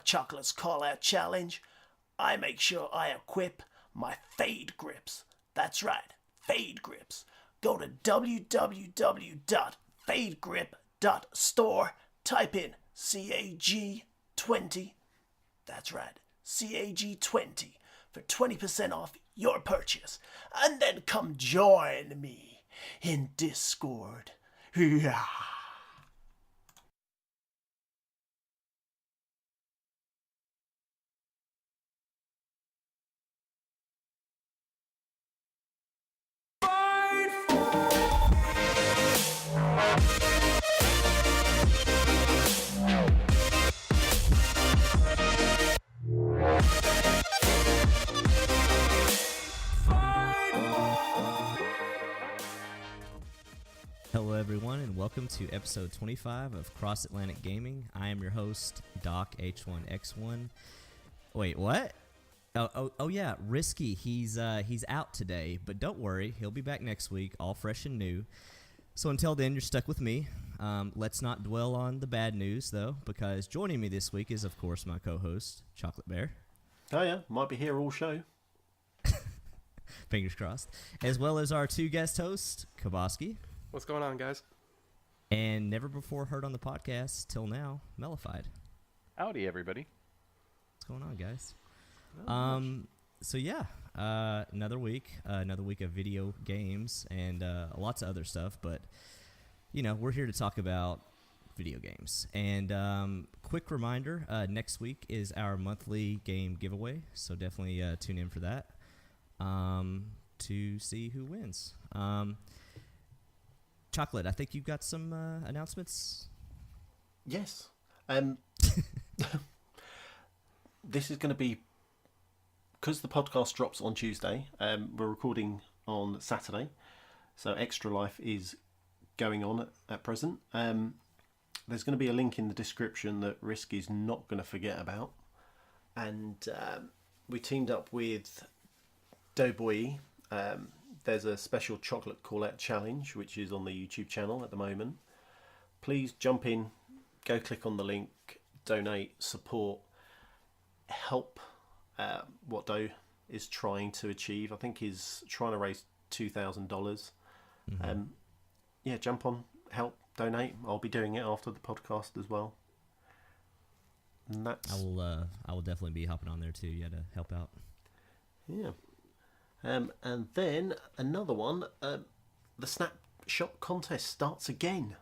Chocolate's call-out challenge, I make sure I equip my Fade Grips. That's right, Fade Grips. Go to www.fadegrip.store, type in CAG20, that's right, CAG20, for 20% off your purchase. And then come join me in Discord. Yeah. Hello everyone and welcome to episode 25 of Cross Atlantic Gaming. I am your host, Doc H1X1. Wait, what? Oh yeah, Risky, he's out today, but don't worry, he'll be back next week, all fresh and new. So until then, you're stuck with me. Let's not dwell on the bad news though, because joining me this week is of course my co-host, Chocolate Bear. Oh yeah, might be here all show. Fingers crossed. As well as our two guest hosts, Kabosky. What's going on, guys? And never before heard on the podcast till now, Mellified. Howdy, everybody. What's going on, guys? So yeah, another week of video games and lots of other stuff. But you know, we're here to talk about video games. And quick reminder: next week is our monthly game giveaway, so definitely tune in for that to see who wins. Chocolate, I think you've got some announcements. Yes. This is going to be, because the podcast drops on Tuesday, we're recording on Saturday, so Extra Life is going on at present. There's going to be a link in the description that Risky's not going to forget about. And we teamed up with Doughboy. There's a special chocolate call-out challenge, which is on the YouTube channel at the moment. Please jump in, go click on the link, donate, support, help what Doe is trying to achieve. I think he's trying to raise $2,000. Mm-hmm. Yeah, jump on, help, donate. I'll be doing it after the podcast as well. And that's... I will definitely be hopping on there too, yeah, to help out. Yeah. And then another one, the Snapshot contest starts again.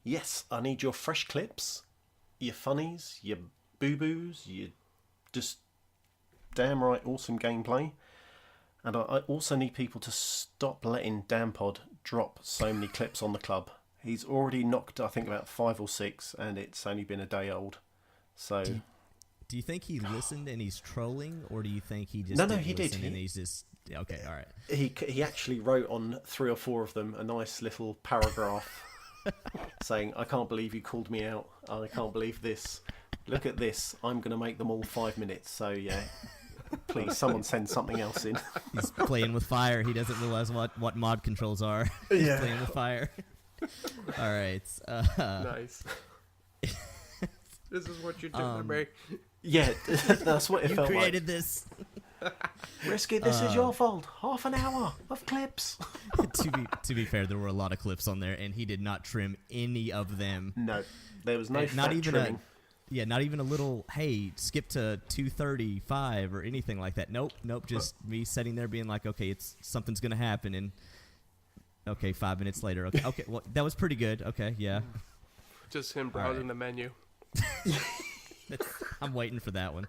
Yes, I need your fresh clips, your funnies, your boo-boos, your just damn right awesome gameplay. And I also need people to stop letting Dampod drop so many clips on the club. He's already knocked, I think, about 5 or 6, and it's only been a day old. So... Do you think he listened and he's trolling, or do you think he just No, he did. And he's just okay, all right. He actually wrote on 3 or 4 of them a nice little paragraph saying, "I can't believe you called me out. I can't believe this. Look at this. I'm going to make them all 5 minutes." So yeah, please, someone send something else in. He's playing with fire. He doesn't realize what mod controls are. He's playing with fire. All right. Nice. This is what you're doing, Ray. Yeah, that's what it felt like. You created this. Risky, this is your fault. Half an hour of clips. To be fair, there were a lot of clips on there, and he did not trim any of them. No, there was no not fat even trimming. Not even a little, hey, skip to 2:35 or anything like that. Nope. Just me sitting there being like, okay, something's gonna happen, and okay, 5 minutes later, okay, well, that was pretty good. Okay, yeah. Just him browsing the menu. I'm waiting for that one.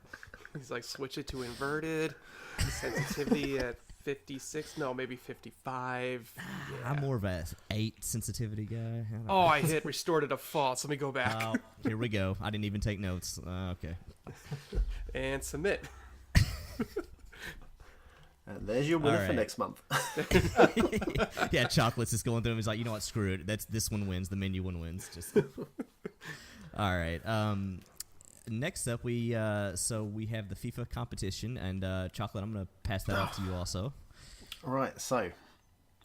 He's like, switch it to inverted, sensitivity at 56, no, maybe 55. Yeah. I'm more of a 8 sensitivity guy. I hit restore to default, so let me go back. Oh, here we go. I didn't even take notes. Okay. And submit. And there's your winner for next month. Yeah, Chocolate's just going through him. He's like, you know what, screw it. This one wins. The menu one wins. Just... All right. Next up, we have the FIFA competition, and Chocolate, I'm going to pass that off to you also. All right, so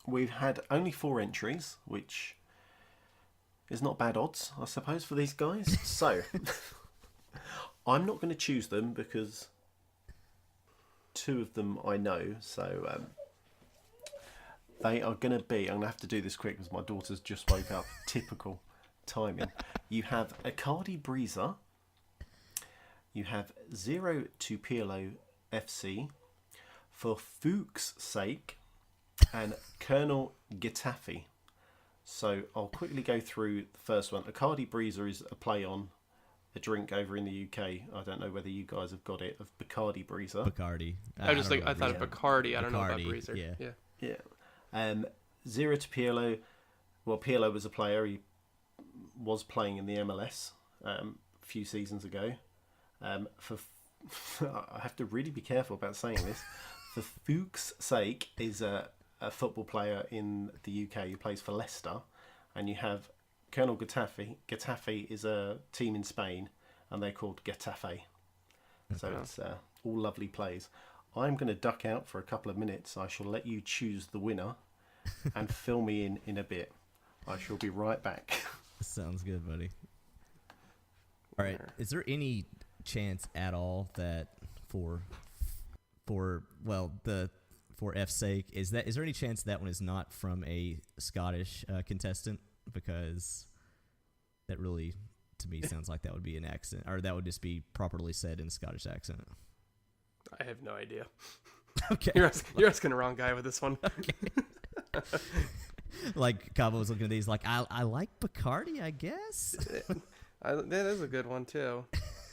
we've had only 4 entries, which is not bad odds, I suppose, for these guys. So I'm not going to choose them because two of them I know. So they are going to be... I'm going to have to do this quick because my daughter's just woke up. Typical timing. You have Akadi Breezer. You have Zero to PLO FC. For Fuchs' sake. And Colonel Getafe. So I'll quickly go through the first one. Akadi Breezer is a play on a drink over in the UK. I don't know whether you guys have got it, of Bacardi Breezer. Bacardi. I thought of Bacardi. I don't know about Bacardi, Breezer. yeah. Yeah. Zero to Pirlo. Well, Pirlo was a player. He was playing in the MLS a few seasons ago. For I have to really be careful about saying this. For Fuchs' sake, is a football player in the UK who plays for Leicester, and you have Colonel Getafe. Getafe is a team in Spain, and they're called Getafe. So it's all lovely plays. I'm going to duck out for a couple of minutes. I shall let you choose the winner and fill me in a bit. I shall be right back. Sounds good, buddy. All right. Is there any chance at all that for F's sake, is there any chance that one is not from a Scottish contestant? Because that really, to me, sounds like that would be an accent, or that would just be properly said in Scottish accent. I have no idea. Okay. You're asking the wrong guy with this one. Okay. Like Cabo was looking at these like, I like Bacardi, I guess. That is a good one too.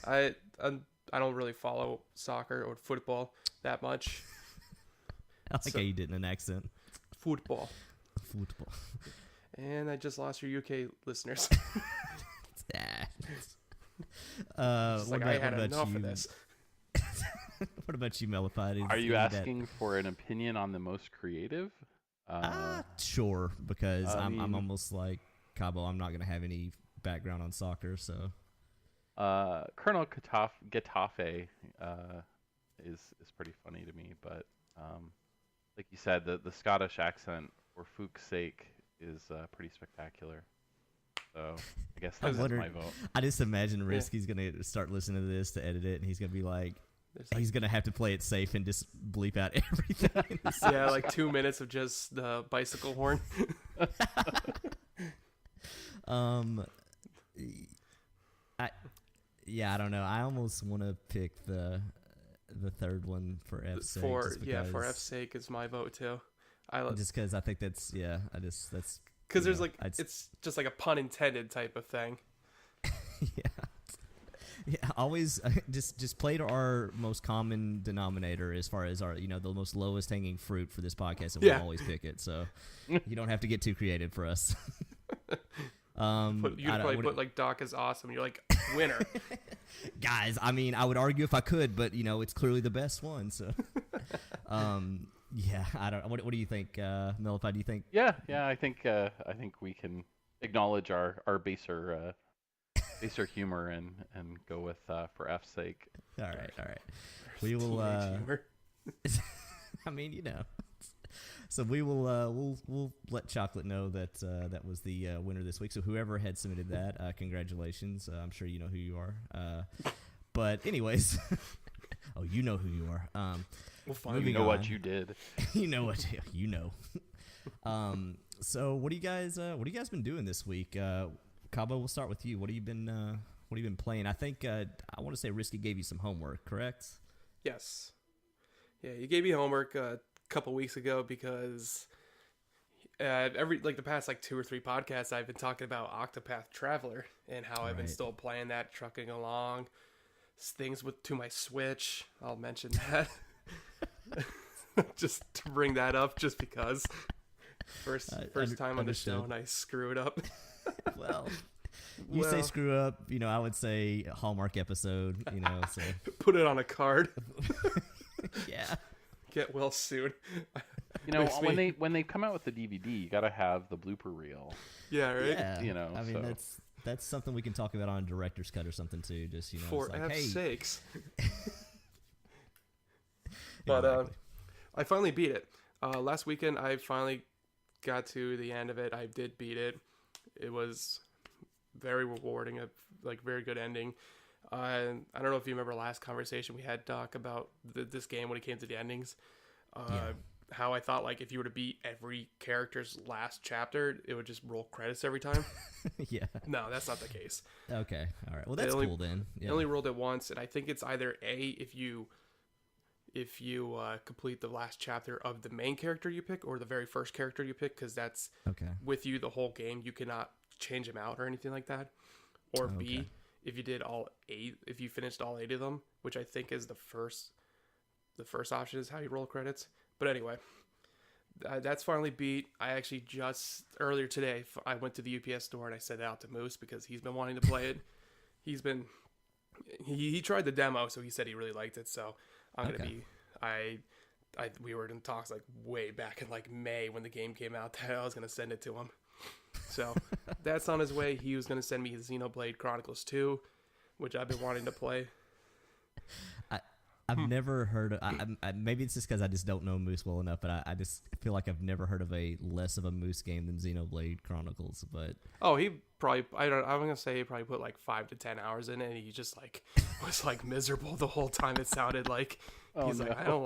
I don't really follow soccer or football that much. I like how you did in an accent. Football. And I just lost your UK listeners. What I had enough of this. What about you, Mellified? Are you asking for an opinion on the most creative? Sure, because I'm almost like Cabo. I'm not going to have any background on soccer, so. Colonel Getafe is pretty funny to me, but like you said, the Scottish accent for Fuchs' sake is pretty spectacular. So I guess that's my vote. I just imagine Risky's going to start listening to this to edit it, and he's going to be like, he's going to have to play it safe and just bleep out everything. Yeah, like 2 minutes of just the bicycle horn. I don't know. I almost want to pick the third one for F's sake. For F's sake is my vote too. Just because I think that's because there's it's just like a pun intended type of thing. Yeah, always just play to our most common denominator as far as our the most lowest hanging fruit for this podcast, and we'll always pick it. So you don't have to get too creative for us. You probably put like Doc is awesome. You're like winner. Guys, I mean, I would argue if I could, but it's clearly the best one. So, I don't. What do you think, Mellified? Do you think? Yeah. I think we can acknowledge our baser humor and go with for F's sake. All right. We will. I mean, So we will we'll let Chocolate know that that was the winner this week. So whoever had submitted that, congratulations. I'm sure you know who you are. But anyways, you know who you are. We'll find you know what you did. You know what you know. So what do you guys been doing this week? Cabo, we'll start with you. What have you been playing? I think I want to say Risky gave you some homework, correct? Yes. Yeah, you gave me homework couple weeks ago because the past 2 or 3 podcasts I've been talking about Octopath Traveler and how I've been still playing that, trucking along things to my Switch. I'll mention that just to bring that up, just because first time on the show and I screw it up. Well, you say screw up, I would say Hallmark episode, so put it on a card. Yeah. Get well soon. When they come out with the DVD, you gotta have the blooper reel. Yeah, right. Yeah. I mean, that's something we can talk about on a director's cut or something too. Just for F's sakes. But exactly. I finally beat it. Last weekend, I finally got to the end of it. I did beat it. It was very rewarding. A very good ending. I don't know if you remember last conversation we had, Doc, about this game when it came to the endings. How I thought, like, if you were to beat every character's last chapter, it would just roll credits every time. Yeah. No, that's not the case. Okay. All right. Well, that's cool then. Yeah. It only rolled it once, and I think it's either A, if you complete the last chapter of the main character you pick, or the very first character you pick, because that's with you the whole game. You cannot change them out or anything like that. Or B, if you did all 8, if you finished all 8 of them, which I think is the first option is how you roll credits. But anyway, that's finally beat. I actually just earlier today, I went to the UPS store and I sent it out to Moose because he's been wanting to play it. He tried the demo, so he said he really liked it. So I'm gonna be we were in talks like way back in like May when the game came out that I was gonna send it to him. So that's on his way. He was gonna send me Xenoblade Chronicles 2, which I've been wanting to play. I've never heard of. Maybe it's just because I just don't know Moose well enough, but I just feel like I've never heard of a less of a Moose game than Xenoblade Chronicles. But he probably I'm gonna say he probably put like 5 to 10 hours in it, and he just like was like miserable the whole time. It sounded like he's like I don't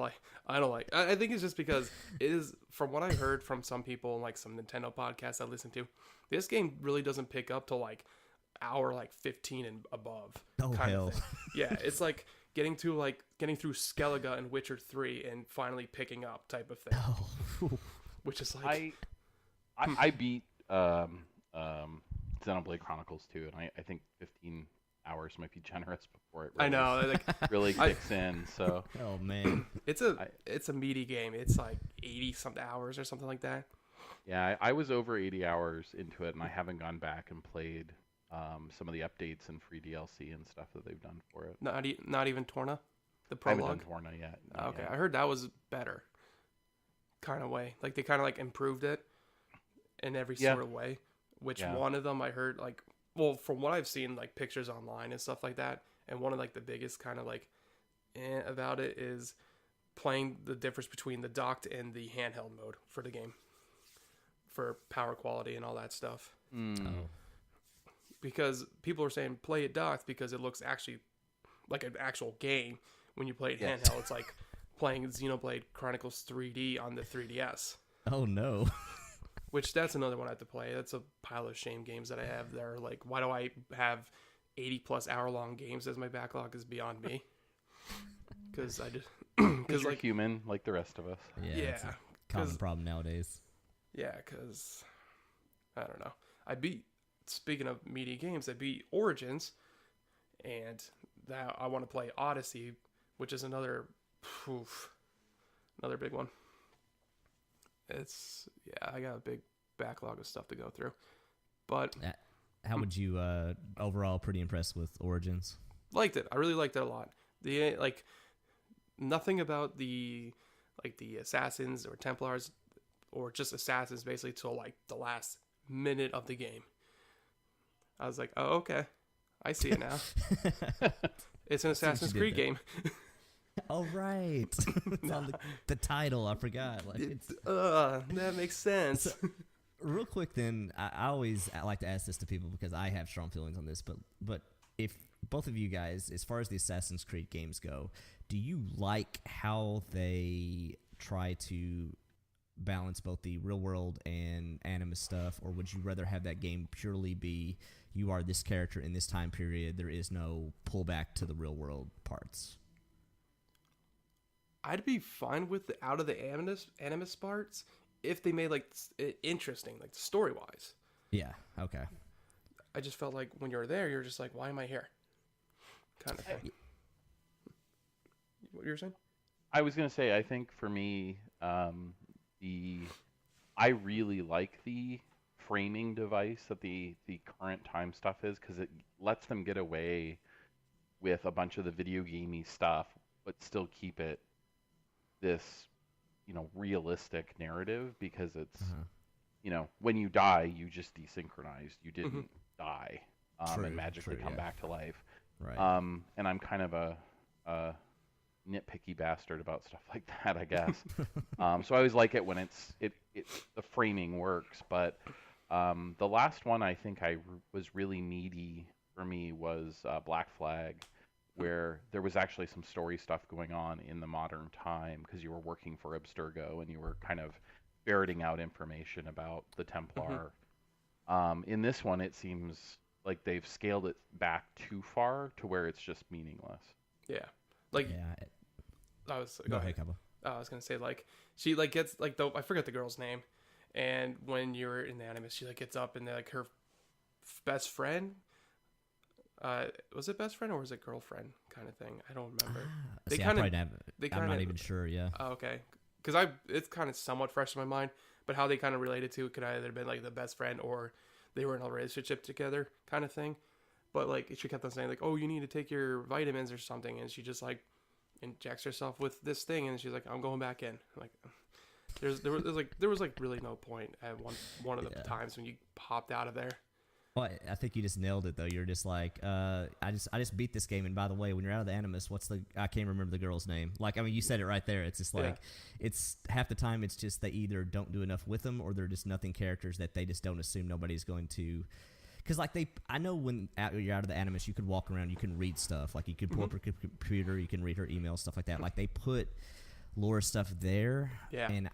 like. I think it's just because it is, from what I heard from some people, like some Nintendo podcasts I listen to, this game really doesn't pick up till like hour like 15 and above. Oh hell! Yeah, it's like getting through Skellige in Witcher 3 and finally picking up type of thing. Oh. Which is like I beat Xenoblade Chronicles 2, and I think 15 hours might be generous before it really, I know, like, really kicks in. So oh man, it's a meaty game. It's like 80 something hours or something like that. Yeah, I was over 80 hours into it, and I haven't gone back and played some of the updates and free DLC and stuff that they've done for it. Not even Torna, the I haven't prologue. done Torna yet. Okay, yet. I heard that was better, kind of way. Like they kind of like improved it in every sort of way. Which one of them I heard like, well, from what I've seen like pictures online and stuff like that, and one of like the biggest kind of like about it is playing the difference between the docked and the handheld mode for the game, for power quality and all that stuff. Oh. Because people are saying play it docked because it looks actually like an actual game. When you play it handheld, it's like playing Xenoblade Chronicles 3D on the 3DS. Oh no. Which that's another one I have to play. That's a pile of shame games that I have that are like, why do I have 80 plus hour long games as my backlog is beyond me? Because I just because like human like the rest of us. Yeah. It's a common problem nowadays. Yeah, because I don't know. Speaking of meaty games, I beat Origins, and now I want to play Odyssey, which is another big one. I got a big backlog of stuff to go through. But how would you overall pretty impressed with Origins? Liked it. I really liked it a lot. The nothing about the assassins or Templars or just assassins basically till like the last minute of the game. I was like, oh, okay. I see it now. It's an Assassin's Creed game. Oh, right. It's on the title. I forgot. Like that makes sense. So, real quick then, I like to ask this to people because I have strong feelings on this, but if both of you guys, as far as the Assassin's Creed games go, do you like how they try to balance both the real world and anime stuff, or would you rather have that game purely be you are this character in this time period, there is no pullback to the real world parts? I'd be fine with out of the animus parts if they made like it interesting, like story wise. Yeah. Okay. I just felt like when you're there, you're just like, why am I here? Kind of thing. What you were saying? I was gonna say, I think for me, I really like the framing device that the current time stuff is, because it lets them get away with a bunch of the video gamey stuff, but still keep it this, realistic narrative, because it's, when you die, you just desynchronized. You didn't die and magically come back to life. Right. And I'm kind of a nitpicky bastard about stuff like that, I guess. So I always like it when it's the framing works, but the last one I think was really meaty for me was Black Flag, where there was actually some story stuff going on in the modern time because you were working for Abstergo and you were kind of ferreting out information about the Templar. In this one, it seems like they've scaled it back too far to where it's just meaningless. Yeah. Like, Yeah. go ahead, ahead. Cabo. I was gonna say, like, she like gets like I forget the girl's name, and when you're in the anime, she like gets up and like her best friend. Was it best friend or was it girlfriend kind of thing? I don't remember. They See, kinda- I probably have, they I'm not kinda- even sure. Yeah. Oh, okay, because it's kind of somewhat fresh in my mind, but how they kind of related to it could either been like the best friend or they were in a relationship together kind of thing. But like she kept on saying like, oh, you need to take your vitamins or something, and she just like injects herself with this thing, and she's like, I'm going back in. Like, there was really no point at one of the times when you popped out of there. Well, I think you just nailed it though. You're just like, I just beat this game, and by the way, when you're out of the Animus, I can't remember the girl's name. Like, I mean, you said it right there. It's just like, it's half the time it's just they either don't do enough with them, or they're just nothing characters that they just don't assume nobody's going to. Because like I know when you're out of the Animus, you can walk around, you can read stuff. Like you can pull up your computer, you can read her emails, stuff like that. Like they put lore stuff there, and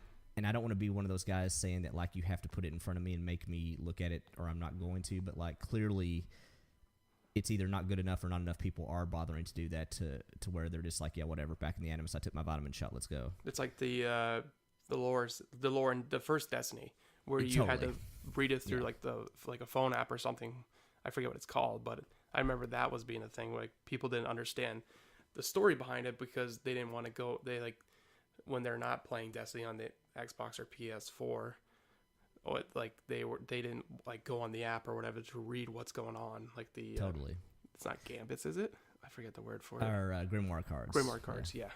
I don't want to be one of those guys saying that like you have to put it in front of me and make me look at it, or I'm not going to. But like clearly, it's either not good enough or not enough people are bothering to do that to where they're just like, yeah, whatever. Back in the Animus, I took my vitamin shot. Let's go. It's like the lore in the first Destiny, where you had to read it through like a phone app or something. I forget what it's called, but I remember that was being a thing. Like people didn't understand the story behind it because they didn't want to go. They like when they're not playing Destiny on the Xbox or PS4, or like they didn't like go on the app or whatever to read what's going on. Like the it's not Gambits, is it? I forget the word for it. Or Grimoire cards. Grimoire cards, yeah.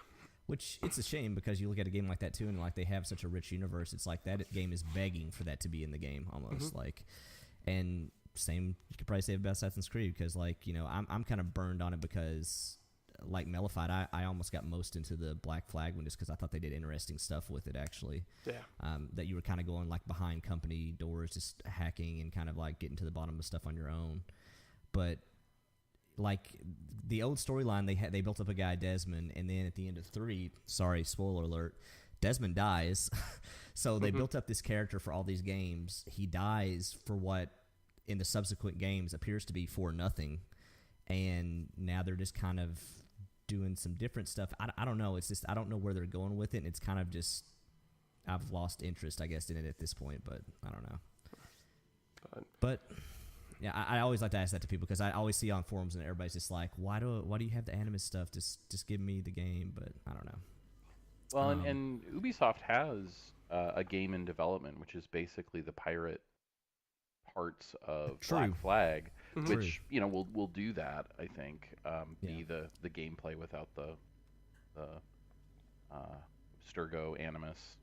Which it's a shame because you look at a game like that too, and like they have such a rich universe. It's like that game is begging for that to be in the game almost. Like, and same you could probably say about Assassin's Creed because like I'm kind of burned on it because like Mellified, I almost got most into the Black Flag one just because I thought they did interesting stuff with it actually. Yeah. That you were kind of going like behind company doors, just hacking and kind of like getting to the bottom of stuff on your own, but. Like the old storyline, they built up a guy Desmond, and then at the end of 3, sorry, spoiler alert, Desmond dies. So they built up this character for all these games. He dies for what in the subsequent games appears to be for nothing, and now they're just kind of doing some different stuff. I don't know. It's just I don't know where they're going with it. And it's kind of just I've lost interest, I guess, in it at this point. But I don't know. But yeah, I always like to ask that to people because I always see on forums and everybody's just like, why do you have the Animus stuff? Just give me the game, but I don't know. Well, and Ubisoft has a game in development, which is basically the pirate parts of Black Flag, which will do that. I think be the gameplay without the Sturgo Animus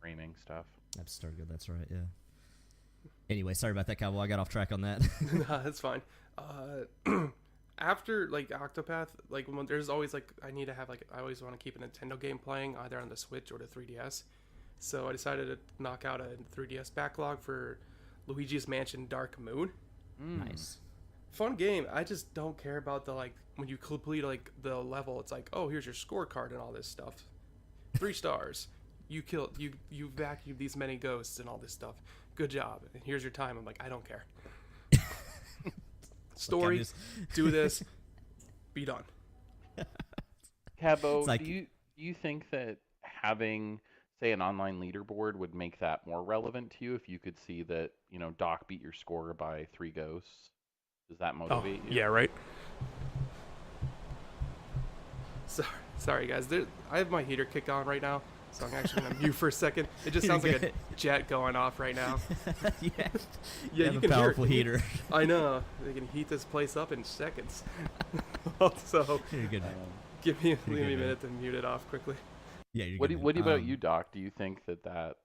framing stuff. That's Sturgo. That's right. Yeah. Anyway, sorry about that, Cowboy. I got off track on that. No, that's fine. After like Octopath, like when there's always like I need to have like I always want to keep a Nintendo game playing either on the Switch or the 3DS. So I decided to knock out a 3DS backlog for Luigi's Mansion Dark Moon. Nice. Fun game. I just don't care about the like when you complete like the level. It's like, oh, here's your scorecard and all this stuff. 3 stars. You vacuumed these many ghosts and all this stuff. Good job. And here's your time. I'm like, I don't care. Story, do this, be done. Cabo, like, do you think that having, say, an online leaderboard would make that more relevant to you if you could see that, Doc beat your score by 3 ghosts? Does that motivate you? Yeah, right. Sorry guys. I have my heater kicked on right now. So I'm actually going to mute for a second. It just sounds like a jet going off right now. Yeah, you have can a powerful hear it. heater. I know. They can heat this place up in seconds. So you're good. Leave me a minute to mute it off quickly. Yeah, you're what good. What about you, Doc? Do you think that that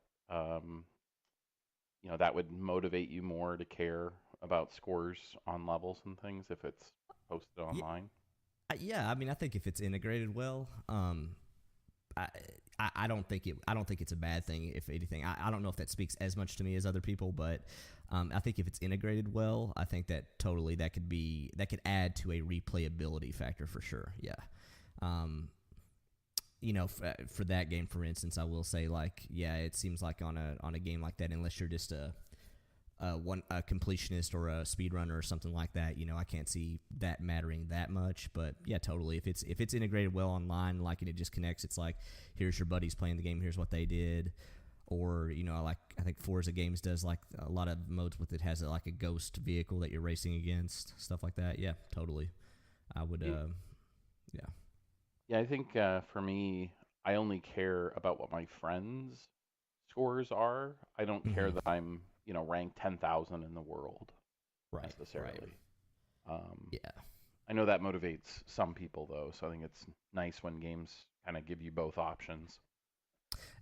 would motivate you more to care about scores on levels and things if it's posted online? Yeah, I mean, I think if it's integrated well, I don't think it's a bad thing. If anything, I don't know if that speaks as much to me as other people, but I think if it's integrated well, I think that totally that could add to a replayability factor for sure. Yeah. For that game, for instance, I will say, like, yeah, it seems like on a game like that, unless you're just a completionist or a speedrunner or something like that, I can't see that mattering that much. But yeah, totally. If it's integrated well online, like, and it just connects, it's like, here's your buddies playing the game, here's what they did. Or, I think Forza Games does, like, a lot of modes with it, has like a ghost vehicle that you're racing against, stuff like that. Yeah, totally. I would, yeah. Yeah, I think for me, I only care about what my friends' scores are. I don't care that I'm, ranked 10,000 in the world necessarily. Right. Yeah. I know that motivates some people, though, so I think it's nice when games kind of give you both options.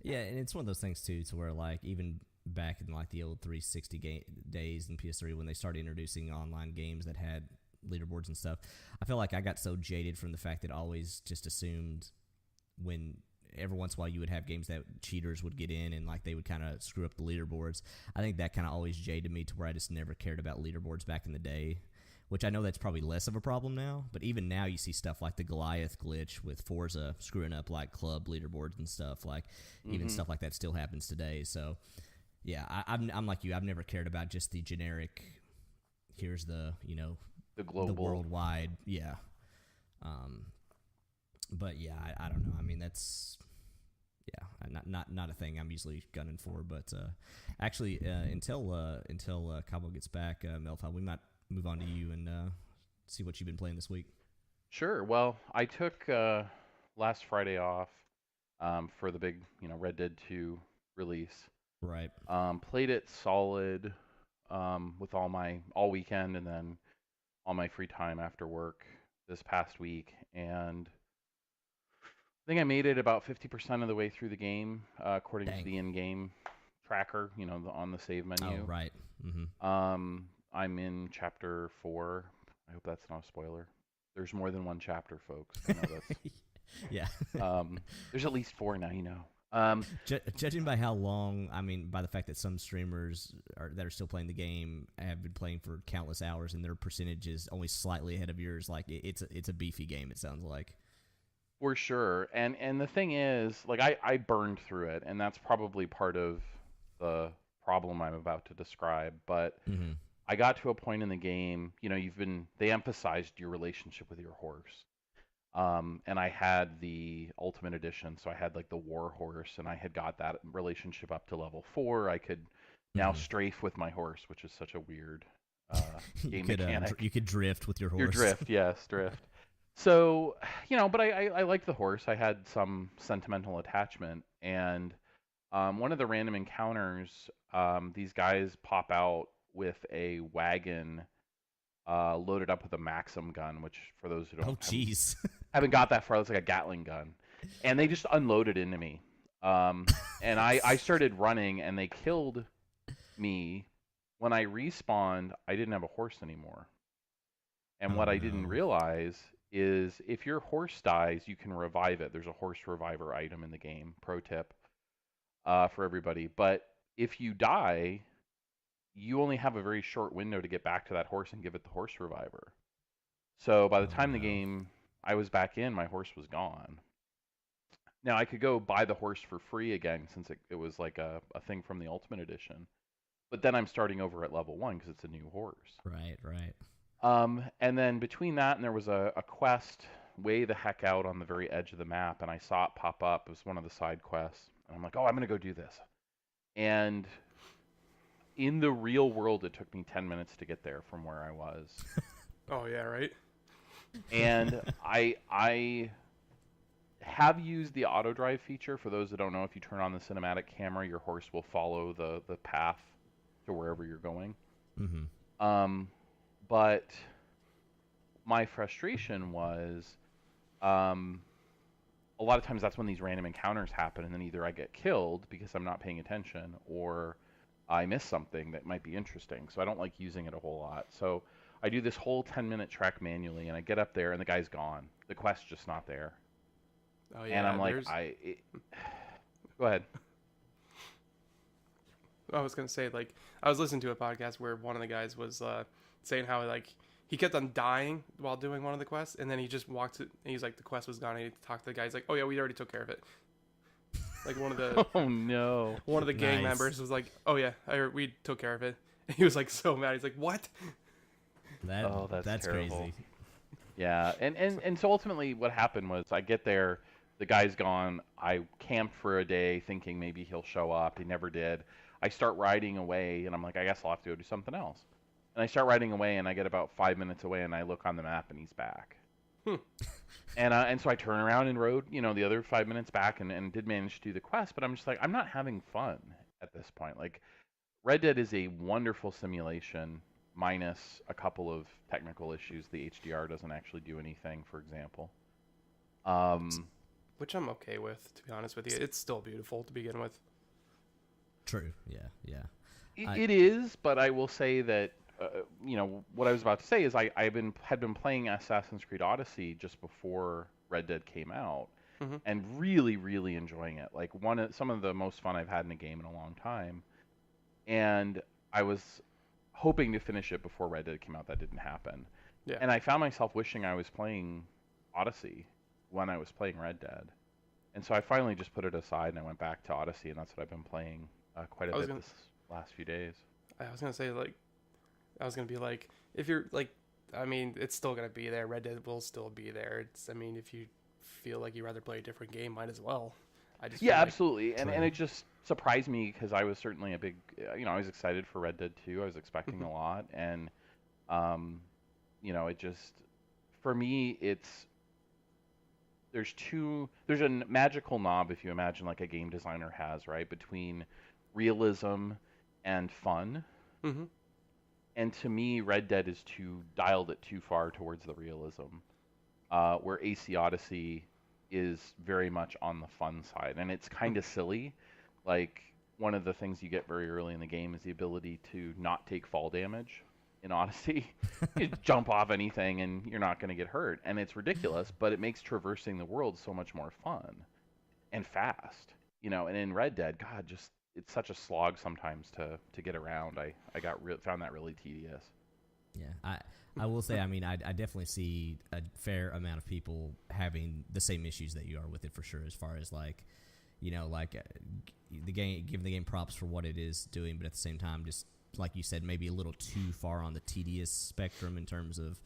Yeah, and it's one of those things, too, to where, like, even back in, like, the old 360 days in PS3 when they started introducing online games that had leaderboards and stuff, I feel like I got so jaded from the fact that I always just assumed when every once in a while you would have games that cheaters would get in and, like, they would kind of screw up the leaderboards. I think that kind of always jaded me to where I just never cared about leaderboards back in the day, which I know that's probably less of a problem now, but even now you see stuff like the Goliath glitch with Forza screwing up, like, club leaderboards and stuff, like, even stuff like that still happens today. So yeah, I'm like you, I've never cared about just the generic, here's the the global, the worldwide, yeah. But yeah, I don't know. I mean, that's not a thing I'm usually gunning for. But actually, until Cabo gets back, Melfied, we might move on to you and see what you've been playing this week. Sure. Well, I took last Friday off for the big, Red Dead 2 release. Right. Played it solid with all weekend and then all my free time after work this past week, and I think I made it about 50% of the way through the game, according to the in-game tracker, on the save menu. Oh, right. Mm-hmm. I'm in chapter 4. I hope that's not a spoiler. There's more than one chapter, folks. I know that's... Yeah. There's at least 4 now, Judging by how long, I mean, by the fact that some streamers that are still playing the game have been playing for countless hours and their percentage is only slightly ahead of yours, like, it's a beefy game, it sounds like. For sure. And the thing is, like, I burned through it, and that's probably part of the problem I'm about to describe. But I got to a point in the game, they emphasized your relationship with your horse. And I had the Ultimate Edition, so I had, like, the war horse, and I had got that relationship up to level 4. I could now strafe with my horse, which is such a weird game mechanic. You could drift with your horse. Your drift, yes, drift. So, but I liked the horse. I had some sentimental attachment, and one of the random encounters, these guys pop out with a wagon loaded up with a Maxim gun, which, for those who don't haven't got that far, it's like a Gatling gun. And they just unloaded into me. And I started running, and they killed me. When I respawned, I didn't have a horse anymore. And what I didn't realize is if your horse dies, you can revive it. There's a horse reviver item in the game. Pro tip for everybody. But if you die, you only have a very short window to get back to that horse and give it the horse reviver. So by the time the game I was back in, my horse was gone. Now I could go buy the horse for free again since it was like a thing from the Ultimate Edition. But then I'm starting over at level 1 because it's a new horse. Right. And then between that and there was a quest way the heck out on the very edge of the map, and I saw it pop up. It was one of the side quests. And I'm like, I'm going to go do this. And in the real world, it took me 10 minutes to get there from where I was. Oh, yeah, right? And I have used the auto drive feature. For those that don't know, if you turn on the cinematic camera, your horse will follow the path to wherever you're going. But my frustration was a lot of times that's when these random encounters happen, and then either I get killed because I'm not paying attention, or I miss something that might be interesting. So I don't like using it a whole lot. So I do this whole 10-minute trek manually, and I get up there, and the guy's gone. The quest's just not there. Oh, yeah, and I'm like, Go ahead. I was gonna say, like, I was listening to a podcast where one of the guys was saying how, like, he kept on dying while doing one of the quests, and then he just walked and he's like, the quest was gone, and he talked to the guy. He's like, oh yeah, we already took care of it. Like one of the Oh no. one of the gang Nice. members was like, oh yeah, we took care of it. And he was like so mad. He's like, what? That's terrible. crazy. Yeah, and so ultimately what happened was I get there, the guy's gone. I camped for a day thinking maybe he'll show up. He never did. I start riding away, and I'm like, I guess I'll have to go do something else. And I start riding away, and I get about 5 minutes away, and I look on the map, and he's back. And so I turn around and rode, the other 5 minutes back, and did manage to do the quest. But I'm just like, I'm not having fun at this point. Like, Red Dead is a wonderful simulation, minus a couple of technical issues. The HDR doesn't actually do anything, for example. Which I'm okay with, to be honest with you. It's still beautiful to begin with. True. Yeah. It is, but I will say that, what I was about to say is I had been playing Assassin's Creed Odyssey just before Red Dead came out, and really, really enjoying it. Like some of the most fun I've had in a game in a long time. And I was hoping to finish it before Red Dead came out. That didn't happen. Yeah. And I found myself wishing I was playing Odyssey when I was playing Red Dead. And so I finally just put it aside and I went back to Odyssey, and that's what I've been playing quite a bit this last few days. I was gonna say, like, I was gonna be like, if you're like, I mean, it's still gonna be there. Red Dead will still be there. I mean, if you feel like you'd rather play a different game, might as well. Yeah, absolutely. And it just surprised me because I was certainly a big, I was excited for Red Dead 2. I was expecting a lot, and it just, for me, there's a magical knob, if you imagine, like a game designer has, right, between realism and fun. And to me, Red Dead is dialed it too far towards the realism, where AC Odyssey is very much on the fun side. And it's kind of silly. Like, one of the things you get very early in the game is the ability to not take fall damage in Odyssey. You jump off anything and you're not going to get hurt. And it's ridiculous, but it makes traversing the world so much more fun and fast. And in Red Dead, God, just it's such a slog sometimes to get around. I found that really tedious. Yeah, I will say, I mean, I definitely see a fair amount of people having the same issues that you are with it for sure, as far as like, the game, giving the game props for what it is doing, but at the same time, just like you said, maybe a little too far on the tedious spectrum in terms of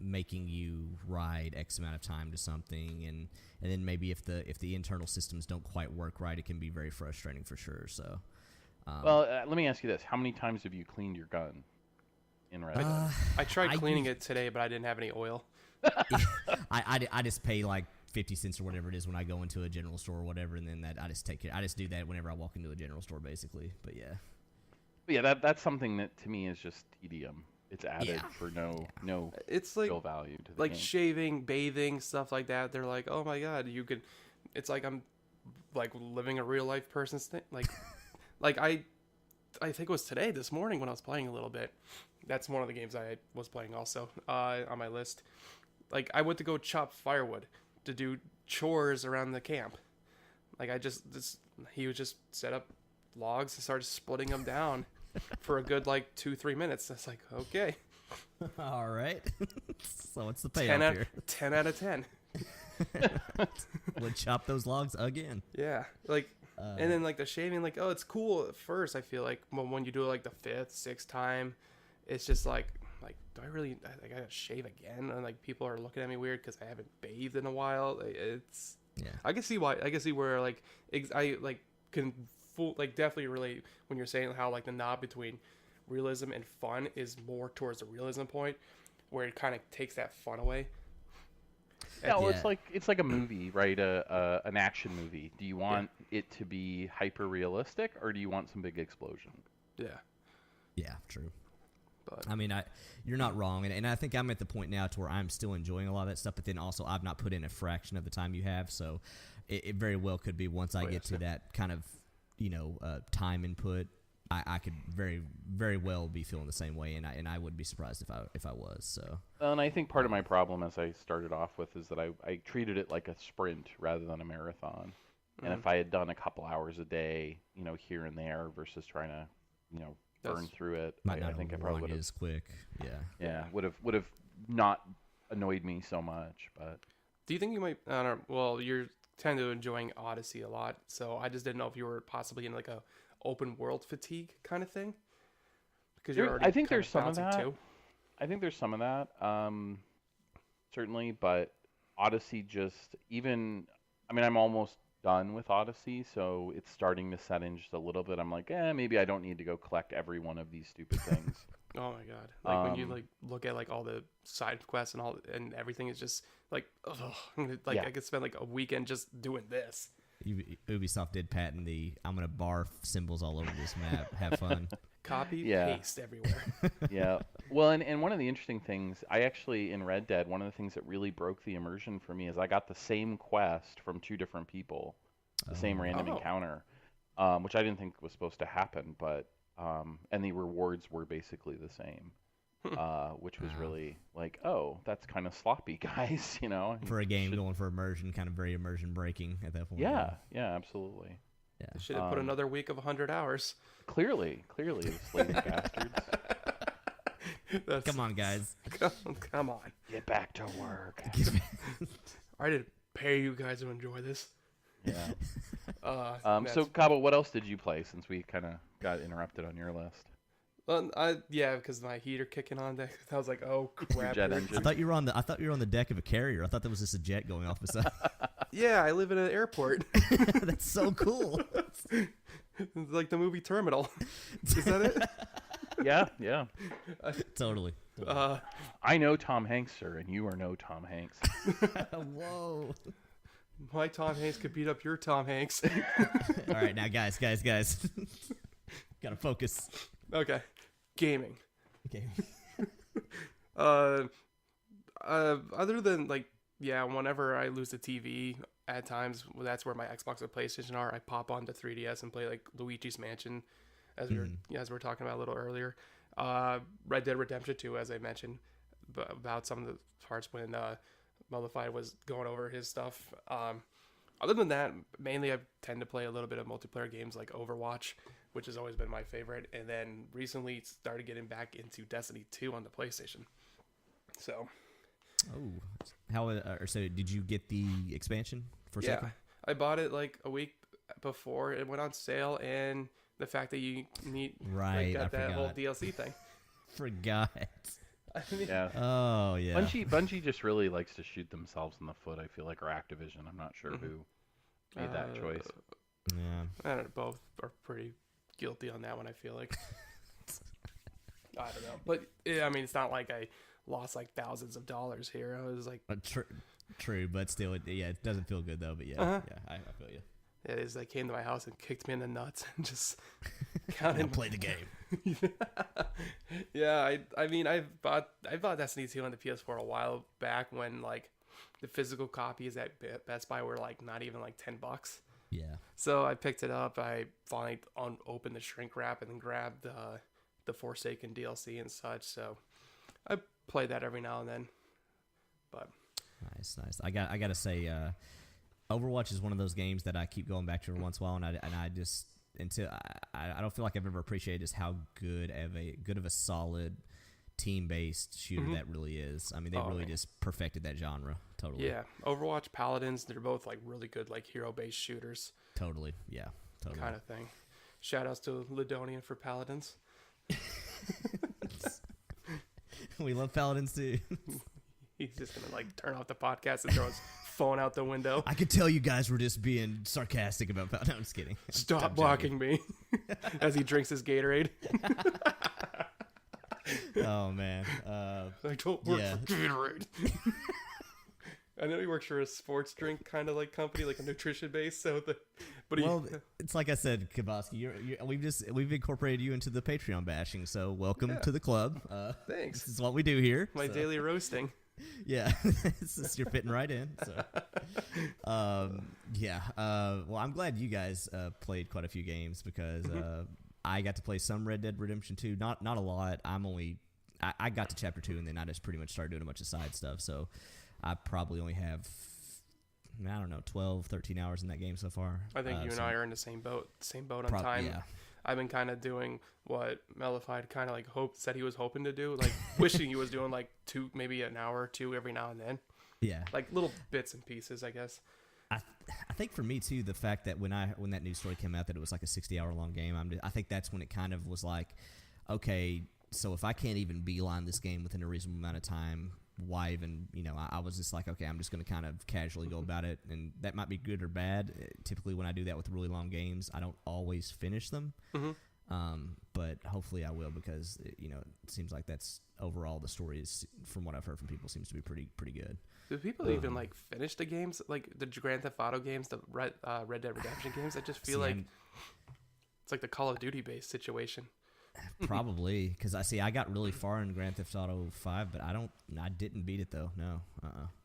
making you ride X amount of time to something, and then maybe if the internal systems don't quite work right, it can be very frustrating for sure. So, well, let me ask you this: how many times have you cleaned your gun in Red Dead? I tried cleaning it today, but I didn't have any oil. I just pay like 50 cents or whatever it is when I go into a general store or whatever, and then I just do that whenever I walk into a general store, basically. But yeah, that's something that to me is just tedium. It's added for no It's like real value to the like game. shaving, bathing, stuff like that. They're like, oh my god, you could. It's like I'm like living a real life person's thing. Like I think it was this morning when I was playing a little bit. That's one of the games I was playing also on my list. Like, I went to go chop firewood to do chores around the camp. Like, he would just set up logs and started splitting them down for a good, like, 2-3 minutes. That's like, okay. all right. So what's the payoff here? 10 out of 10. Would chop those logs again. Yeah. Like, and then, like, the shaving, like, oh, it's cool at first, I feel like. When you do it, like, the 5th, 6th time, it's just like, do I gotta shave again? And like, people are looking at me weird because I haven't bathed in a while. It's, Yeah. I can see where like I like can definitely relate when you're saying how like the knob between realism and fun is more towards the realism point, where it kind of takes that fun away. Yeah, well, Yeah. it's like a movie, right? An action movie. Do you want it to be hyper realistic, or do you want some big explosion? Yeah. Yeah, true. But I mean, you're not wrong, and I think I'm at the point now to where I'm still enjoying a lot of that stuff, but then also I've not put in a fraction of the time you have, so it very well could be once I get to that kind of, time input, I could very, very well be feeling the same way, and I wouldn't be surprised if I was. So. Well, and I think part of my problem, as I started off with, is that I treated it like a sprint rather than a marathon. And if I had done a couple hours a day, here and there, versus trying to, burn through it, I think I probably would have. Is quick. Yeah. Yeah, would have not annoyed me so much. But Do you think you might? I don't know. Well, you're tend to enjoying Odyssey a lot, so I just didn't know if you were possibly in like a open world fatigue kind of thing. Because you're already I think kind there's some of bouncing that. too. I think there's some of that, certainly. But Odyssey just even. I mean, I'm almost done with Odyssey, so it's starting to set in just a little bit. I'm like, maybe I don't need to go collect every one of these stupid things. Oh my god! Like when you like look at like all the side quests and everything is just like, I could spend like a weekend just doing this. Ubisoft did patent the I'm gonna barf symbols all over this map. Have fun. Copy, Yeah. paste everywhere. Yeah. Well, and one of the interesting things, I actually, in Red Dead, one of the things that really broke the immersion for me is I got the same quest from two different people, the same random encounter, which I didn't think was supposed to happen, but, and the rewards were basically the same, which was really like, oh, that's kind of sloppy, guys, For a game going for immersion, kind of very immersion breaking at that point. Yeah, absolutely. Yeah. They should have put another week of 100 hours. Clearly, the lazy bastards. Come on, guys. Come on. Get back to work. I didn't pay you guys to enjoy this. Yeah. So, Cabo, what else did you play since we kind of got interrupted on your list? Because my heater kicking on deck. I was like, oh crap. Jet engine. I thought you were on the deck of a carrier. I thought that was just a jet going off beside. Yeah, I live in an airport. That's so cool. It's like the movie Terminal. Is that it? Yeah. Totally. I know Tom Hanks, sir, and you are no Tom Hanks. Whoa. My Tom Hanks could beat up your Tom Hanks. All right, now, guys. Gotta focus. Okay. Gaming. Okay. Other than whenever I lose the TV, at times that's where my Xbox and PlayStation are. I pop onto 3DS and play like Luigi's Mansion, as we were talking about a little earlier. Red Dead Redemption 2, as I mentioned, about some of the parts when Mellified was going over his stuff. Other than that, mainly I tend to play a little bit of multiplayer games like Overwatch, which has always been my favorite. And then recently started getting back into Destiny 2 on the PlayStation. So. Oh, so did you get the expansion for second? I bought it like a week before it went on sale, and the fact that you need that whole DLC thing. Forgot. Yeah. Oh yeah. Bungie just really likes to shoot themselves in the foot. I feel like, or Activision. I'm not sure who made that choice. Yeah. I don't know. Both are pretty guilty on that one. I feel like. I don't know, but it's not like I lost like thousands of dollars here. I was like, true, but still, it doesn't feel good though. But I feel you. It is. They came to my house and kicked me in the nuts and just counted. Play the game. Yeah, I bought Destiny 2 on the PS4 a while back when like the physical copies at Best Buy were like not even like $10. Yeah. So I picked it up. I finally opened the shrink wrap and then grabbed the Forsaken DLC and such. So I play that every now and then. But nice. I gotta say, Overwatch is one of those games that I keep going back to every once in a while, and I just I don't feel like I've ever appreciated just how good of a solid team-based shooter that really is. I mean, they really just perfected that genre totally. Yeah, Overwatch, Paladins, they're both like really good like hero-based shooters. Totally, yeah, totally. Kind of thing. Shout outs to Ladonian for Paladins. We love Paladins too. He's just gonna like turn off the podcast and throw his phone out the window. I could tell you guys were just being sarcastic about Paladins. No, I'm just kidding. Stop blocking me as he drinks his Gatorade. Oh man, I don't work for Gatorade. I know he works for a sports drink kind of like company, like a nutrition base. It's like I said, Kabosky, we've incorporated you into the Patreon bashing. So welcome to the club. Thanks. This is what we do here. My daily roasting. Yeah, you're fitting right in. So, well, I'm glad you guys played quite a few games because I got to play some Red Dead Redemption 2, not a lot. I got to chapter 2, and then I just pretty much started doing a bunch of side stuff. So I probably only have, I don't know, 12, 13 hours in that game so far. I think you and I are in the same boat on time. Yeah. I've been kind of doing what Mellified kind of like said he was hoping to do, like wishing he was doing like maybe an hour or two every now and then. Yeah. Like little bits and pieces, I guess. I think for me too, the fact that when that news story came out that it was like a 60-hour long game, I think that's when it kind of was like, okay, so if I can't even beeline this game within a reasonable amount of time, why even, I was just like, okay, I'm just going to kind of casually go about it, and that might be good or bad. Typically when I do that with really long games, I don't always finish them, but hopefully I will, because it seems like that's overall the story is, from what I've heard from people, seems to be pretty good. Do people even like finish the games, like the Grand Theft Auto games, the Red Dead Redemption games? I just feel like it's like the Call of Duty based situation. Probably, because I got really far in Grand Theft Auto 5, but I didn't beat it though. No,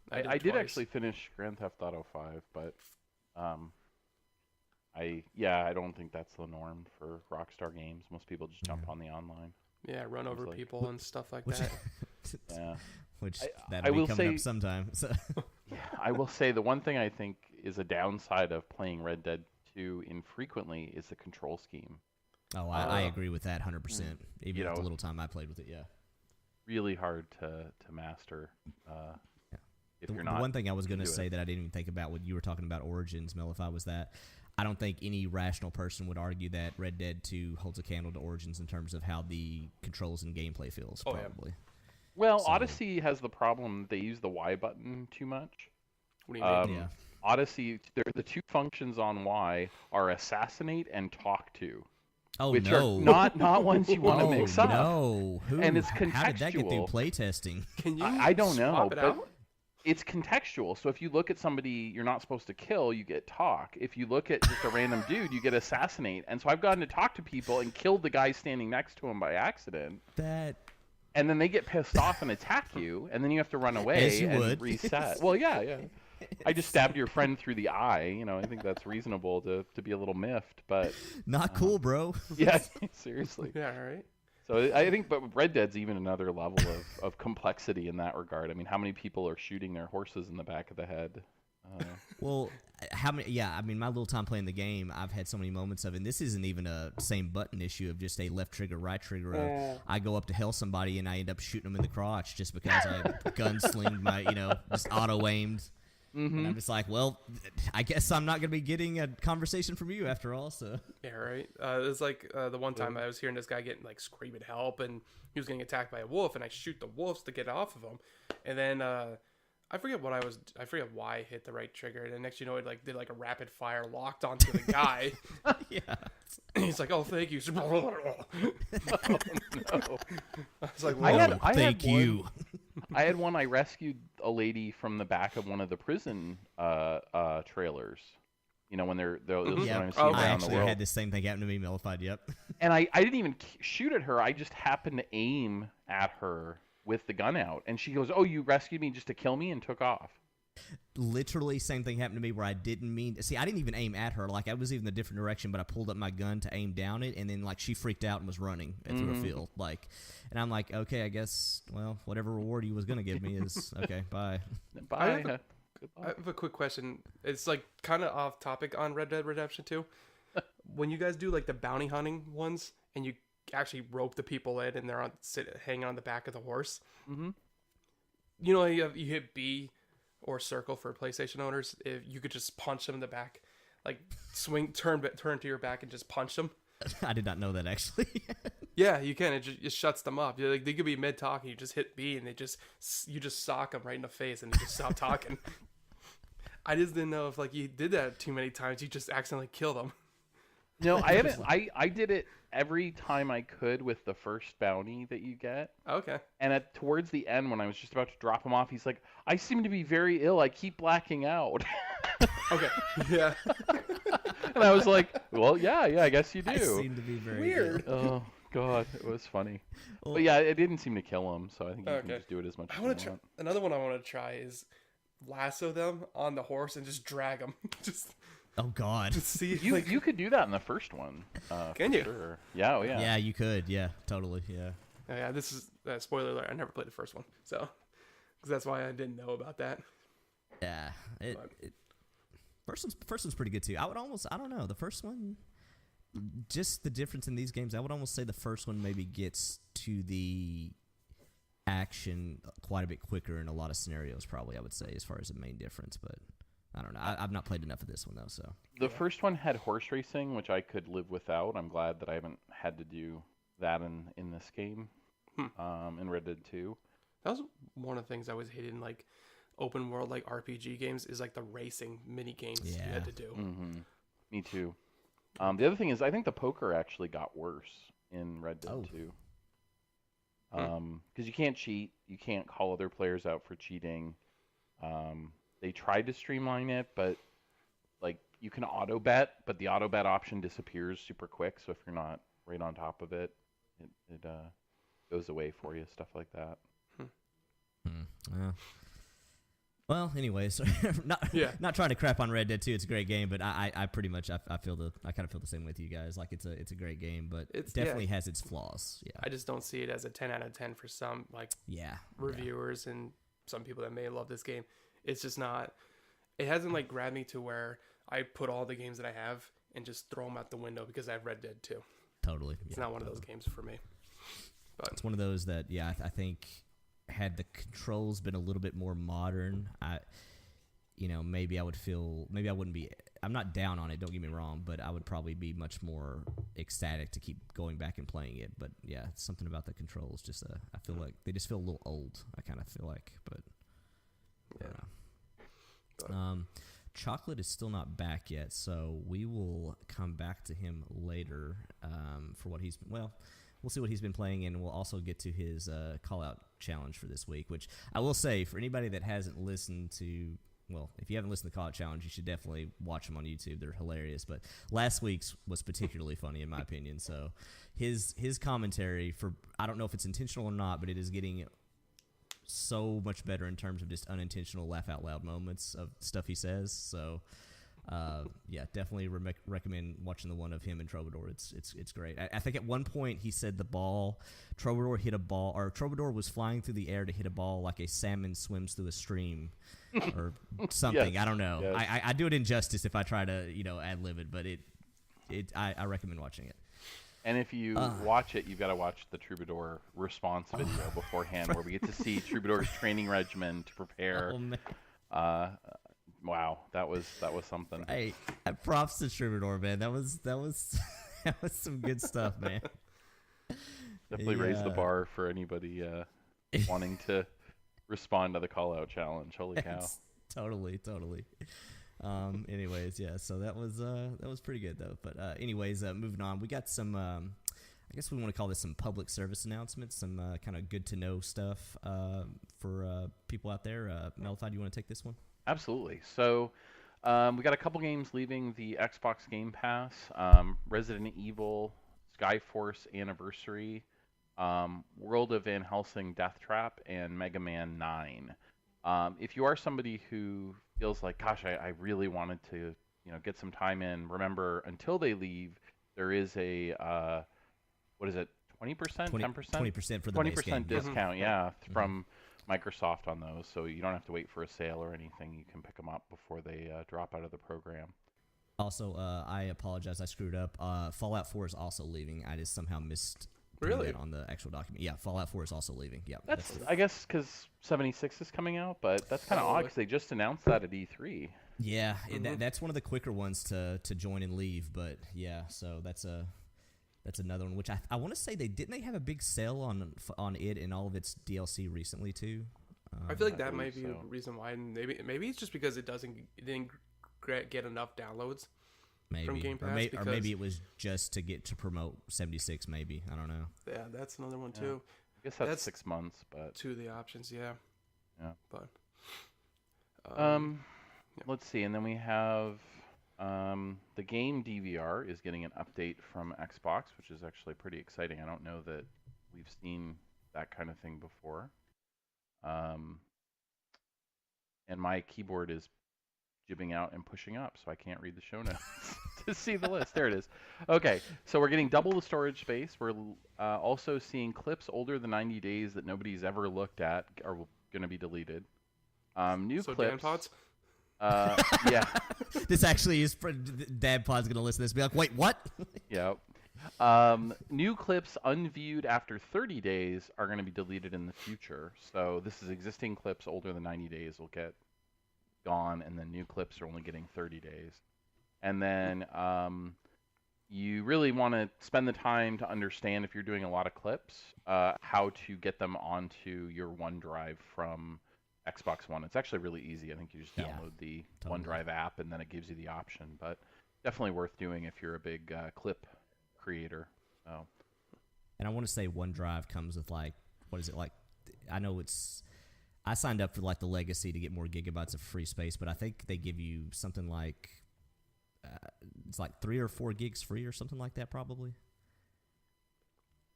I did actually finish Grand Theft Auto 5, but I don't think that's the norm for Rockstar games. Most people just jump on the online. Yeah, run over people and stuff like that. Yeah. Which I that'll will be coming say, up sometime. So. Yeah, I will say the one thing I think is a downside of playing Red Dead 2 infrequently is the control scheme. Oh, I agree with that 100%. Even with the little time I played with it, yeah. Really hard to master if you're not. The one thing I was going to say that I didn't even think about when you were talking about Origins, Mellified, was that I don't think any rational person would argue that Red Dead 2 holds a candle to Origins in terms of how the controls and gameplay feels, probably. Yeah. Well, Odyssey has the problem they use the Y button too much. What do you mean? Yeah. Odyssey, the two functions on Y are assassinate and talk to. Oh, which no. are not ones you want to mix up. No. And it's contextual. How did that get through playtesting? Can you I don't know, swap it but out? it's contextual. So if you look at somebody you're not supposed to kill, you get talk. If you look at just a random dude, you get assassinate. And so I've gotten to talk to people and killed the guy standing next to him by accident. And then they get pissed off and attack you, and then you have to run away and reset. Well, yeah. I just stabbed your friend through the eye. I think that's reasonable to be a little miffed, but not cool, bro. Yeah, seriously. Yeah, all right. So I think, but Red Dead's even another level of complexity in that regard. I mean, how many people are shooting their horses in the back of the head? Well, how many? Yeah, I mean, my little time playing the game, I've had so many moments of it. And this isn't even a same button issue of just a left trigger, right trigger. I go up to hell somebody and I end up shooting them in the crotch just because I gunslinged my, just auto aimed. And I'm just like, well, I guess I'm not going to be getting a conversation from you after all. So yeah, right. It was like the one time I was hearing this guy getting like screaming help, and he was getting attacked by a wolf, and I shoot the wolves to get off of him, and then I forget why I hit the right trigger, and then next you know it like did like a rapid fire locked onto the guy. yeah, and he's like, "Oh, thank you." Oh, no. I was like, "Thank you." I had one. I rescued a lady from the back of one of the prison trailers. When they're I actually had the same thing happen to me, Mellified. Yep. And I didn't even shoot at her. I just happened to aim at her with the gun out, and she goes, "Oh, you rescued me just to kill me," and took off. Literally same thing happened to me where I didn't mean to. See, I didn't even aim at her. Like, I was even a different direction, but I pulled up my gun to aim down it, and then like she freaked out and was running through a field. Like, and I'm like, okay, I guess, well, whatever reward you was gonna give me is okay. Bye. Bye. I have a quick question. It's like kind of off topic on Red Dead Redemption 2. When you guys do like the bounty hunting ones, and you actually rope the people in, and they're hanging on the back of the horse. You hit B or circle for PlayStation owners. If you could just punch them in the back, like turn to your back and just punch them. I did not know that actually. Yeah, you can. It shuts them up. Like, they could be mid talking. You just hit B and you just sock them right in the face and they just stop talking. I just didn't know if like you did that too many times, you just accidentally kill them. No, I haven't. I did it every time I could with the first bounty that you get. Okay. And towards the end, when I was just about to drop him off, he's like, "I seem to be very ill. I keep blacking out." Okay. Yeah. And I was like, "Well, yeah, I guess you do." I seem to be very weird. Oh God, it was funny. But yeah, it didn't seem to kill him, so I think you can Okay. just do it as much as you want. Another one I want to try is lasso them on the horse and just drag them. Just Oh God. See, You could do that in the first one. Can for you? Sure. Yeah. Oh yeah. Yeah, you could. Yeah, totally. Yeah. yeah, this is spoiler alert. I never played the first one, so because that's why I didn't know about that. Yeah. First one's pretty good too. I don't know. The first one, just the difference in these games, I would almost say the first one maybe gets to the action quite a bit quicker in a lot of scenarios, probably, I would say, as far as the main difference. But I don't know. I've not played enough of this one, though. So The first one had horse racing, which I could live without. I'm glad that I haven't had to do that in this game. In Red Dead 2. That was one of the things I was hating, like open world, like RPG games, is like the racing mini games you had to do. Mm-hmm. Me too. The other thing is, I think the poker actually got worse in Red Dead 2. Because you can't cheat, you can't call other players out for cheating. They tried to streamline it, but like you can auto bet, but the auto bet option disappears super quick. So if you're not right on top of it, it goes away for you. Stuff like that. Well, anyways, not trying to crap on Red Dead 2. It's a great game, but I pretty much I kind of feel the same with you guys. Like it's a great game, but it definitely has its flaws. Yeah, I just don't see it as a 10 out of 10 for some reviewers and some people that may love this game. It's just not. It hasn't like grabbed me to where I put all the games that I have and just throw them out the window because I have Red Dead 2. Totally, it's not one of those games for me. But it's one of those that I think. Had the controls been a little bit more modern, maybe I wouldn't be. I'm not down on it. Don't get me wrong, but I would probably be much more ecstatic to keep going back and playing it. But yeah, something about the controls just I feel like they just feel a little old. I kind of feel like, but yeah. Chocolate is still not back yet, so we will come back to him later for what he's We'll see what he's been playing, and we'll also get to his call-out challenge for this week, which I will say, for anybody that hasn't listened to, if you haven't listened to the call-out challenge, you should definitely watch them on YouTube. They're hilarious. But last week's was particularly funny, in my opinion. So his commentary, I don't know if it's intentional or not, but it is getting so much better in terms of just unintentional laugh-out-loud moments of stuff he says. So... definitely recommend watching the one of him and Troubadour. It's great. I think at one point he said Troubadour hit a ball, or Troubadour was flying through the air to hit a ball like a salmon swims through a stream, or something. Yes. I don't know. Yes. I do it injustice if I try to ad-lib it, but I recommend watching it. And if you watch it, you've got to watch the Troubadour response video beforehand, where we get to see Troubadour's training regimen to prepare. Oh, man. Wow, that was something. Hey, props to Troubadour, man. That was that was some good stuff, man. Definitely raised the bar for anybody wanting to respond to the call-out challenge. Holy cow! Totally. Anyways, yeah. So that was pretty good though. But anyways, moving on. We got some. I guess we want to call this some public service announcements, some kind of good to know stuff for people out there. Mellified, you want to take this one? Absolutely. So we got a couple games leaving the Xbox Game Pass. Resident Evil, Skyforce Anniversary, World of Van Helsing Death Trap, and Mega Man 9. If you are somebody who feels like, gosh, I really wanted to get some time in, remember, until they leave, there is a, what is it, 20%? 10%? 20% for the 20% base game. discount, from Microsoft on those, so you don't have to wait for a sale or anything. You can pick them up before they drop out of the program. Also, I apologize, I screwed up. Fallout 4 is also leaving. I just somehow missed that on the actual document. Yeah, Fallout 4 is also leaving. Yeah, that's I guess because 76 is coming out, but that's kind of odd because they just announced that at E3. Yeah, that's one of the quicker ones to join and leave. But yeah, so that's another one, which I want to say they have a big sale on it and all of its DLC recently too. I feel like that might be the reason why. And maybe it's just because it didn't get enough downloads from Game Pass. Or maybe it was just to promote 76. Maybe, I don't know. Yeah, that's another one too. I guess that's 6 months, but two of the options, yeah. But let's see, and then we have. The game DVR is getting an update from Xbox, which is actually pretty exciting. I don't know that we've seen that kind of thing before. And my keyboard is jibbing out and pushing up, so I can't read the show notes to see the list. There it is. Okay, so we're getting double the storage space. We're also seeing clips older than 90 days that nobody's ever looked at are going to be deleted. New So clips. Dan pods? Yeah. This actually is for Dad Pod's gonna listen to this and be like, wait, what? Yep. New clips unviewed after 30 days are going to be deleted in the future. So this is existing clips older than 90 days will get gone, and then new clips are only getting 30 days. And then you really want to spend the time to understand, if you're doing a lot of clips, how to get them onto your OneDrive from Xbox One. It's actually really easy. I think you just download the OneDrive app, and then it gives you the option. But definitely worth doing if you're a big clip creator. So. And I want to say OneDrive comes with like, what is it like? I signed up for like the Legacy to get more gigabytes of free space, but I think they give you something like it's like 3 or 4 gigs free or something like that, probably.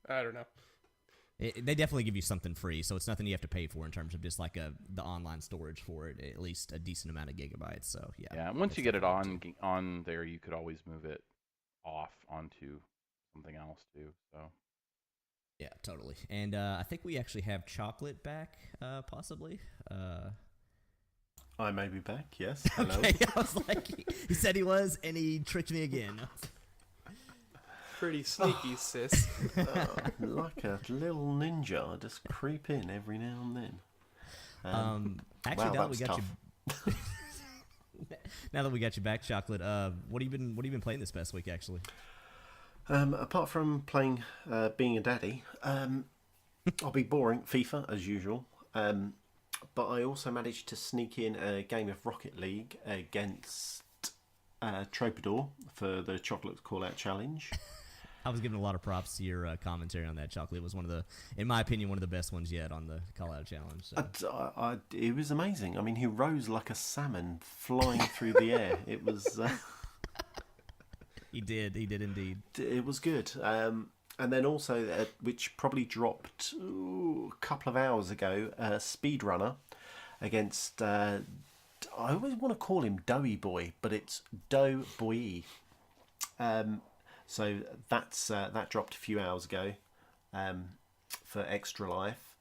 I don't know. They definitely give you something free, so it's nothing you have to pay for in terms of just like the online storage for it, at least a decent amount of gigabytes. So yeah. Yeah, and once you get it on there, you could always move it off onto something else too. So. Yeah, totally. And I think we actually have Chocolate back, possibly. I may be back, yes. Hello. Okay, I was like, he said he was, and he tricked me again. Pretty sneaky, sis. Like a little ninja, I just creep in every now and then. Actually, wow, now that we got tough. you, now that we got you back, Chocolate, what have you been playing this past week? Actually, apart from playing Being a Daddy, I'll be boring FIFA as usual. But I also managed to sneak in a game of Rocket League against Troubadour for the Chocolate Call Out Challenge. I was giving a lot of props to your commentary on that. Chocolate was in my opinion, one of the best ones yet on the Call Out Challenge. So. It was amazing. I mean, he rose like a salmon flying through the air. It was. He did indeed. It was good. And then also, which probably dropped a couple of hours ago, Speedrunner against. I always want to call him Doughy Boy, but it's Dough Boy. So that dropped a few hours ago for Extra Life.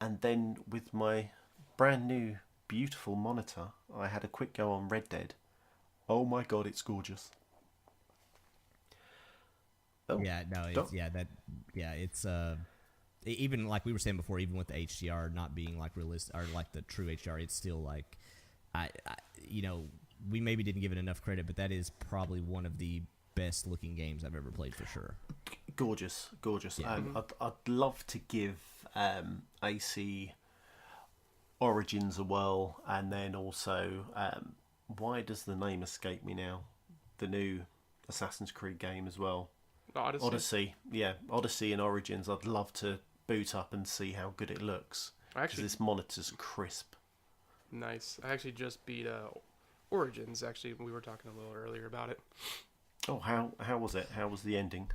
And then with my brand new beautiful monitor, I had a quick go on Red Dead. Oh my god, it's gorgeous. Oh, yeah, no, it's even like we were saying before, even with the HDR not being like realistic or like the true HDR, it's still like we maybe didn't give it enough credit, but that is probably one of the best looking games I've ever played for sure. Gorgeous. Yeah. I'd love to give AC Origins a whirl, and then also why does the name escape me now? The new Assassin's Creed game as well. Odyssey. Yeah, Odyssey and Origins. I'd love to boot up and see how good it looks. Because this monitor's crisp. Nice. I actually just beat Origins. Actually, we were talking a little earlier about it. Oh, how was it? How was the ending?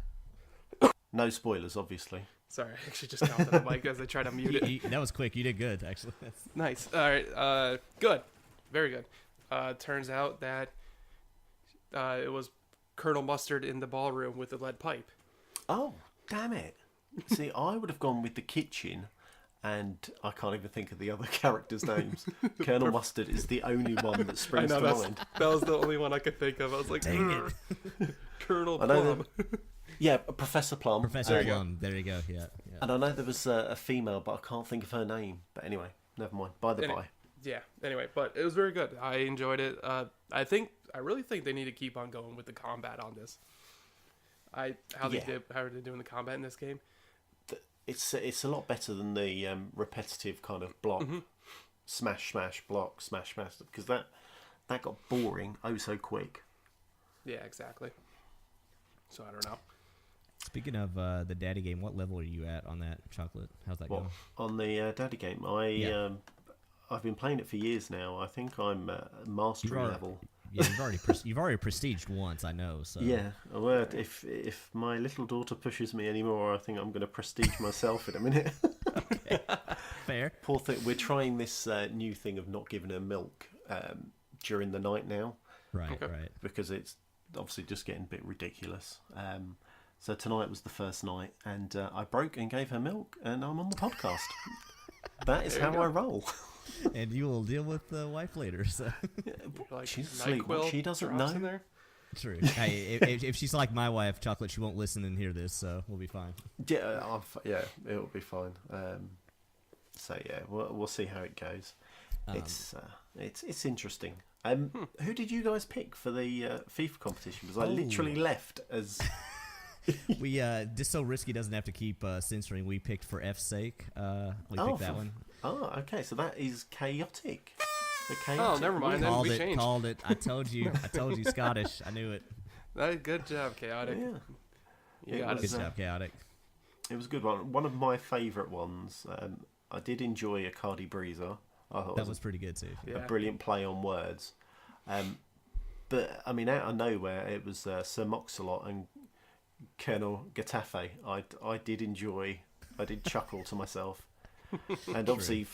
No spoilers, obviously. Sorry, I actually just counted the mic as I tried to mute it. That was quick. You did good, actually. Nice. All right. Good. Very good. Turns out that it was Colonel Mustard in the ballroom with the lead pipe. Oh, damn it. See, I would have gone with the kitchen, and I can't even think of the other characters' names. Colonel Mustard is the only one that springs to mind. That was the only one I could think of. I was like, dang it. Colonel Plum. Yeah, Professor Plum. Professor Plum. There you go. Yeah. And I know there was a female, but I can't think of her name. But anyway, never mind. By the by. Yeah. Anyway, but it was very good. I enjoyed it. I really think they need to keep on going with the combat on this. How they're doing the combat in this game. It's a lot better than the repetitive kind of block, smash, block, smash, because that got boring so quick. Yeah, exactly. So I don't know. Speaking of the Daddy game, what level are you at on that, Chocolate? How's that going? On the Daddy game, I've been playing it for years now. I think I'm mastery level. Yeah, you've already prestiged once, I know. So yeah, well, if my little daughter pushes me anymore, I think I'm going to prestige myself in a minute. Okay. Fair. Poor thing. We're trying this new thing of not giving her milk during the night now. Right, Okay. right. Because it's obviously just getting a bit ridiculous. So tonight was the first night, and I broke and gave her milk, and I'm on the podcast. That is There you how go. I roll. And you will deal with the wife later. So Like She's asleep. NyQuil She doesn't drops know. in there. true. Hey, if she's like my wife, Chocolate, she won't listen and hear this, so we'll be fine. Yeah, it'll be fine. So yeah, we'll see how it goes. It's interesting. Who did you guys pick for the FIFA competition? Because I literally left as. We just so Risky doesn't have to keep censoring. We picked for F's sake. We picked that one. Oh, okay. So that is chaotic. The Oh, chaotic never mind. Then Called we it. changed. Called it. I told you. Scottish. I knew it. Good job, chaotic. Yeah, You got Good it. job, chaotic. it was a good one. One of my favourite ones. I did enjoy a Cardi Breezer. I thought That was pretty good too. a Yeah. brilliant play on words. But I mean, out of nowhere, it was Sir Moxalot and Colonel Getafe. I did enjoy. I did chuckle to myself, and obviously,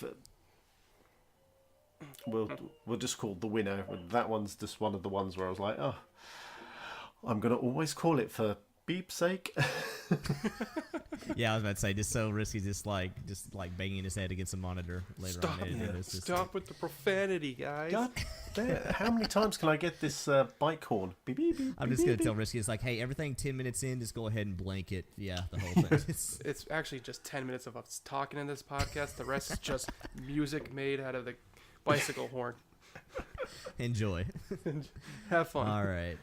we'll just call the winner. That one's just one of the ones where I was like, oh, I'm gonna always call it for beep's sake. Yeah, I was about to say, just so Risky, just like banging his head against the monitor later Stop! on. It's just- Stop with the profanity, guys. God damn, how many times can I get this bike horn? Beep, beep, beep, I'm beep, just gonna beep, tell beep. Risky, it's like, hey, everything 10 minutes in, just go ahead and blank it. Yeah, the whole thing. It's actually just 10 minutes of us talking in this podcast. The rest is just music made out of the bicycle horn. Enjoy. Have fun. All right.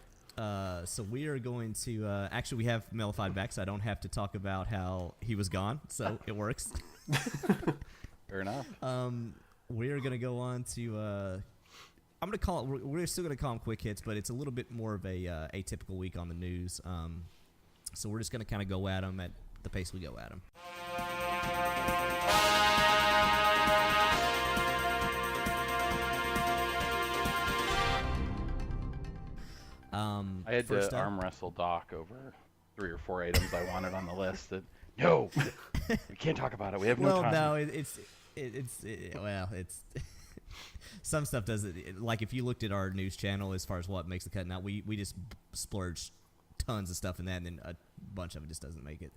So we are going to actually we have Mellified back, so I don't have to talk about how he was gone. So it works. Fair enough. We are gonna go on to. I'm gonna call it. We're still gonna call them quick hits, but it's a little bit more of a atypical week on the news. So we're just gonna kind of go at them at the pace we go at them. I had first to up- arm wrestle Doc over 3 or 4 items I wanted on the list. And, no, we can't talk about it. We have no Well, time. no, it's some stuff doesn't. Like if you looked at our news channel as far as what makes the cut, now we just splurge tons of stuff in that, and then a bunch of it just doesn't make it.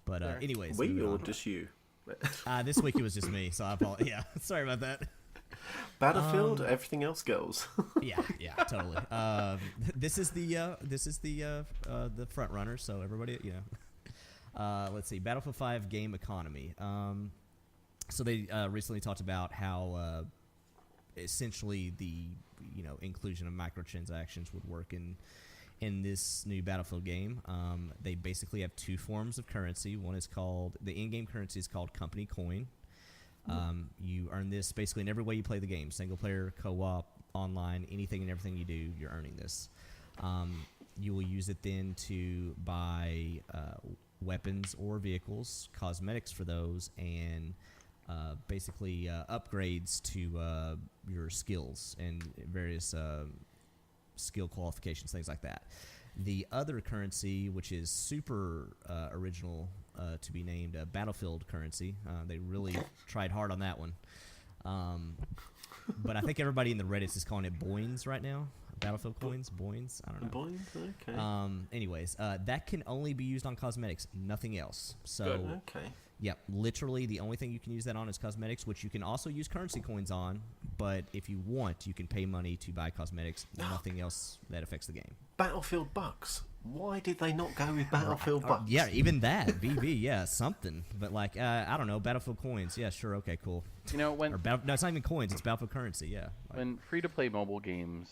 But Fair. anyways, We moving or on. just you? This week it was just me, so I apologize. Yeah, sorry about that. Battlefield, everything else goes. Yeah, totally. This is the front runner, so everybody, let's see, Battlefield 5 game economy. So they recently talked about how essentially the inclusion of microtransactions would work in this new Battlefield game. They basically have two forms of currency. One is called the in-game currency is called company coin. You earn this basically in every way you play the game, single player, co-op, online, anything and everything you do, you're earning this. You will use it then to buy weapons or vehicles, cosmetics for those, and basically upgrades to your skills and various skill qualifications, things like that. The other currency, which is super original to be named Battlefield currency, they really tried hard on that one. But I think everybody in the Reddit is calling it Boins right now. Battlefield coins, Boins. I don't know. Boys, okay. Anyways, that can only be used on cosmetics, nothing else. So, Good. Okay. yep, literally the only thing you can use that on is cosmetics, which you can also use currency coins on. But if you want, you can pay money to buy cosmetics. Nothing else that affects the game. Battlefield bucks. Why did they not go with Battlefield bucks? Yeah, even that. BB, yeah, something. But like, I don't know, Battlefield coins. Yeah, sure, okay, cool. When No, it's not even coins. It's Battlefield currency. Yeah. when free-to-play mobile games,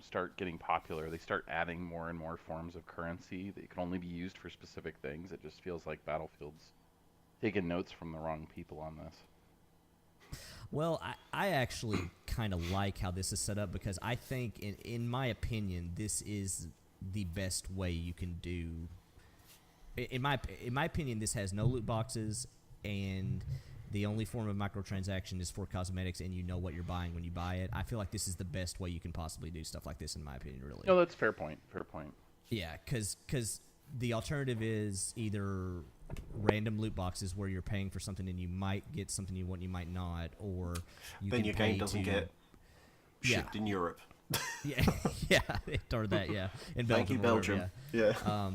start getting popular, they start adding more and more forms of currency that can only be used for specific things. It just feels like Battlefield's taking notes from the wrong people on this. Well, I actually kind of like how this is set up because I think, in my opinion, this is the best way you can do. In my opinion, this has no loot boxes, and the only form of microtransaction is for cosmetics, and you know what you're buying when you buy it. I feel like this is the best way you can possibly do stuff like this, in my opinion, really. No, that's fair point. Fair point. Yeah, because the alternative is either random loot boxes where you're paying for something and you might get something you want, you might not, or you Then can your pay game doesn't to, get shipped in Europe. Yeah, yeah, or that, yeah. In Thank you, Belgium. Belgium. Yeah.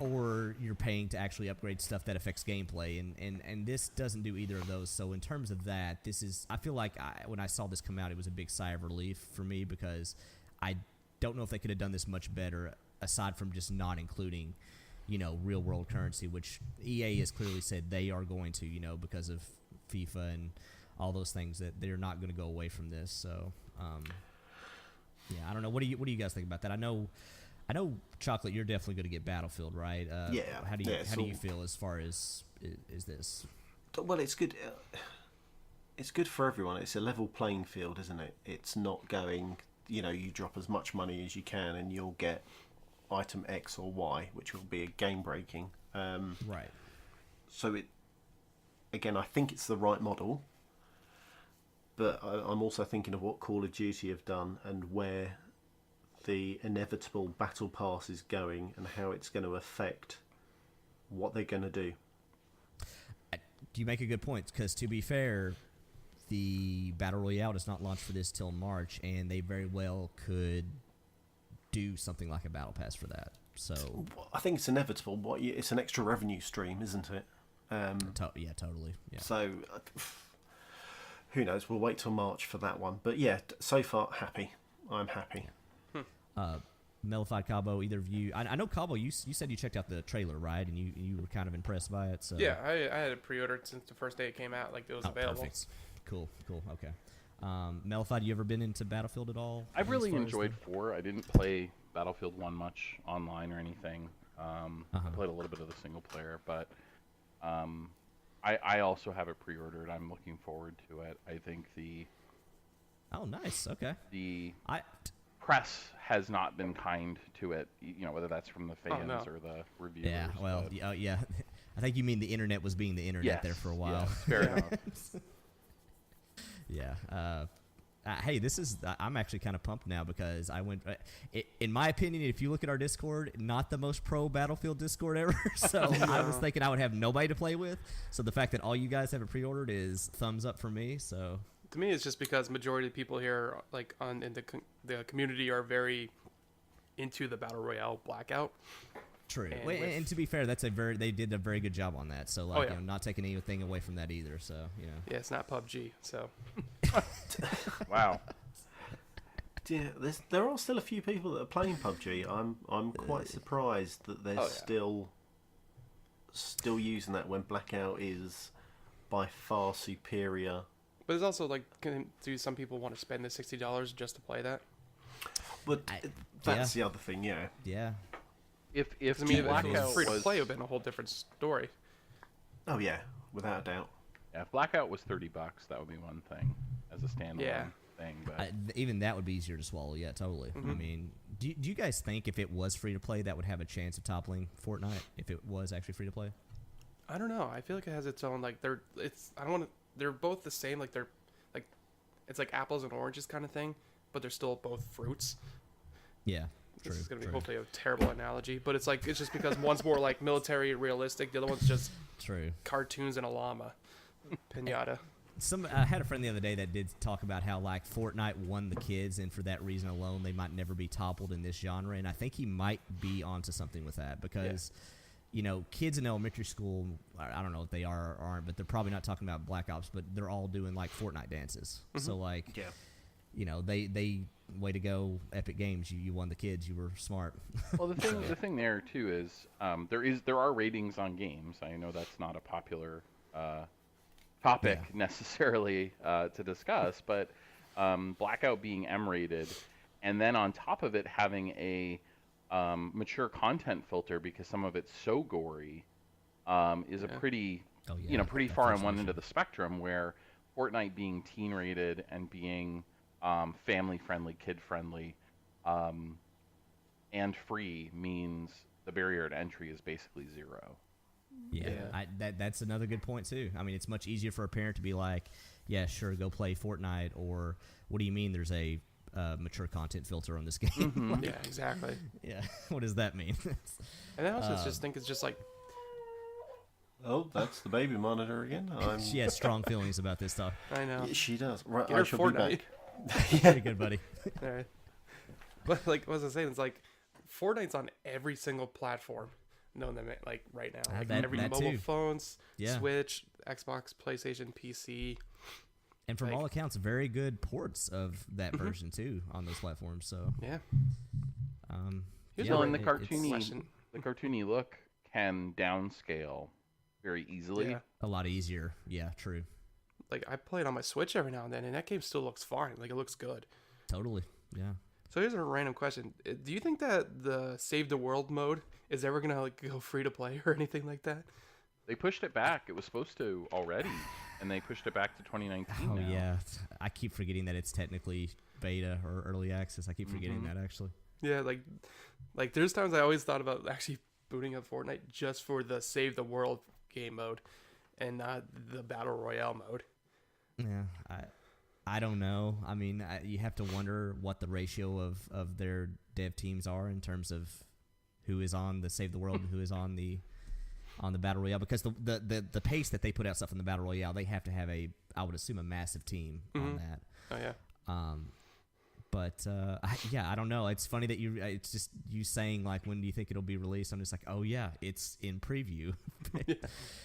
Or you're paying to actually upgrade stuff that affects gameplay, and this doesn't do either of those. So in terms of that, this is, I feel like when I saw this come out, it was a big sigh of relief for me, because I don't know if they could have done this much better aside from just not including, real world currency, which EA has clearly said they are going to, because of FIFA and all those things, that they're not going to go away from this. So yeah, I don't know. What do you guys think about that? I know, Chocolate, you're definitely going to get Battlefield, right? Yeah. How do you feel as far as is this? Well, it's good. It's good for everyone. It's a level playing field, isn't it? It's not going. You drop as much money as you can, and you'll get item X or Y, which will be a game breaking. Right. So I think it's the right model. But I'm also thinking of what Call of Duty have done and where the inevitable battle pass is going and how it's going to affect what they're going to do. You make a good point, because to be fair, the Battle Royale does not launch for this till March, and they very well could do something like a Battle Pass for that. So I think it's inevitable. It's an extra revenue stream, isn't it? yeah, totally. Yeah. So who knows? We'll wait till March for that one. But yeah, so far, happy. I'm happy. Mellified, Cabo, either of you? I know, Cabo, you said you checked out the trailer, right? And you were kind of impressed by it. So Yeah, I had it pre-ordered since the first day it came out. Like, it was available. Perfect. Cool. Okay. Mellified, you ever been into Battlefield at all? I've really enjoyed 4. I didn't play Battlefield 1 much online or anything. I played a little bit of the single player, but I also have it pre-ordered. I'm looking forward to it. I think Oh, nice. Okay. The press has not been kind to it, whether that's from the fans or the reviewers. Yeah, well, yeah. I think you mean the internet was being the internet there for a while. Yes, fair enough. Yeah. Hey, I'm actually kind of pumped now, because I went, in my opinion, if you look at our Discord, not the most pro Battlefield Discord ever. So I was thinking I would have nobody to play with. So the fact that all you guys have it pre-ordered is thumbs up for me. So To me, it's just because majority of the people here, like in the community, are very into the Battle Royale Blackout. True. And to be fair, they did a very good job on that. So not taking anything away from that either. So Yeah, it's not PUBG. So. Wow. Yeah, there are still a few people that are playing PUBG. I'm quite surprised that they're still using that when Blackout is by far superior. But it's also like, do some people want to spend the $60 just to play that? But that's the other thing, yeah. Yeah. If I mean, if it Blackout was free to was play, it would have been a whole different story. Oh yeah, without a doubt. Yeah, if Blackout was $30, that would be one thing as a standalone thing. But even that would be easier to swallow. Yeah, totally. Mm-hmm. I mean, do you guys think if it was free to play, that would have a chance of toppling Fortnite if it was actually free to play? I don't know. I feel like it has its own they're both the same. Like it's like apples and oranges kind of thing, but they're still both fruits. Yeah. This is going to be hopefully a terrible analogy, but it's just because one's more like military realistic, the other one's just cartoons and a llama. Pinata. I had a friend the other day that did talk about how like Fortnite won the kids, and for that reason alone, they might never be toppled in this genre. And I think he might be onto something with that, because kids in elementary school, I don't know if they are or aren't, but they're probably not talking about Black Ops, but they're all doing like Fortnite dances. Mm-hmm. So like, they way to go, Epic Games. You won the kids. You were smart. Well, the thing there too is there are ratings on games. I know that's not a popular topic necessarily to discuss, but Blackout being M-rated, and then on top of it having a mature content filter because some of it's so gory, is a pretty pretty far on one end of the spectrum, where Fortnite being teen rated and being family friendly, kid friendly, and free means the barrier to entry is basically zero. Yeah. That's another good point too. I mean, it's much easier for a parent to be like, yeah, sure, go play Fortnite, or what do you mean there's a mature content filter on this game? Mm-hmm. Yeah, exactly. Yeah, what does that mean? And I also just think it's just like... Oh, that's the baby monitor again. She has strong feelings about this stuff. I know. Yeah, she does. Right, Get I her shall Fortnite. be back. Very good, buddy. All right. But like, what was I saying? It's like Fortnite's on every single platform known them like right now. Like every mobile too. phones, Yeah. Switch, Xbox, PlayStation, PC. And from Like- all accounts, very good ports of that version too on those platforms. So, Yeah. Here's yeah, Well, and the it's cartoony look can downscale very easily. Yeah. a lot easier. Yeah, true. Like I play it on my Switch every now and then, and that game still looks fine. Like it looks good. Totally. Yeah. So here's a random question: do you think that the Save the World mode is ever gonna like go free to play or anything like that? They pushed it back. It was supposed to already, and they pushed it back to 2019 Oh now. yeah. I keep forgetting that it's technically beta or early access. I keep forgetting that actually. Yeah, like there's times I always thought about actually booting up Fortnite just for the Save the World game mode, and not the Battle Royale mode. Yeah. I don't know. I mean, you have to wonder what the ratio of their dev teams are in terms of who is on the Save the World and who is on the Battle Royale, because the pace that they put out stuff in the Battle Royale, they have to have I would assume a massive team on that. Oh yeah. But I don't know. It's funny that it's just you saying like, when do you think it'll be released? I'm just like, oh yeah, it's in preview.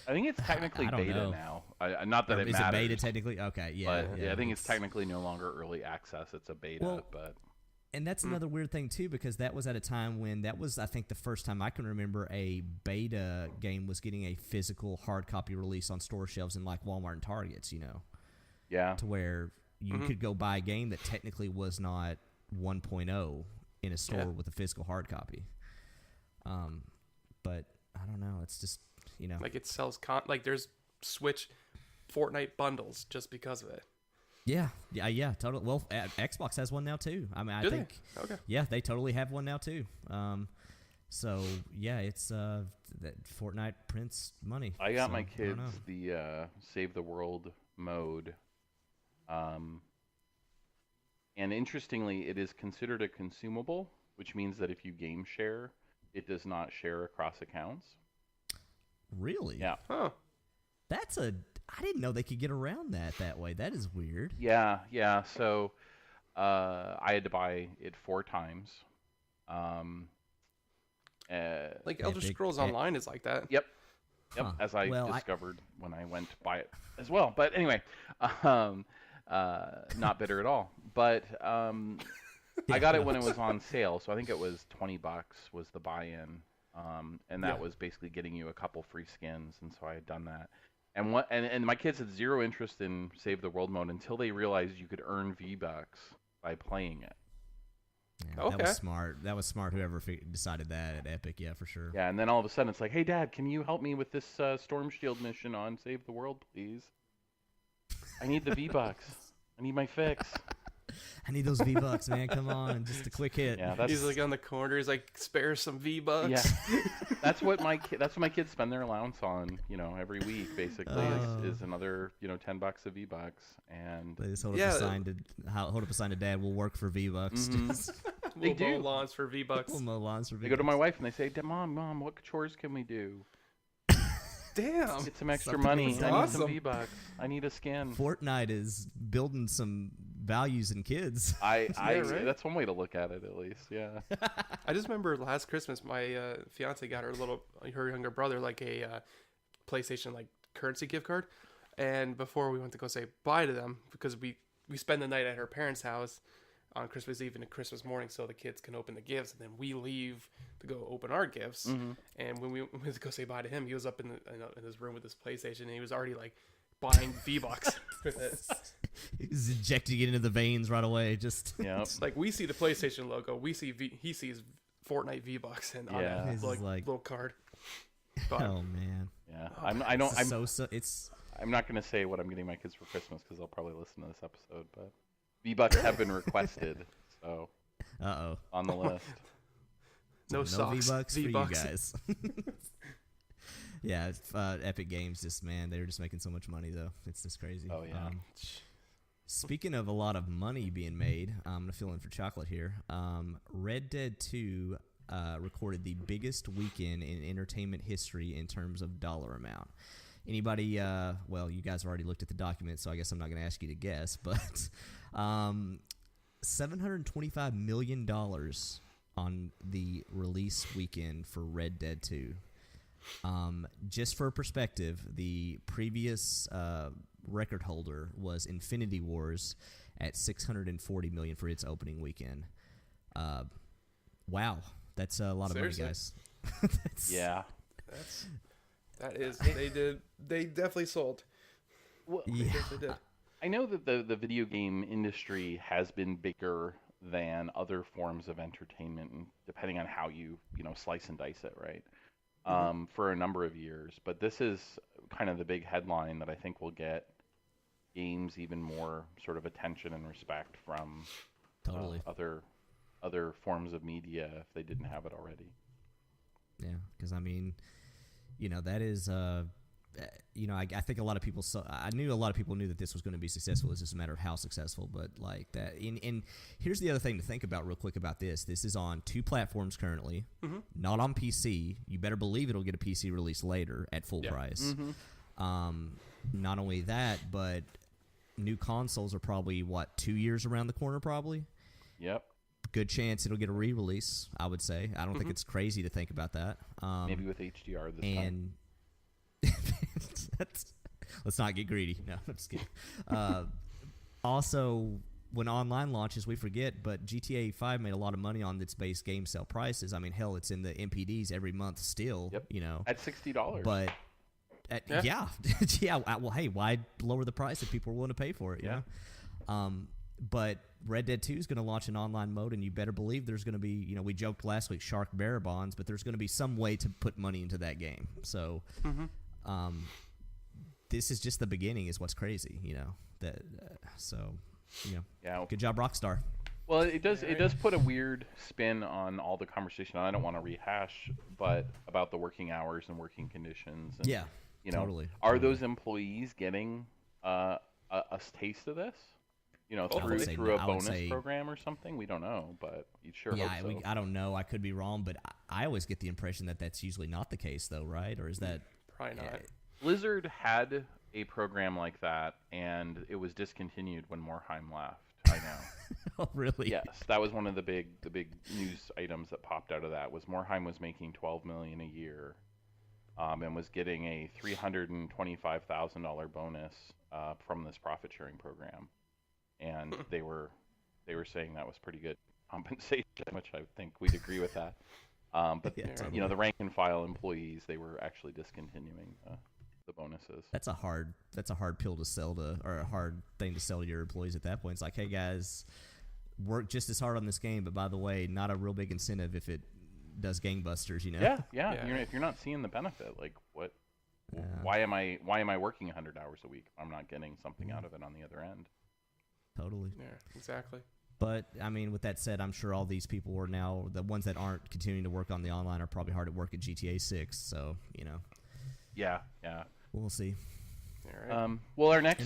I think it's technically I don't beta know. now. Not that it Is matters. it beta technically? Okay, yeah. But I think it's technically no longer early access. It's a beta, Well, but And that's another weird thing too, because that was at a time when that was, I think, the first time I can remember a beta game was getting a physical hard copy release on store shelves in like Walmart and Targets, yeah. to where you could go buy a game that technically was not 1.0 in a store with a physical hard copy. But I don't know. It's just, Like it sells like there's Switch Fortnite bundles just because of it. Yeah, totally. Well, Xbox has one now too. I mean, I Do think, they? Okay. yeah, they totally have one now too. So yeah, it's that Fortnite prints money. I got so, my I don't kids know. the Save the World mode. And interestingly, it is considered a consumable, which means that if you game share, it does not share across accounts. Really? Yeah. Huh. I didn't know they could get around that way. That is weird. Yeah. So I had to buy it 4 times. Like Elder Epic. Scrolls Online is like that. Yep. Huh. As I Well, discovered when I went to buy it as well. But anyway, not bitter at all. But I got it when it was on sale, so I think it was $20 was the buy-in, and that was basically getting you a couple free skins, and so I had done that. And my kids had zero interest in Save the World mode until they realized you could earn V-Bucks by playing it. Yeah, Okay. That was smart. That was smart. Whoever decided that at Epic, yeah, for sure. Yeah, and then all of a sudden it's like, hey, Dad, can you help me with this Storm Shield mission on Save the World, please? I need the V-Bucks. I need my fix. I need those V-Bucks, man. Come on, just a quick hit. Yeah, that's He's like on the corner. He's like, spare some V-Bucks. yeah. That's what my kids spend their allowance on, every week basically is another, $10 of V-Bucks, and They just hold Yeah. up a sign to Dad. We'll work for V-Bucks. Just We'll do. mow lawns for V-Bucks. we'll mow lawns for they V-Bucks. go to my wife and they say, Mom, what chores can we do? Damn. Get some extra Something money. was I need awesome. some V-Bucks. I need a skin. Fortnite is building some values in kids. Right? That's one way to look at it, at least. Yeah. I just remember last Christmas, my fiance got her younger brother like a PlayStation like currency gift card, and before we went to go say bye to them, because we spend the night at her parents' house on Christmas Eve and Christmas morning, so the kids can open the gifts, and then we leave to go open our gifts. And when we went to go say bye to him, he was up in his room with his PlayStation, and he was already like buying V-Bucks with it. He's injecting it into the veins right away. Just Yeah. Like we see the PlayStation logo, he sees Fortnite V-Bucks and on Yeah. that This is like like- little card. But oh man. Yeah. It's I'm not going to say what I'm getting my kids for Christmas because they'll probably listen to this episode, but V-Bucks have been requested, so on the list. no socks, V-Bucks for you V-Bucks. guys. Yeah, Epic Games just, man, they're just making so much money though. It's just crazy. Oh, yeah. Speaking of a lot of money being made, I'm gonna fill in for chocolate here. Red Dead 2 recorded the biggest weekend in entertainment history in terms of dollar amount. Anybody? Well, you guys already looked at the document, so I guess I'm not gonna ask you to guess. But $725 million on the release weekend for Red Dead 2. Just for perspective, the previous record holder was Infinity Wars at $640 million for its opening weekend. Wow, that's a lot of money, guys. Yeah. They definitely sold. Well, They definitely did. I know that the video game industry has been bigger than other forms of entertainment, depending on how you slice and dice it, right? For a number of years. But this is kind of the big headline that I think will get games even more sort of attention and respect from Totally. Other forms of media if they didn't have it already. Yeah, because I mean, that is, I think a lot of people I knew a lot of people knew that this was going to be successful. It's just a matter of how successful. But like that, and here's the other thing to think about real quick about this. This is on 2 platforms currently, not on PC. You better believe it'll get a PC release later at full price. Not only that, but new consoles are probably 2 years around the corner, probably. Yep. Good chance it'll get a re-release, I would say. I don't think it's crazy to think about that. Maybe with HDR this time. Let's not get greedy. No, I'm just kidding. Also, when online launches, we forget, but GTA 5 made a lot of money on its base game sale prices. I mean, hell, it's in the MPDs every month still. Yep. At $60. But well, hey, why lower the price if people are willing to pay for it? You know? But Red Dead 2 is going to launch an online mode, and you better believe there's going to be, we joked last week, shark bearer bonds, but there's going to be some way to put money into that game. So, this is just the beginning, is what's crazy, good job, Rockstar. Well, it does put a weird spin on all the conversation. I don't want to rehash, but about the working hours and working conditions. And, totally. Are those employees getting a taste of this? Through a bonus program or something? We don't know, but you sure hope so. I don't know. I could be wrong, but I always get the impression that that's usually not the case, though, right? Or is that... Probably not. Blizzard had a program like that, and it was discontinued when Morheim left. I know. Oh, really? Yes, that was one of the big news items that popped out of that. Was Morheim was making $12 million a year, and was getting a $325,000 bonus from this profit sharing program, and they were saying that was pretty good compensation, which I think we'd agree with that. But totally. The rank and file employees, they were actually discontinuing the bonuses. That's a hard pill to sell or a hard thing to sell to your employees at that point. It's like, hey guys, work just as hard on this game, but by the way, not a real big incentive if it does gangbusters, Yeah. If you're not seeing the benefit, like what? Yeah. Why am I working 100 hours a week if I'm not getting something out of it on the other end? Totally. Yeah, exactly. But, I mean, with that said, I'm sure all these people are now, the ones that aren't continuing to work on the online are probably hard at work at GTA 6, so, Yeah. We'll see. All right. Well, our next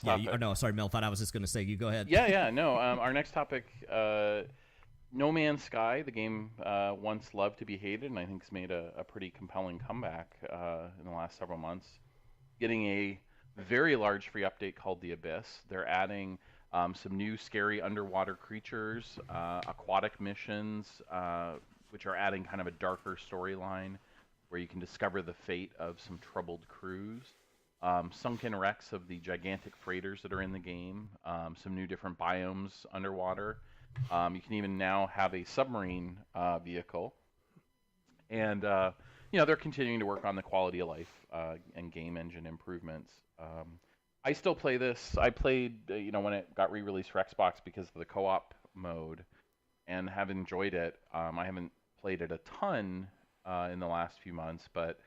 topic. No, sorry, Mel, thought I was just going to say, you go ahead. No, our next topic, No Man's Sky, the game once loved to be hated, and I think has made a pretty compelling comeback in the last several months, getting a very large free update called The Abyss. They're adding some new scary underwater creatures, aquatic missions, which are adding kind of a darker storyline where you can discover the fate of some troubled crews, sunken wrecks of the gigantic freighters that are in the game, some new different biomes underwater. You can even now have a submarine vehicle. And, they're continuing to work on the quality of life and game engine improvements. I still play this. I played, when it got re-released for Xbox because of the co-op mode, and have enjoyed it. I haven't played it a ton in the last few months, but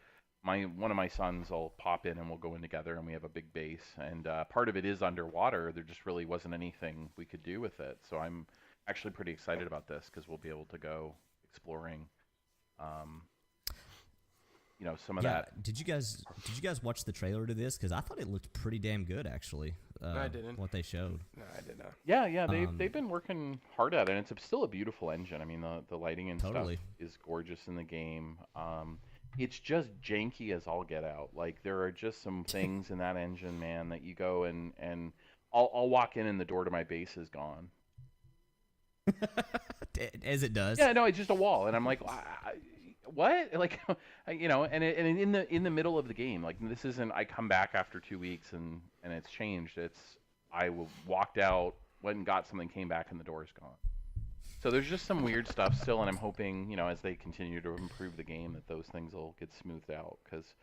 one of my sons will pop in and we'll go in together, and we have a big base. And part of it is underwater. There just really wasn't anything we could do with it. So I'm actually pretty excited about this because we'll be able to go exploring. Some of that. Did you guys watch the trailer to this? Because I thought it looked pretty damn good, actually. I didn't. What they showed. No, I did not. Yeah. They've been working hard at it, and it's still a beautiful engine. I mean, the lighting and stuff is gorgeous in the game. It's just janky as all get out. Like, there are just some things in that engine, man, that you go and I'll walk in and the door to my base is gone. As it does. Yeah, no, it's just a wall, and I'm like, what? Like, you know, and in the middle of the game, like this isn't. I come back after 2 weeks and it's changed. It's walked out, went and got something, came back, and the door's gone. So there's just some weird stuff still, and I'm hoping, you know, as they continue to improve the game, that those things will get smoothed out, because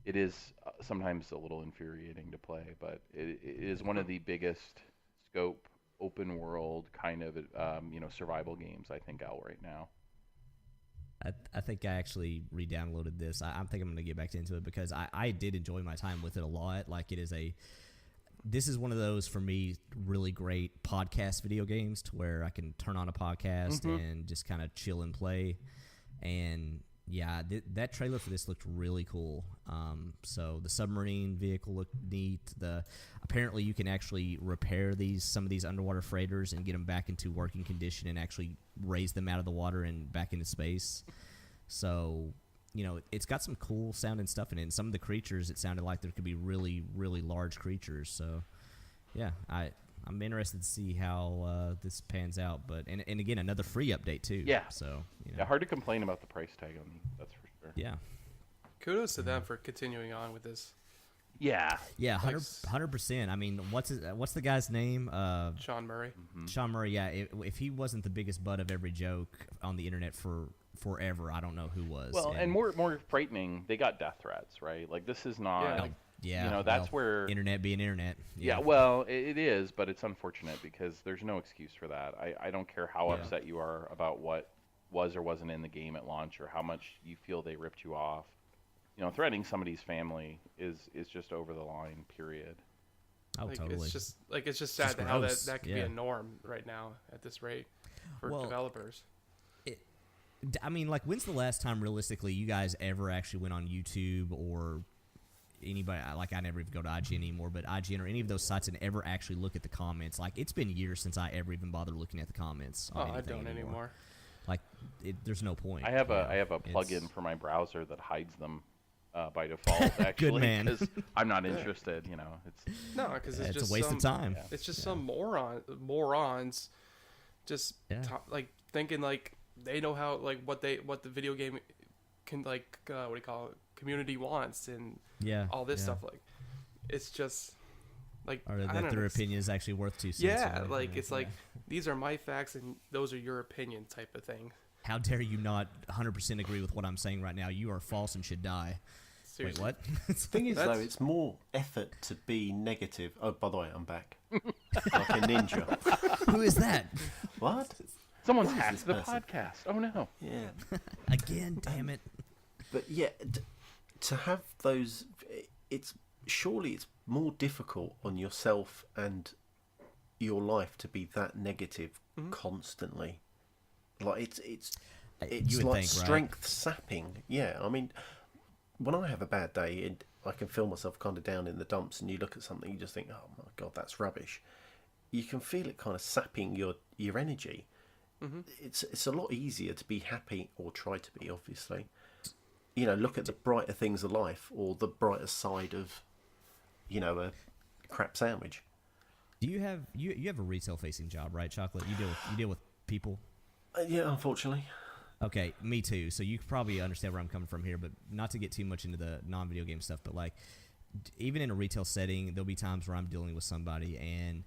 it is sometimes a little infuriating to play, but it is one of the biggest scope open world kind of you know, survival games I think out right now. I think I actually re-downloaded this. I think I'm going to get back into it because I did enjoy my time with it a lot. Like, this is one of those, for me, really great podcast video games to where I can turn on a podcast and just kind of chill and play. And yeah, that trailer for this looked really cool. So the submarine vehicle looked neat. Apparently you can actually repair some of these underwater freighters and get them back into working condition and actually raise them out of the water and back into space. So, you know, it's got some cool sounding stuff in it. And some of the creatures, it sounded like there could be really, really large creatures. So, yeah, I'm interested to see how this pans out. But and again, another free update too. Yeah. So, you know. Yeah, hard to complain about the price tag on these, that's for sure. Yeah. Kudos to them for continuing on with this. Yeah. Yeah, 100%. I mean, what's the guy's name? Sean Murray. Sean Murray. Yeah, if he wasn't the biggest butt of every joke on the internet for forever, I don't know who was. Well, and more frightening, they got death threats, right? Like, this is not. Yeah. Yeah, you know, that's where internet being internet. Yeah, well, it is, but it's unfortunate because there's no excuse for that. I don't care how upset you are about what was or wasn't in the game at launch, or how much you feel they ripped you off. You know, threatening somebody's family is just over the line. Period. Oh, Like, totally. it's just sad how gross. that could be a norm right now at this rate for developers. I mean, like, when's the last time, realistically, you guys ever actually went on YouTube or anybody? Like, I never even go to IGN anymore, but IGN or any of those sites and ever actually look at the comments. Like, it's been years since I ever even bothered looking at the comments. Oh, I don't anymore. Like, there's no point. I have a plugin for my browser that hides them by default. Actually, Good man. Because I'm not interested. You know, Because it's just a waste of time. Yeah. It's just some morons just like thinking like they know how, like, what the video game can, like, what do you call it, community wants, and all this stuff. Like, it's just like, or that their opinion is actually worth 2 cents. Yeah, like, it's like, these are my facts and those are your opinion type of thing. How dare you not 100% agree with what I'm saying right now? You are false and should die. Seriously. Wait, what? The thing is, though, it's more effort to be negative. Oh, by the way, I'm back. Like a ninja. Who is that? What? someone's What is hacked this the person? podcast. Oh no. Yeah. Again, damn it. But yeah, to have those, it's more difficult on yourself and your life to be that negative constantly. Like it's like think, strength right? sapping. Yeah, I mean, when I have a bad day and I can feel myself kind of down in the dumps, and you look at something, you just think, oh my god, that's rubbish. You can feel it kind of sapping your energy. It's a lot easier to be happy, or try to be, obviously. You know, look at the brighter things of life, or the brighter side of, you know, a crap sandwich. Do you have you have a retail facing job, right, Chocolate? You deal with people. Yeah, unfortunately. Okay, me too. So you probably understand where I'm coming from here, but not to get too much into the non-video game stuff. But like, even in a retail setting, there'll be times where I'm dealing with somebody, and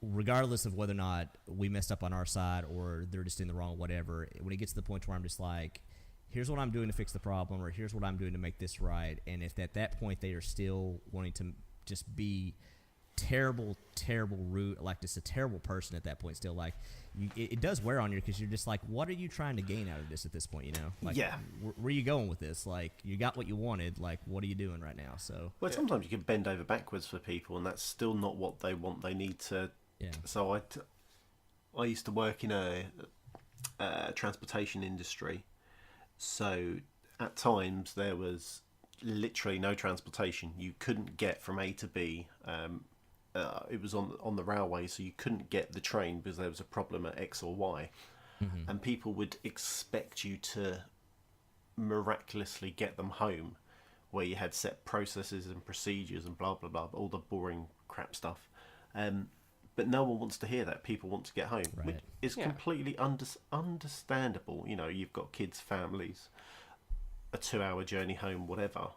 regardless of whether or not we messed up on our side or they're just in the wrong, whatever, when it gets to the point where I'm just like, here's what I'm doing to fix the problem, or here's what I'm doing to make this right, and if at that point they are still wanting to just be terrible rude, like just a terrible person at that point, still, like, it does wear on you, because you're just like, what are you trying to gain out of this at this point, you know? Like, yeah. Where are you going with this? Like, you got what you wanted, like, what are you doing right now? So, Well, sometimes you can bend over backwards for people, and that's still not what they want. They need to. yeah. So I used to work in a transportation industry. So at times there was literally no transportation. You couldn't get from A to B. It was on the railway, so you couldn't get the train because there was a problem at X or Y. And people would expect you to miraculously get them home, where you had set processes and procedures and blah blah blah, all the boring crap stuff. But no one wants to hear that. People want to get home, Right. which is completely understandable. You know, you've got kids, families, a 2-hour journey home, whatever.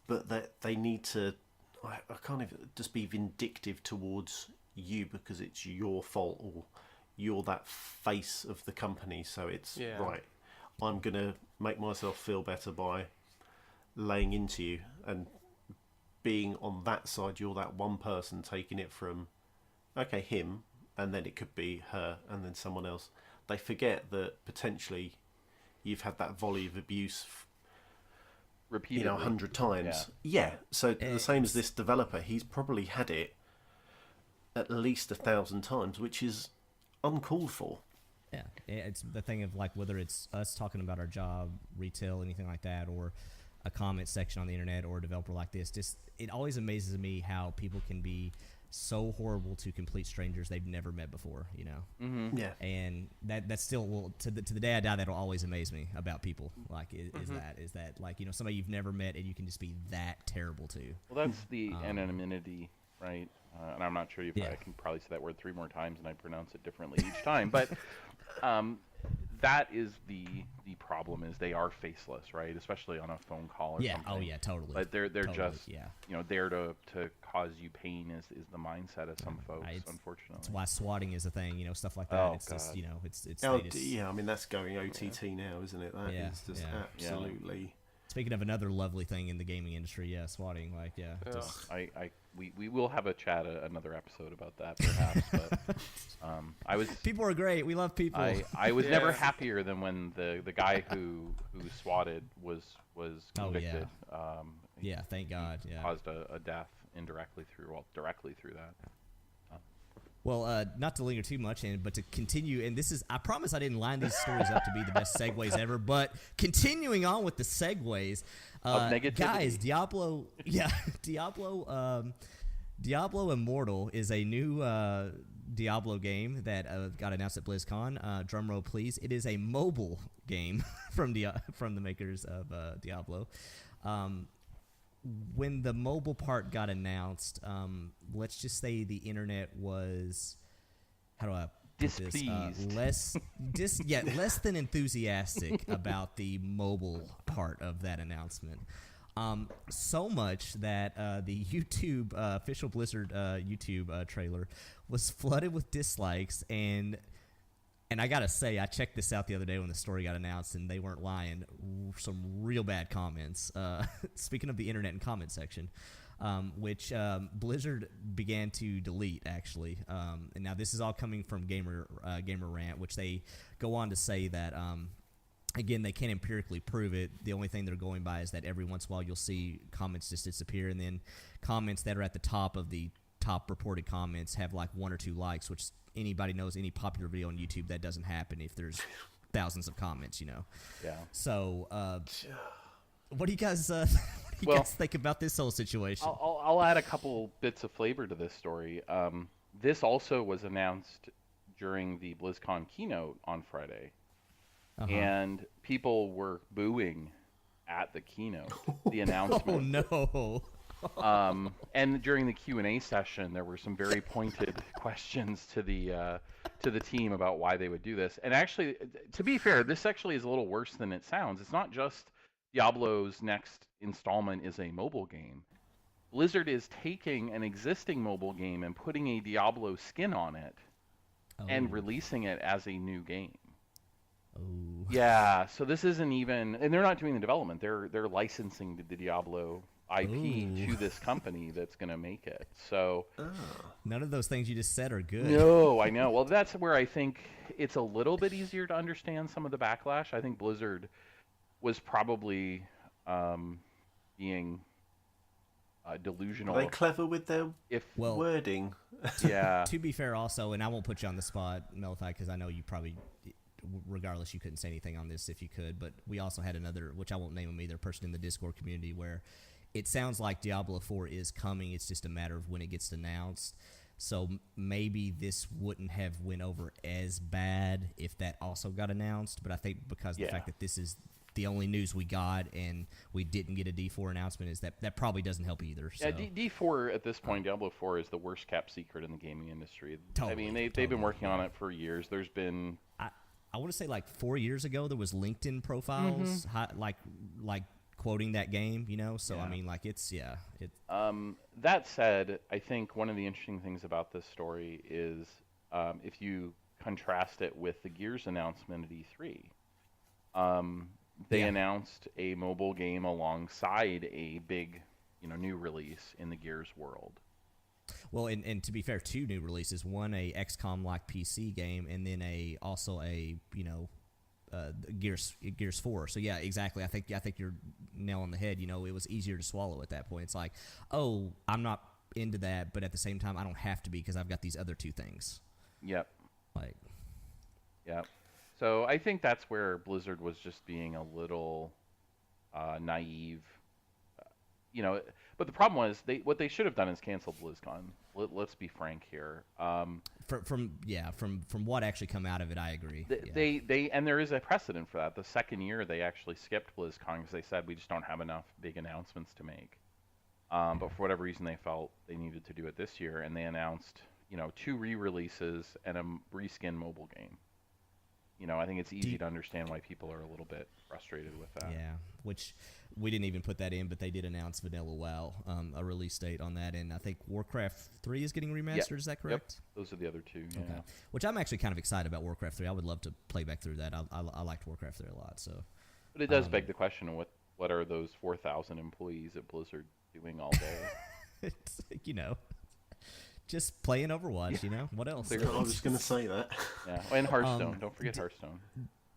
But that they need to. I can't even just be vindictive towards you because it's your fault or you're that face of the company. So it's right. I'm gonna make myself feel better by laying into you and being on that side. You're that one person taking it from him, and then it could be her, and then someone else. They forget that potentially you've had that volley of abuse repeatedly, 100 times. Yeah. So the same as this developer, he's probably had it at least 1,000 times, which is uncalled for. Yeah, it's the thing of like whether it's us talking about our job, retail, anything like that, or a comment section on the internet or a developer like this. Just it always amazes me how people can be so horrible to complete strangers they've never met before. You know. Mm-hmm. Yeah. And that's still to the day I die, that'll always amaze me about people. Like is that like, you know, somebody you've never met and you can just be that terrible to. Well, that's the anonymity, right? And I'm not sure I can probably say that word 3 more times and I pronounce it differently each time. But that is the problem, is they are faceless, right? Especially on a phone call or something. Oh yeah, totally. But they're totally, just there to cause you pain is the mindset of some folks, unfortunately. That's why swatting is a thing, you know, stuff like that. Oh, it's God. just, you know, it's I mean, that's going OTT now, isn't it? That is just absolutely. Speaking of another lovely thing in the gaming industry, swatting, like, just, we will have a chat another episode about that perhaps, but people are great. We love people. I was never happier than when the guy who swatted was convicted. Thank God. He caused a death directly through that. Well, not to linger too much, but to continue, and I promise I didn't line these stories up to be the best segues ever, but continuing on with the segues, of negativity. Guys, Diablo Immortal is a new Diablo game that got announced at BlizzCon. Drumroll, please. It is a mobile game from the makers of Diablo. When the mobile part got announced, let's just say the internet was, how do I put displeased, this? Less than enthusiastic about the mobile part of that announcement. So much that the YouTube official Blizzard YouTube trailer was flooded with dislikes, and I gotta say, I checked this out the other day when the story got announced, and they weren't lying. Some real bad comments. Speaking of the internet and comment section, which Blizzard began to delete, actually. And now this is all coming from Gamer Rant, which they go on to say that, again, they can't empirically prove it. The only thing they're going by is that every once in a while you'll see comments just disappear, and then comments that are at the top of the top reported comments have like 1 or 2 likes, which anybody knows, any popular video on YouTube, that doesn't happen if there's thousands of comments, you know. Yeah. So, what do you guys think about this whole situation? I'll add a couple bits of flavor to this story. This also was announced during the BlizzCon keynote on Friday, and people were booing at the keynote, the announcement. Oh no. And during the Q&A session, there were some very pointed questions to the team about why they would do this. And actually, to be fair, this actually is a little worse than it sounds. It's not just Diablo's next installment is a mobile game. Blizzard is taking an existing mobile game and putting a Diablo skin on it and releasing it as a new game. Oh. Yeah, so this isn't even, and they're not doing the development. They're licensing the Diablo IP to this company that's going to make it. So none of those things you just said are good. No, I know. Well, that's where I think it's a little bit easier to understand some of the backlash. I think Blizzard was probably being delusional. Are they clever with their wording? Yeah. To be fair also, and I won't put you on the spot, Mellified, because I know you probably, regardless, you couldn't say anything on this if you could, but we also had another, which I won't name him either, person in the Discord community where it sounds like Diablo 4 is coming. It's just a matter of when it gets announced. So maybe this wouldn't have went over as bad if that also got announced. But I think because of the fact that this is the only news we got, and we didn't get a D4 announcement, is that probably doesn't help either. So. Yeah, D4 at this point, Diablo 4 is the worst kept secret in the gaming industry. Totally, I mean, they've been working on it for years. There's been I want to say like 4 years ago there was LinkedIn profiles like quoting that game, So I mean, like it's. That said, I think one of the interesting things about this story is if you contrast it with the Gears announcement at E3, they announced a mobile game alongside a big, new release in the Gears world. Well, and to be fair, 2 new releases. One, a XCOM-like PC game, and then also a Gears 4. So yeah, exactly. I think you're nail on the head. It was easier to swallow at that point. It's like, oh, I'm not into that, but at the same time, I don't have to be because I've got these other 2 things. Yep. Yep. So I think that's where Blizzard was just being a little naive. But the problem was what they should have done is canceled BlizzCon. Let's be frank here. From what actually come out of it, I agree. They and there is a precedent for that. The second year they actually skipped BlizzCon because they said we just don't have enough big announcements to make. But for whatever reason they felt they needed to do it this year, and they announced 2 re-releases and a reskin mobile game. I think it's easy to understand why people are a little bit frustrated with that. Yeah, which we didn't even put that in, but they did announce Vanilla WoW, a release date on that, and I think Warcraft 3 is getting remastered. Yep. Is that correct? Yep. Those are the other 2. Yeah. Okay. Which I'm actually kind of excited about Warcraft 3. I would love to play back through that. I liked Warcraft 3 a lot. So. But it does beg the question of what are those 4,000 employees at Blizzard doing all day? It's, just playing Overwatch, What else? I was going to say that. Yeah, and Hearthstone. Don't forget Hearthstone.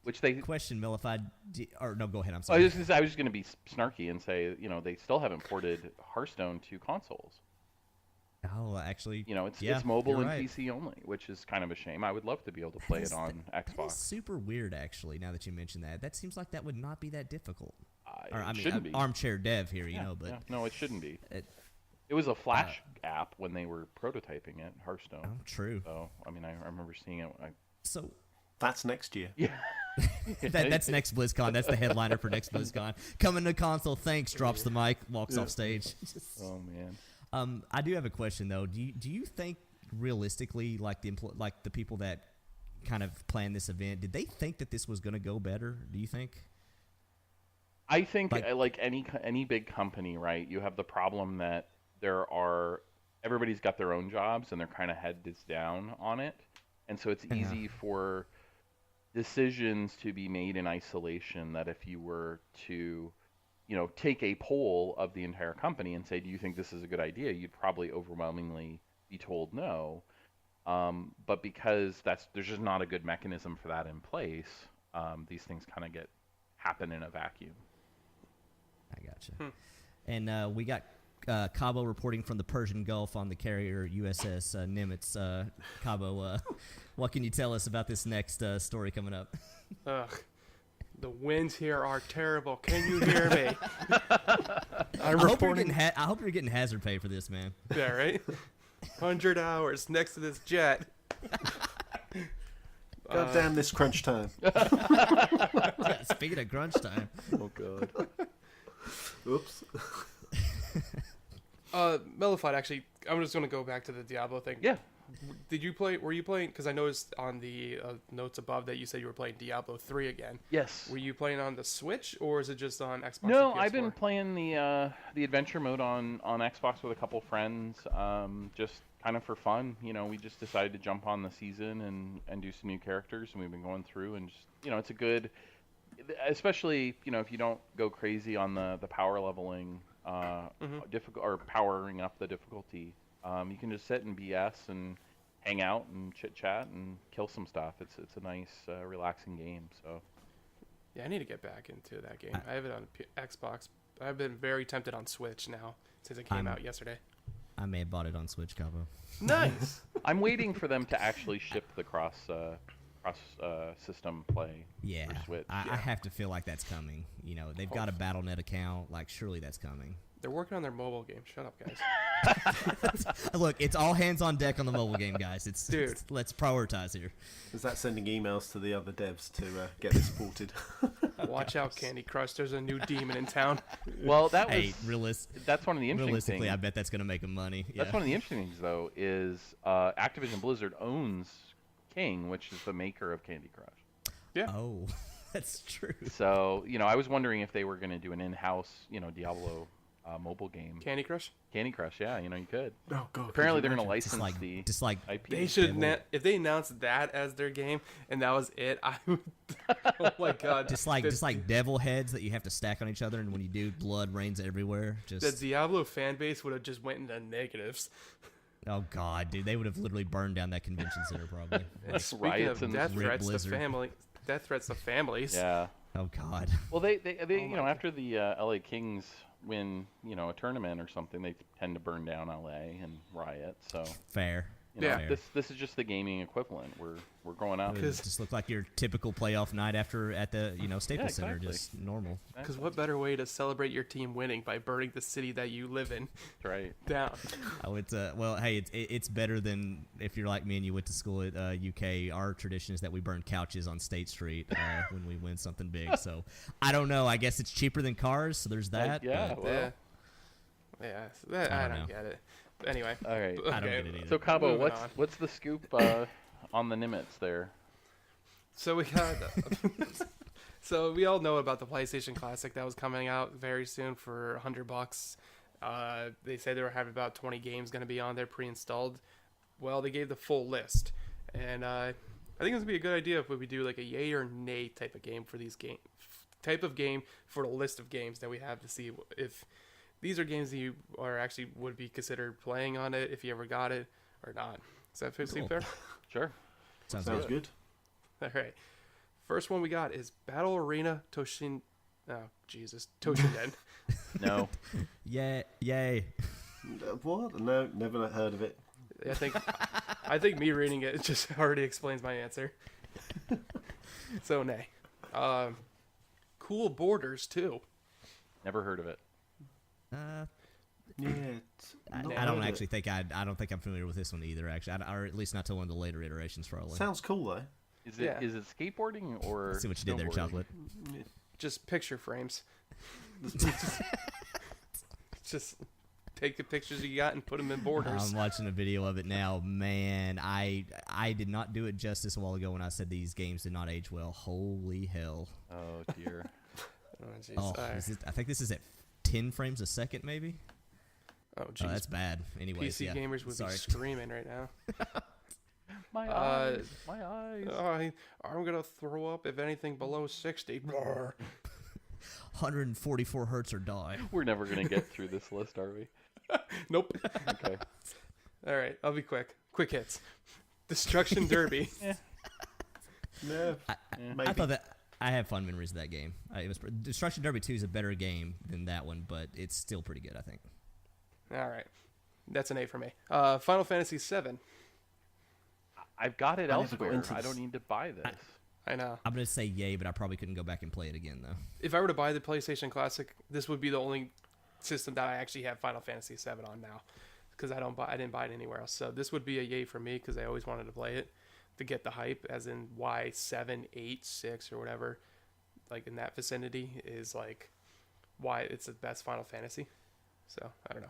Which they question Mellified, or no, go ahead. I'm sorry. I was just going to be snarky and say, they still haven't ported Hearthstone to consoles. Oh, actually, it's mobile and PC only, which is kind of a shame. I would love to be able to play it on Xbox. That is super weird, actually. Now that you mention that seems like that would not be that difficult. Shouldn't be. Armchair dev here, but no, it shouldn't be. It was a Flash app when they were prototyping it, Hearthstone. Oh, true. So, I remember seeing it. So that's next year. Yeah. That's next BlizzCon. That's the headliner for next BlizzCon. Coming to console, thanks, drops the mic, walks off stage. Oh, man. I do have a question, though. Do you think, realistically, like the people that kind of planned this event, did they think that this was going to go better, do you think? I think, like any big company, right, you have the problem that everybody's got their own jobs and they're kind of heads down on it, and so it's easy for decisions to be made in isolation. That if you were to take a poll of the entire company and say, do you think this is a good idea, you'd probably overwhelmingly be told no. But because there's just not a good mechanism for that in place, these things kind of happen in a vacuum. I gotcha. And we got Cabo reporting from the Persian Gulf on the carrier USS Nimitz. Cabo, what can you tell us about this next story coming up? Ugh, the winds here are terrible. Can you hear me? I hope you're getting hazard pay for this, man. Yeah, right? 100 hours next to this jet. God damn this crunch time. Speaking of crunch time. Oh, God. Oops. Mellified, actually, I'm just going to go back to the Diablo thing. Yeah. Were you playing, because I noticed on the notes above that you said you were playing Diablo 3 again. Yes. Were you playing on the Switch, or is it just on Xbox? No, I've been playing the adventure mode on Xbox with a couple friends, just kind of for fun. We just decided to jump on the season and do some new characters, and we've been going through, and just, it's a good, especially, if you don't go crazy on the power leveling, difficult, or powering up the difficulty. You can just sit and BS and hang out and chit chat and kill some stuff. It's a nice, relaxing game. So, yeah, I need to get back into that game. I have it on Xbox. I've been very tempted on Switch now since it came out yesterday. I may have bought it on Switch, Cabo. Nice. I'm waiting for them to actually ship the cross system play. Yeah, for Switch. I have to feel like that's coming. They've got a BattleNet account. Like, surely that's coming. They're working on their mobile game. Shut up, guys. Look, it's all hands on deck on the mobile game, guys. Dude. Let's prioritize here. Is that sending emails to the other devs to get this ported? Watch out, Candy Crush. There's a new demon in town. Well, that was Hey, that's one of the interesting realistically, things. I bet that's going to make them money. That's Yeah. one of the interesting things, though, is Activision Blizzard owns King, which is the maker of Candy Crush. Yeah. Oh, that's true. So, I was wondering if they were going to do an in-house, Diablo mobile game. Candy Crush? Candy Crush, yeah, you could. Oh god. Apparently, they're going to imagine? license Just like IP. They should if they announced that as their game and that was it, I would. Oh my god! just like devil heads that you have to stack on each other, and when you do, blood rains everywhere. the Just Diablo fan base would have just went into negatives. oh god, dude, they would have literally burned down that convention center probably. And speaking riots of and death Red threats Blizzard. to families. Yeah. Oh god. Well, they after the LA Kings win, a tournament or something, they tend to burn down LA and riot. So Fair. Yeah. Fair. this is just the gaming equivalent. We're going out. It just looked like your typical playoff night at the Staples Center, exactly. just normal. Because what better way to celebrate your team winning by burning the city that you live in That's right. down? Oh, it's well, hey, it's better than if you're like me and you went to school at UK. Our tradition is that we burn couches on State Street when we win something big. So I don't know. I guess it's cheaper than cars, so there's that. yeah. but Well, I don't don't know. get it. Anyway, all right. I don't get it either. So Cabo, Moving on. what's the scoop on the Nimitz there? So we got. So we all know about the PlayStation Classic that was coming out very soon for $100. They said they were having about 20 games going to be on there pre-installed. Well, they gave the full list, and I think it's gonna be a good idea if we do like a yay or nay type of game for these for the list of games that we have to see if these are games that you are actually would be considered playing on it if you ever got it or not. Does that seem fair? Sure. Sounds Sounds good. good. All right. First one we got is Battle Arena Toshin. Oh Jesus, Toshinden. No. Yeah, yay. What? No, never heard of it. I think me reading it just already explains my answer. So nay. Cool Borders too. Never heard of it. Yeah. I don't actually think I don't think I'm familiar with this one either. Actually, or at least not to one of the later iterations, probably. Sounds cool though. Is it Yeah. skateboarding or? See what you did there, snowboarding? chocolate. Just picture frames. Just take the pictures you got and put them in borders. I'm watching a video of it now. Man, I did not do it justice a while ago when I said these games did not age well. Holy hell! Oh dear. Oh jeez. Oh, I think this is at 10 frames a second, maybe. Oh Oh, jeez. that's bad. Anyways, PC yeah. gamers would Sorry. be screaming right now. My eyes. My eyes. I'm gonna throw up if anything below 60. 144 hertz or die. We're never gonna get through this list, are we? Nope. Okay. All right, I'll be quick. Quick hits. Destruction Derby. No. Maybe. I thought that I have fond memories of that game. It was Destruction Derby 2 is a better game than that one, but it's still pretty good, I think. All right, that's an A for me. Final Fantasy VII. I've got it I never got elsewhere. into I don't this. need to buy this. I know. I'm gonna say yay, but I probably couldn't go back and play it again though. If I were to buy the PlayStation Classic, this would be the only system that I actually have Final Fantasy VII on now, because I didn't buy it anywhere else. So this would be a yay for me because I always wanted to play it to get the hype, as in why 7, 8, 6, or whatever, like in that vicinity is like why it's the best Final Fantasy. So I don't know.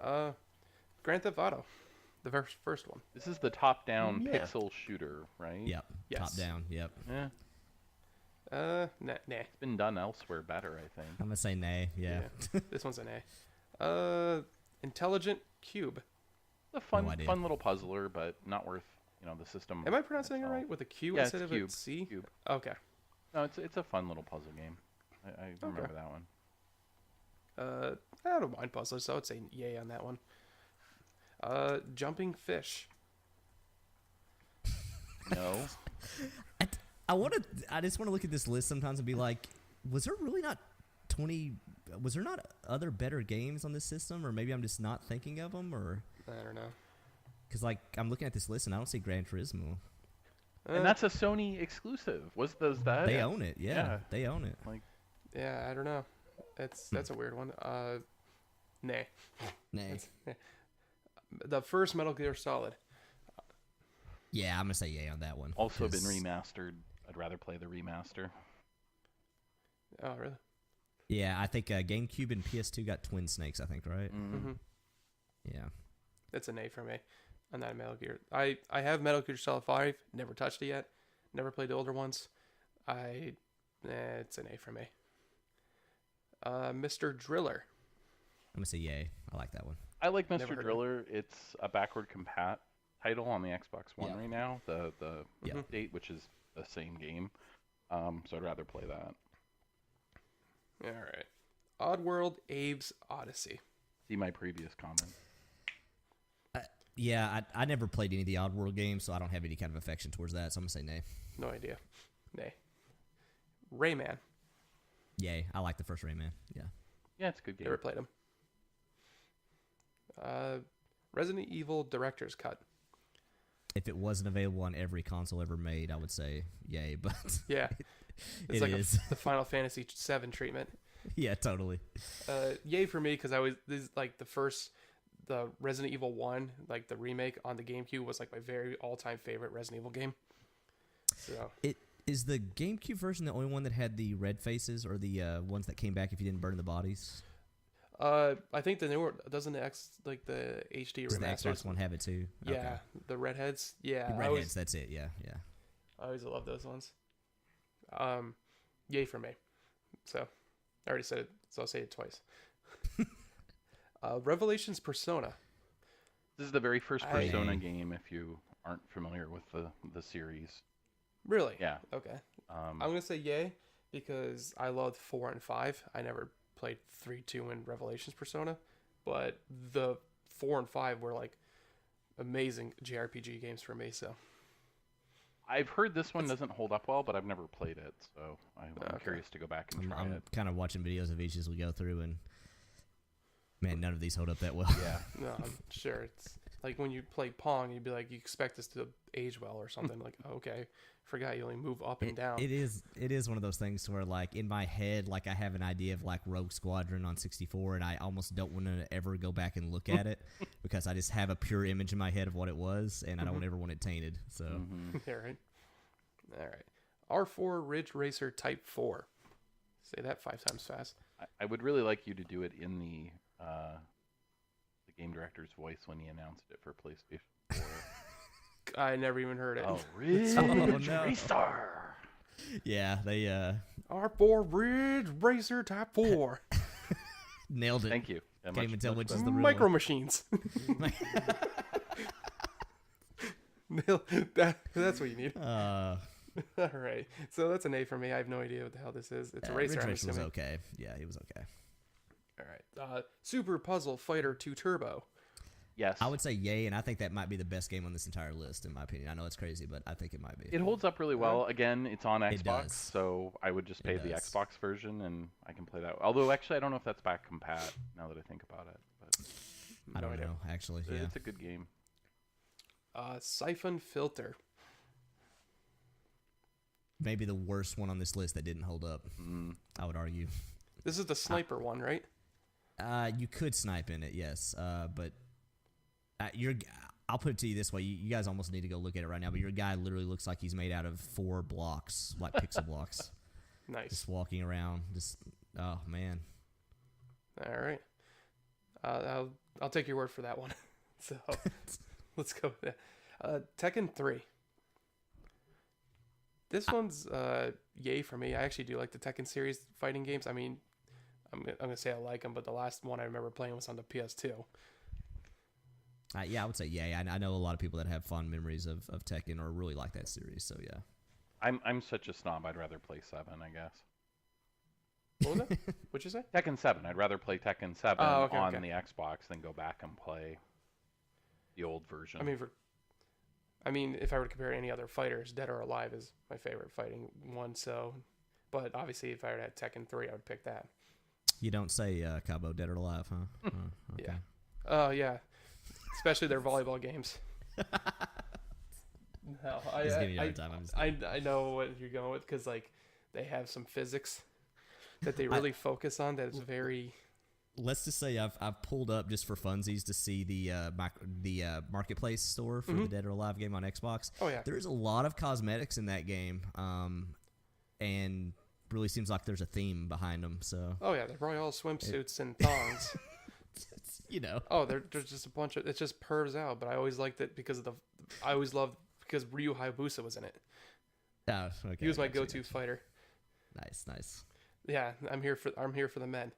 Yeah. Grand Theft Auto, the first one. This is the top-down Yeah. pixel shooter, right? Yep. Yes. Top down. Yep. Yeah. Nah. It's been done elsewhere better, I think. I'm gonna say nay. Yeah. This one's an A. Intelligent Cube. It's a fun, No idea. fun little puzzler, but not worth the system. Am I pronouncing it itself. right with a Q Yeah, instead it's of cube. a C? Cube. Okay. No, it's a fun little puzzle game. I remember that one. I don't mind puzzlers, so I would say yay on that one. Jumping Fish. No. I just want to look at this list sometimes and be like, was there really not 20? Was there not other better games on this system, or maybe I'm just not thinking of them, or I don't know. because like I'm looking at this list and I don't see Gran Turismo. And that's a Sony exclusive. Does that? They own it. Yeah, Yeah. they own it. Yeah, I don't know. That's a weird one. Nay. Nay. The first Metal Gear Solid. Yeah, I'm gonna say yay on that one. Also been 'cause- remastered. I'd rather play the remaster. Oh, really? Yeah, I think GameCube and PS2 got Twin Snakes. I think, right? Mm-hmm. Yeah. It's a nay for me on that Metal Gear. I have Metal Gear Solid 5. Never touched it yet. Never played the older ones. It's an A for me. Mr. Driller. I'm gonna say yay. I like that one. I like Never Mr. heard of Driller. It's a backward compat title on the Xbox One Yeah. right now. The Yeah. update, which is the same game. So I'd rather play that. All right. Oddworld Abe's Odyssey. See my previous comment. Yeah, I never played any of the Oddworld games, so I don't have any kind of affection towards that. So I'm gonna say nay. No idea. Nay. Rayman. Yay. I like the first Rayman. Yeah. Yeah, it's a good game. Never played him. Resident Evil Director's Cut. If it wasn't available on every console ever made, I would say yay. But Yeah. It's it like is. the Final Fantasy VII treatment. Yeah, totally. Yay for me, because this is like the Resident Evil 1, like the remake on the GameCube was like my very all-time favorite Resident Evil game. So It is the GameCube version the only one that had the red faces, or the ones that came back if you didn't burn the bodies? I think the newer doesn't the HD Does the remaster. Xbox One have it too? Yeah, Okay. the redheads. Yeah, The I redheads, always, that's it. Yeah, yeah. I always love those ones. Yay for me. So I already said it, so I'll say it twice. Revelations Persona. This is the very first I- Persona game. If you aren't familiar with the series, Really? yeah. Okay. I'm gonna say yay because I loved 4 and 5. I never played 3, 2, and Revelations Persona, but the 4 and 5 were like amazing JRPG games for me. So I've heard this one doesn't hold up well, but I've never played it, so I'm Okay. curious to go back and try I'm it. kind of watching videos of each as we go through, and man, none of these hold up that well. Yeah. no, I'm sure it's like when you play Pong, you'd be like, you expect this to age well or something. Like, okay, forgot you only move up and down. It is one of those things where, like, in my head, like, I have an idea of like Rogue Squadron on 64, and I almost don't want to ever go back and look at it because I just have a pure image in my head of what it was, and I don't ever want it tainted. So Yeah, right. All right. R4 Ridge Racer Type 4. Say that 5 times fast. I would really like you to do it in the game director's voice when he announced it for PlayStation 4. I never even heard it. Oh, Ridge no. Racer! yeah, they R4 Ridge Racer Type 4. nailed it. Thank you. Yeah, Can't much- even tell much which better. is the real Micro one. Machines. That's what you need. Uh, All right. So that's an A for me. I have no idea what the hell this is. It's a racer, Ridge I'm Racer was assuming. okay. Yeah, he was okay. All right. Super Puzzle Fighter 2 Turbo. Yes. I would say yay, and I think that might be the best game on this entire list, in my opinion. I know it's crazy, but I think it might be. It holds up really well. Again, it's on It Xbox, does. so I would just pay the does. Xbox version, and I can play that. Although, actually, I don't know if that's back compat now that I think about it. But I don't idea. know, actually. Yeah. it's a good game. Siphon Filter. Maybe the worst one on this list that didn't hold up, I would argue. This is the sniper one, right? You could snipe in it, yes. But I'll put it to you this way. You guys almost need to go look at it right now, but your guy literally looks like he's made out of 4 blocks, like pixel blocks. Nice. Just walking around. Oh, man. All right. I'll take your word for that one. So let's go with that. Tekken 3. This one's yay for me. I actually do like the Tekken series fighting games. I mean, I'm gonna say I like them, but the last one I remember playing was on the PS2. Yeah, I would say yay. I know a lot of people that have fond memories of Tekken or really like that series, so yeah. I'm such a snob. I'd rather play 7, I guess. What was that? What'd you say? Tekken 7. I'd rather play Tekken 7 Oh, okay, on okay. the Xbox than go back and play the old version. I mean, if I were to compare any other fighters, Dead or Alive is my favorite fighting one. So, but obviously, if I were to have Tekken 3, I would pick that. You don't say Cabo Dead or Alive, huh? Okay. Yeah. Oh yeah, especially their volleyball games. No, Just giving you a hard time. I'm just I know what you're going with because like they have some physics that they really focus on that is very let's just say I've pulled up just for funsies to see the marketplace store for the Dead or Alive game on Xbox. Oh, yeah. There's a lot of cosmetics in that game, and really seems like there's a theme behind them. So Oh yeah, they're probably all swimsuits and thongs. you know, Oh, there's just a bunch of, it's just pervs out. But I always liked it because of I always loved because Ryu Hayabusa was in it. oh, okay, He was my gotcha, go-to gotcha. fighter. Nice. Yeah, I'm here for the men.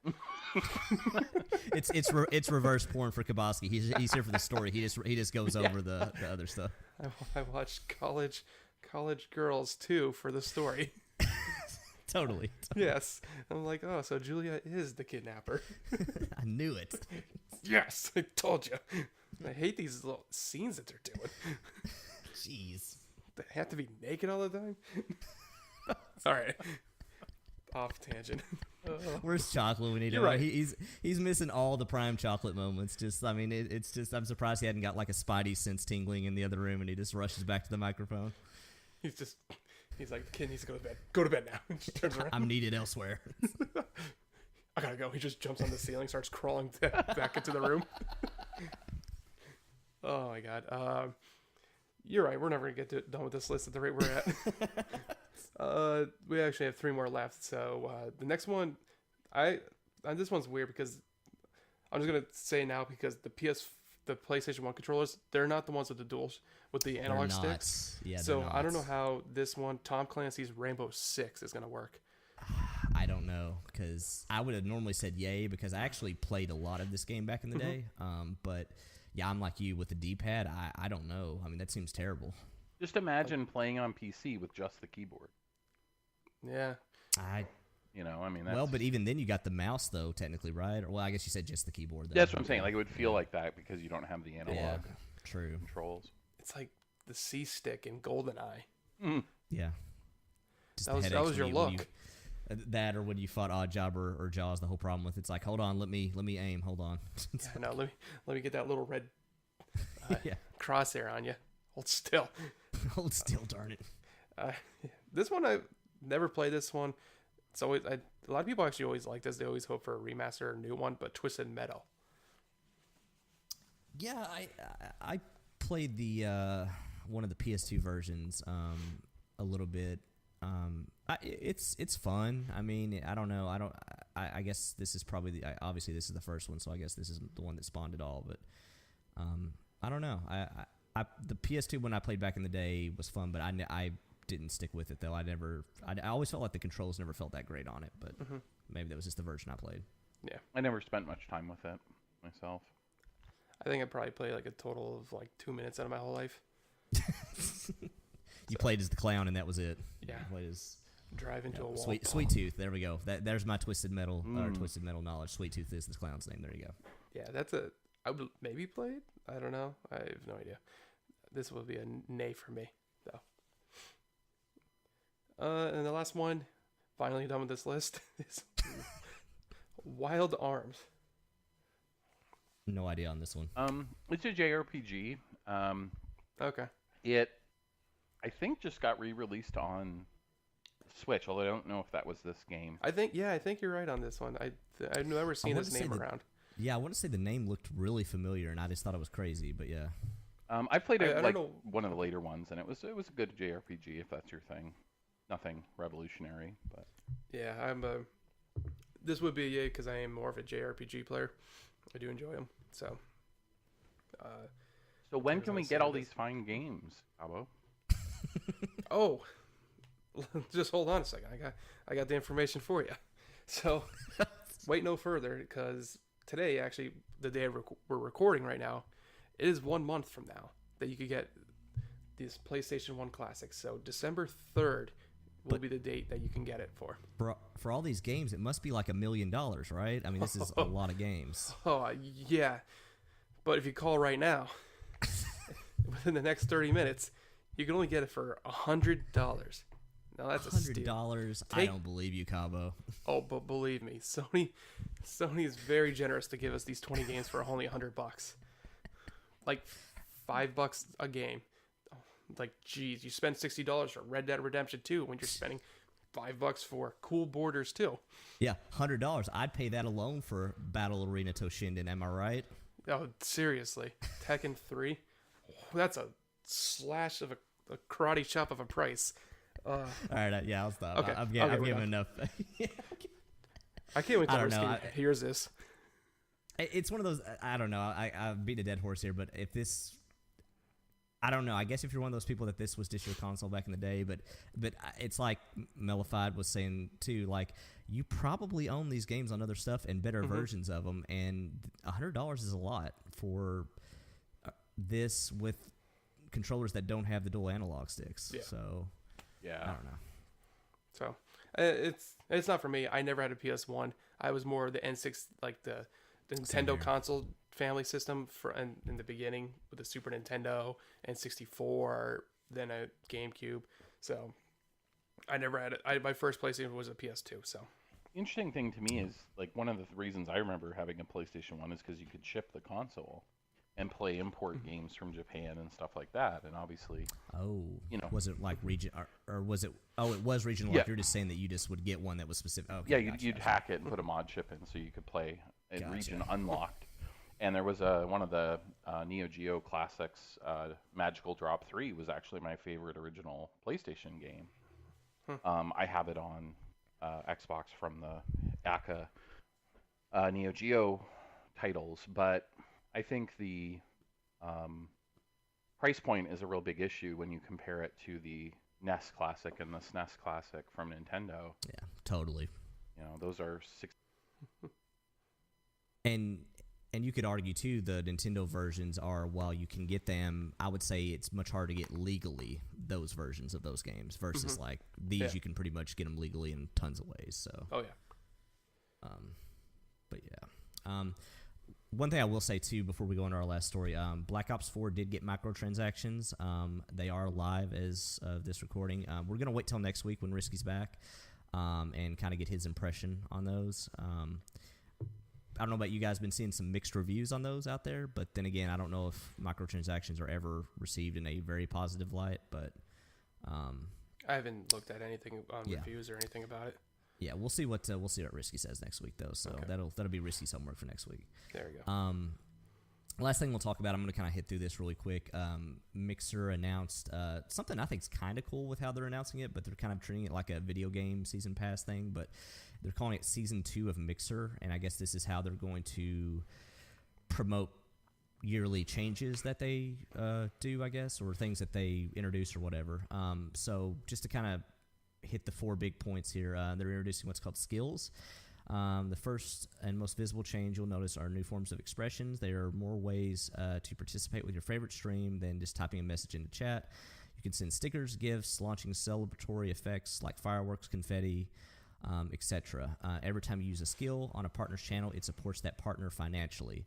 It's reverse porn for Kabosky. He's here for the story. He just goes over the other stuff. I watched college girls too for the story. Totally. Yes, I'm like, oh, so Julia is the kidnapper. I knew it. Yes, I told you. I hate these little scenes that they're doing. Jeez. They have to be naked all the time. All right, off tangent. Where's Chocolate when he You're don't? right. He's missing all the prime Chocolate moments. Just I mean, it's just I'm surprised he hadn't got like a Spidey sense tingling in the other room, and he just rushes back to the microphone. He's like, the kid needs to go to bed. Go to bed now. And just turns around. I'm needed elsewhere. I gotta go. He just jumps on the ceiling, starts crawling back into the room. Oh my god. You're right. We're never gonna get done with this list at the rate we're at. We actually have 3 more left. So the next one, this one's weird because I'm just gonna say now because the PlayStation 1 controllers, they're not the ones with the duals with the analog They're not. sticks. Yeah, So they're I don't know not. how this one, Tom Clancy's Rainbow Six, is gonna work. I don't know because I would have normally said yay because I actually played a lot of this game back in the day. But yeah, I'm like you with the D-pad. I don't know. I mean, that seems terrible. Just imagine playing on PC with just the keyboard. Yeah. You know, I mean, that's, Well, but even then you got the mouse though, technically, right? Or well, I guess you said just the keyboard. Though. that's what I'm saying. Like it would feel like that because you don't have the analog Yeah, true. controls. It's like the C stick in GoldenEye. Yeah. Just That the was headaches your when look. that or when you fought Oddjob or Jaws, the whole problem with it's like, hold on, let me aim. Hold on. Yeah, no, let me get that little red Yeah. crosshair on you. Hold still. Hold still, darn it. This one I never played. This one. It's always a lot of people actually always like this. They always hope for a remaster or a new one. But Twisted Metal. Yeah, I played the one of the PS2 versions a little bit. It's fun. I mean, I don't know. I guess this is probably obviously this is the first one, so I guess this is the one that spawned it all. But I don't know. The PS2 one I played back in the day was fun, but I didn't stick with it though. I always felt like the controls never felt that great on it, but maybe that was just the version I played. Yeah, I never spent much time with it myself. I think I probably played like a total of like 2 minutes out of my whole life. You played as the clown, and that was it. Yeah. You played as Drive into a wall. Sweet Tooth. There we go. There's my Twisted Metal knowledge. Sweet Tooth is the clown's name. There you go. Yeah, I would maybe play it. I don't know. I have no idea. This will be a nay for me, though. And the last one, finally done with this list, is Wild Arms. No idea on this one. It's a JRPG. Okay. It, I think, just got re-released on Switch. Although I don't know if that was this game. I think you're right on this one. I've never seen wanted this to say name that- around. Yeah, I want to say the name looked really familiar, and I just thought it was crazy. But yeah, I played it I don't like know. one of the later ones, and it was a good JRPG if that's your thing. Nothing revolutionary, but Yeah, this would be a yay because I am more of a JRPG player. I do enjoy them. So. so when as can I we said, get all this- these fine games, Cabo? Oh, just hold on a second. I got the information for you. So wait no further because today, actually, the day we're recording right now, it is 1 month from now that you could get these PlayStation 1 classics. So December 3rd will be the date that you can get it for. for all these games, it must be like $1 million, right? I mean, this is a lot of games. Oh, yeah. But if you call right now, within the next 30 minutes, you can only get it for $100. Now that's a steal. $100. I Take- don't believe you, Cabo. Oh, but believe me, Sony is very generous to give us these 20 games for only $100. Like $5 a game. Like, geez, you spend $60 for Red Dead Redemption 2 when you're spending $5 for cool borders too. Yeah, $100. I'd pay that alone for Battle Arena Toshinden. Am I right? Oh, seriously, Tekken 3, that's a slash of a karate chop of a price. All right, yeah, I'll stop. Okay, I've we're given done. enough. I can't wait I till don't know. Risky hears this. It's one of those. I don't know. I beat a dead horse here, but if this, I don't know. I guess if you're one of those people that this was just your console back in the day, but it's like Mellified was saying too. Like you probably own these games on other stuff and better versions of them, and $100 is a lot for this with controllers that don't have the dual analog sticks. Yeah. So Yeah. I don't know. So it's not for me. I never had a PS1. I was more the N6, like the Same Nintendo here. console family system in the beginning with the Super Nintendo, N64, then a GameCube. So I never had it. My first PlayStation was a PS2. So The interesting thing to me is, like, one of the reasons I remember having a PlayStation 1 is because you could ship the console and play import games from Japan and stuff like that. And obviously, You know, was it like region or was it? Oh, it was regional. Yeah. Like you're just saying that you just would get one that was specific. Okay, yeah, you'd hack it and put a mod chip in so you could play a Gotcha. region unlocked. And there was one of the Neo Geo classics, Magical Drop 3 was actually my favorite original PlayStation game. I have it on Xbox from the ACA Neo Geo titles, but I think the price point is a real big issue when you compare it to the NES Classic and the SNES Classic from Nintendo. Yeah, totally. You know, those are And you could argue too the Nintendo versions are, while you can get them, I would say it's much harder to get legally those versions of those games versus like these. Yeah. You can pretty much get them legally in tons of ways. So oh yeah. But yeah. One thing I will say too before we go into our last story, Black Ops 4 did get microtransactions. They are live as of this recording. We're gonna wait till next week when Risky's back, and kind of get his impression on those. I don't know about you guys, been seeing some mixed reviews on those out there, but then again, I don't know if microtransactions are ever received in a very positive light. But I haven't looked at anything on Yeah. reviews or anything about it. yeah, we'll see what Risky says next week though. So Okay. that'll be Risky's homework for next week. There we go. Last thing we'll talk about, I'm going to kind of hit through this really quick. Mixer announced something I think is kind of cool with how they're announcing it, but they're kind of treating it like a video game season pass thing. But they're calling it Season 2 of Mixer, and I guess this is how they're going to promote yearly changes that they do, I guess, or things that they introduce or whatever. So just to kind of hit the 4 big points here, they're introducing what's called skills. The first and most visible change you'll notice are new forms of expressions. There are more ways to participate with your favorite stream than just typing a message into chat. You can send stickers, gifts, launching celebratory effects like fireworks, confetti, etc. Every time you use a skill on a partner's channel, it supports that partner financially.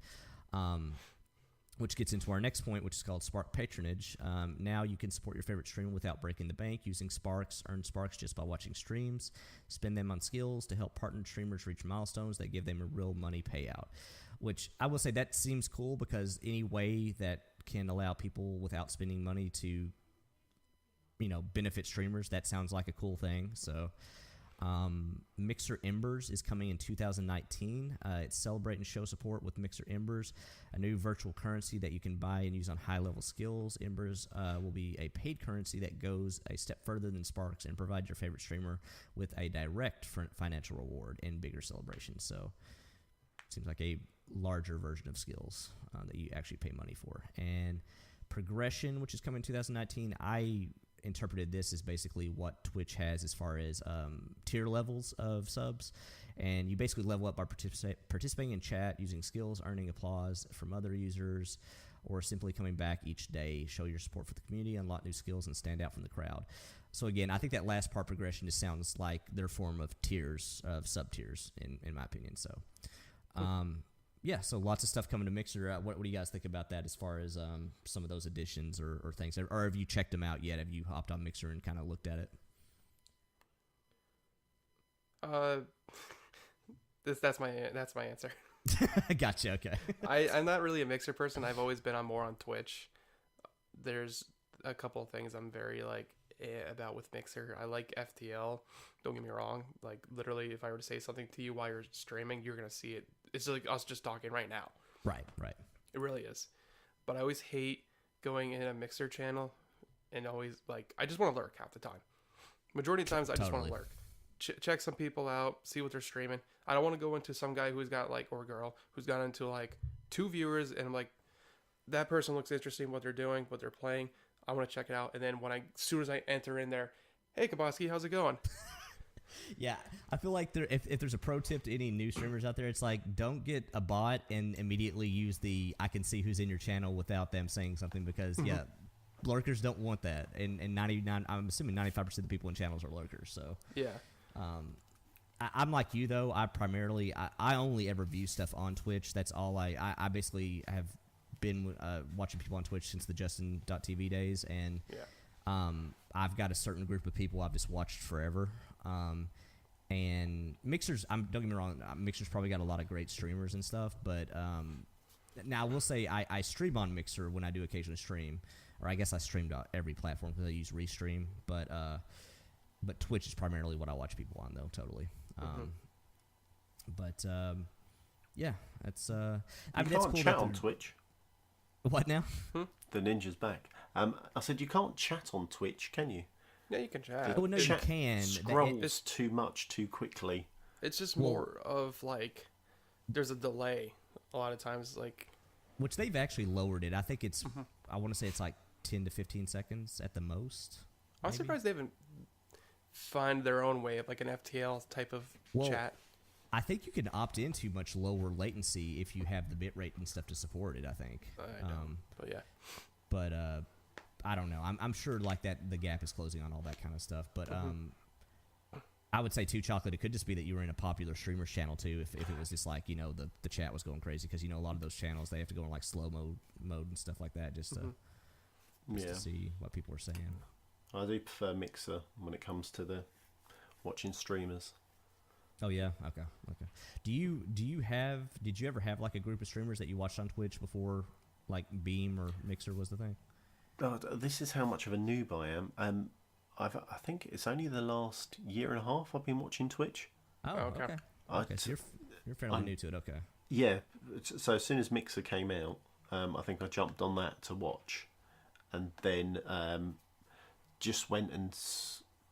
Which gets into our next point, which is called Spark Patronage. Now you can support your favorite streamer without breaking the bank using Sparks. Earn Sparks just by watching streams. Spend them on skills to help partnered streamers reach milestones that give them a real money payout. Which I will say that seems cool because any way that can allow people without spending money to, benefit streamers, that sounds like a cool thing. So Mixer Embers is coming in 2019. It's celebrate and show support with Mixer Embers, a new virtual currency that you can buy and use on high-level skills. Embers will be a paid currency that goes a step further than Sparks and provides your favorite streamer with a direct financial reward and bigger celebrations. So it seems like a larger version of skills that you actually pay money for. And Progression, which is coming in 2019, I interpreted this as basically what Twitch has as far as tier levels of subs, and you basically level up by participating in chat, using skills, earning applause from other users, or simply coming back each day. Show your support for the community, unlock new skills, and stand out from the crowd. So again, I think that last part, Progression, just sounds like their form of tiers, of sub tiers, in my opinion. So yeah, so lots of stuff coming to Mixer. What do you guys think about that as far as some of those additions or things? Or have you checked them out yet? Have you hopped on Mixer and kind of looked at it? That's my answer. Gotcha, okay. I'm not really a Mixer person. I've always been more on Twitch. There's a couple of things I'm very about with Mixer. I like FTL. Don't get me wrong. Like literally, if I were to say something to you while you're streaming, you're gonna see it. It's like us just talking right now. Right. It really is. But I always hate going in a Mixer channel and always like I just want to lurk half the time. Majority of times I just want to lurk. Check some people out, see what they're streaming. I don't want to go into some guy who's got like, or girl who's got into like 2 viewers and I'm like, that person looks interesting, what they're doing, what they're playing. I want to check it out. And then as soon as I enter in there, hey Kabosky, how's it going? Yeah, I feel like if there's a pro tip to any new streamers out there, it's like don't get a bot and immediately use the I can see who's in your channel without them saying something because lurkers don't want that, and 99 I'm assuming 95% of the people in channels are lurkers. So yeah, I'm like you though. I only ever view stuff on Twitch. That's all I basically have been watching people on Twitch since the Justin.tv days, and I've got a certain group of people I've just watched forever. And Mixer's, don't get me wrong, Mixer's probably got a lot of great streamers and stuff, but now I will say I stream on Mixer when I do occasionally stream, or I guess I streamed on every platform because I use Restream, but Twitch is primarily what I watch people on though, totally. Yeah, that's You that's can't cool chat on Twitch. What now? The ninja's back. I said you can't chat on Twitch, can you? yeah, you can chat. Oh no, you can. Scrolls too much too quickly. It's just more of like there's a delay a lot of times, like Which they've actually lowered it. I think it's I want to say it's like 10 to 15 seconds at the most. I'm maybe. surprised they haven't find their own way of like an FTL type of chat. I think you can opt into much lower latency if you have the bitrate and stuff to support it. I think. I don't, but yeah. But I don't know. I'm sure like that the gap is closing on all that kind of stuff. But I would say too, Chocolate. It could just be that you were in a popular streamer's channel too. If it was just like the chat was going crazy because a lot of those channels they have to go in like slow mode and stuff like that just to see what people are saying. I do prefer Mixer when it comes to the watching streamers. Oh yeah, okay. Did you ever have like a group of streamers that you watched on Twitch before like Beam or Mixer was the thing? God, this is how much of a noob I am. I think it's only the last year and a half I've been watching Twitch. Oh, okay. Okay, so you're fairly new to it. Okay. Yeah. So as soon as Mixer came out, I think I jumped on that to watch, and then just went and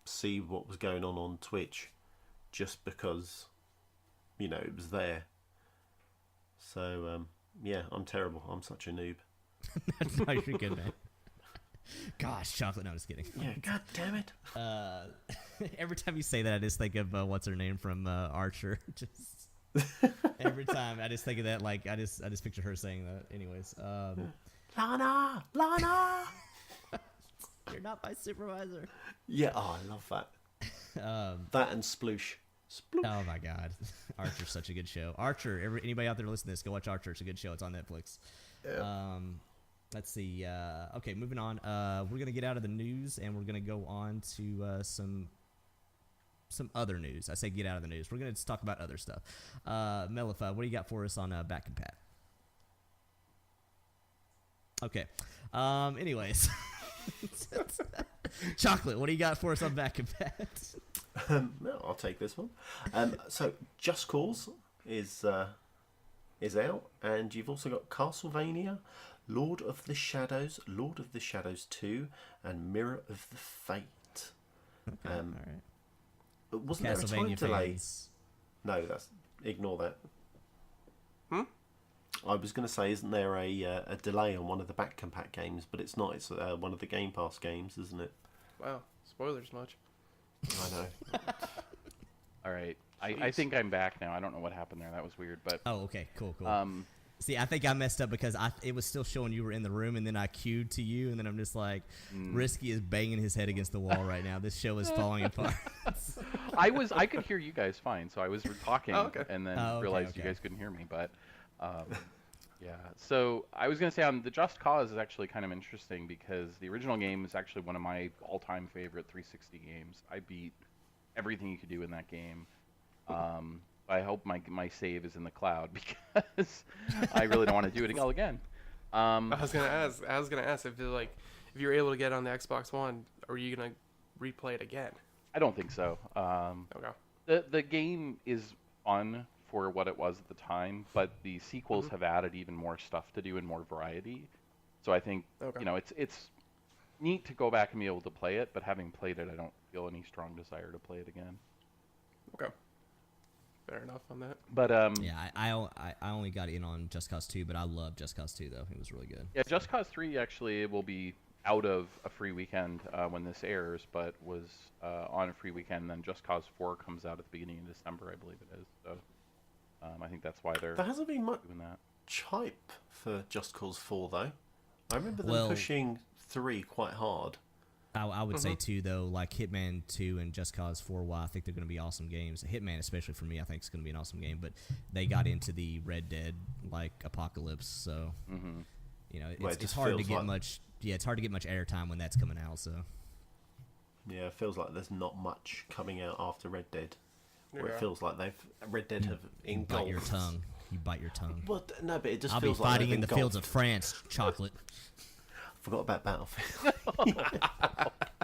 see what was going on Twitch, just because, it was there. So yeah, I'm terrible. I'm such a noob. No, you're good, man. Gosh, Chocolate. No, just kidding. Yeah, god damn it. Every time you say that, I just think of what's her name from Archer. Just every time, I just think of that. Like I just picture her saying that. Anyways, Lana. You're not my supervisor. Yeah, I love that. That and Sploosh. Oh my God, Archer's such a good show. Archer. Anybody out there listening to this, go watch Archer. It's a good show. It's on Netflix. Yeah. Let's see. Okay, moving on. We're gonna get out of the news and we're gonna go on to some other news. I say get out of the news. We're gonna just talk about other stuff. Mellified, what do you got for us on Back and Pat? Okay. Anyways, Chocolate, what do you got for us on Back and Pat? No, I'll take this one. So Just Cause is out, and you've also got Castlevania, Lord of the Shadows 2, and Mirror of the Fate. Okay, all right. Wasn't there a time Castlevania delay? fans. No, ignore that. I was going to say, isn't there a delay on one of the Back Compat games? But it's not. It's one of the Game Pass games, isn't it? Wow, spoilers much. I know. All right. I think I'm back now. I don't know what happened there. That was weird, but Oh, okay, cool. See, I think I messed up because it was still showing you were in the room, and then I queued to you, and then I'm just like, Risky is banging his head against the wall right now. This show is falling apart. I could hear you guys fine, so I was talking and then realized you okay. guys couldn't hear me. But yeah, so I was gonna say the Just Cause is actually kind of interesting because the original game is actually one of my all-time favorite 360 games. I beat everything you could do in that game. I hope my save is in the cloud because I really don't want to do it all again. I was gonna ask if you're able to get on the Xbox One, are you gonna replay it again. I don't think so. Okay. The game is fun for what it was at the time, but the sequels have added even more stuff to do and more variety. So I think Okay. it's neat to go back and be able to play it, but having played it, I don't feel any strong desire to play it again. Okay. Fair enough on that. But Yeah, I only got in on Just Cause 2, but I love Just Cause 2 though. It was really good. yeah, Just Cause 3 actually will be out of a free weekend when this airs, but was on a free weekend. And then Just Cause 4 comes out at the beginning of December, I believe it is. So I think that's why they're There hasn't been much doing that. hype for Just Cause 4 though. I remember them pushing 3 quite hard. I would say 2 though, like Hitman 2 and Just Cause 4. While I think they're going to be awesome games, Hitman especially for me, I think it's going to be an awesome game. But they got into the Red Dead like apocalypse, so you know it's hard to get much. Yeah, it's hard to get much airtime when that's coming out. So Yeah, it feels like there's not much coming out after Red Dead. Where Yeah. it feels like Red Dead have engulfed. bite your tongue. You bite your tongue. But no, but it just I'll be feels like fighting they've in the fields of engulfed. France, chocolate. Forgot about Battlefield.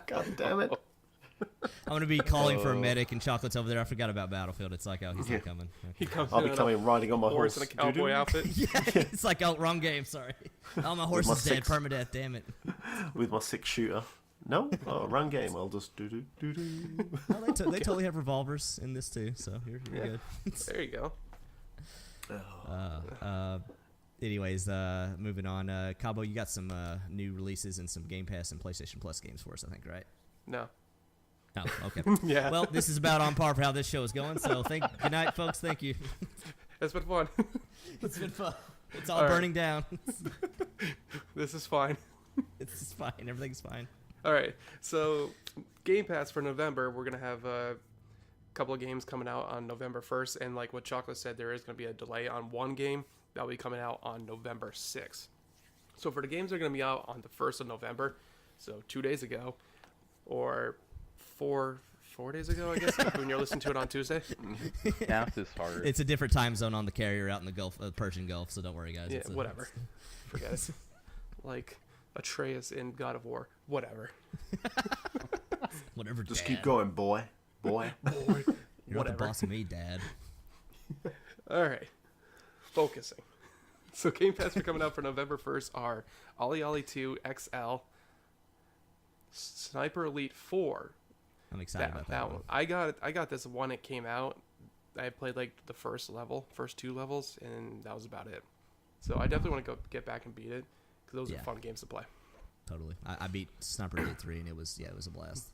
God damn it! I'm gonna be calling for a medic, and chocolate's over there. I forgot about Battlefield. It's like, oh, he's not coming. He comes I'll in be on coming riding on my a horse horse in a cowboy outfit. Yeah, it's like, oh, wrong game. Sorry. Oh, my horse my is dead. 6 Permadeath. Damn it. with my 6-shooter. No, wrong game. I'll just do. No, they totally have revolvers in this too, so you're good. There you go. Anyways, moving on. Cabo, you got some new releases and some Game Pass and PlayStation Plus games for us, I think, right? No. Oh, okay. Yeah. Well, this is about on par for how this show is going. So, good night, folks. Thank you. It's been fun. It's been fun. It's all All right. burning down. This is fine. It's fine. Everything's fine. All right. So, Game Pass for November, we're going to have a couple of games coming out on November 1st. And like what Chocolate said, there is going to be a delay on one game that'll be coming out on November 6th. So, for the games that are going to be out on the 1st of November, so 2 days ago, or four days ago, I guess, when you're listening to it on Tuesday. Math is hard. It's a different time zone on the carrier out in the Gulf, Persian Gulf. So don't worry, guys. Yeah, It's whatever. Forget it. Like Atreus in God of War. Whatever. Whatever. Just Dad. keep going, boy. You're not the Whatever. boss of me, Dad. All right. Focusing. So Game Pass are coming out for November 1st are Ollie Ollie 2 XL, Sniper Elite 4. I'm excited about that one. I got this when it came out. I played like the first 2 levels, and that was about it. So I definitely want to go get back and beat it because those are fun games to play. Totally. I beat Sniper Elite 3, and it was a blast.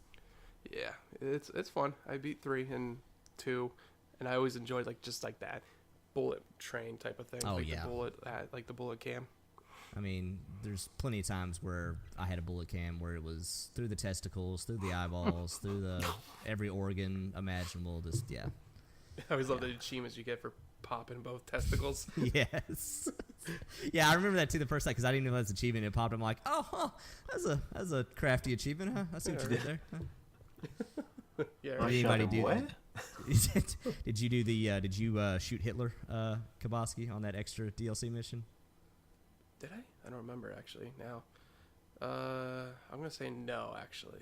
Yeah, it's fun. I beat 3 and 2, and I always enjoyed just that bullet train type of thing. Oh, like yeah. the bullet cam. I mean, there's plenty of times where I had a bullet cam where it was through the testicles, through the eyeballs, through the every organ imaginable. Just I always love the achievements you get for popping both testicles. Yes. Yeah, I remember that too the first time because I didn't know that was an achievement. It popped. I'm like, oh, that's a crafty achievement, huh? I see what you did there. Huh? Yeah, I right. Did anybody shot him do? where? Did you do the? Did you shoot Hitler, Kabosky, on that extra DLC mission? Did I? I don't remember actually now. I'm gonna say no. Actually,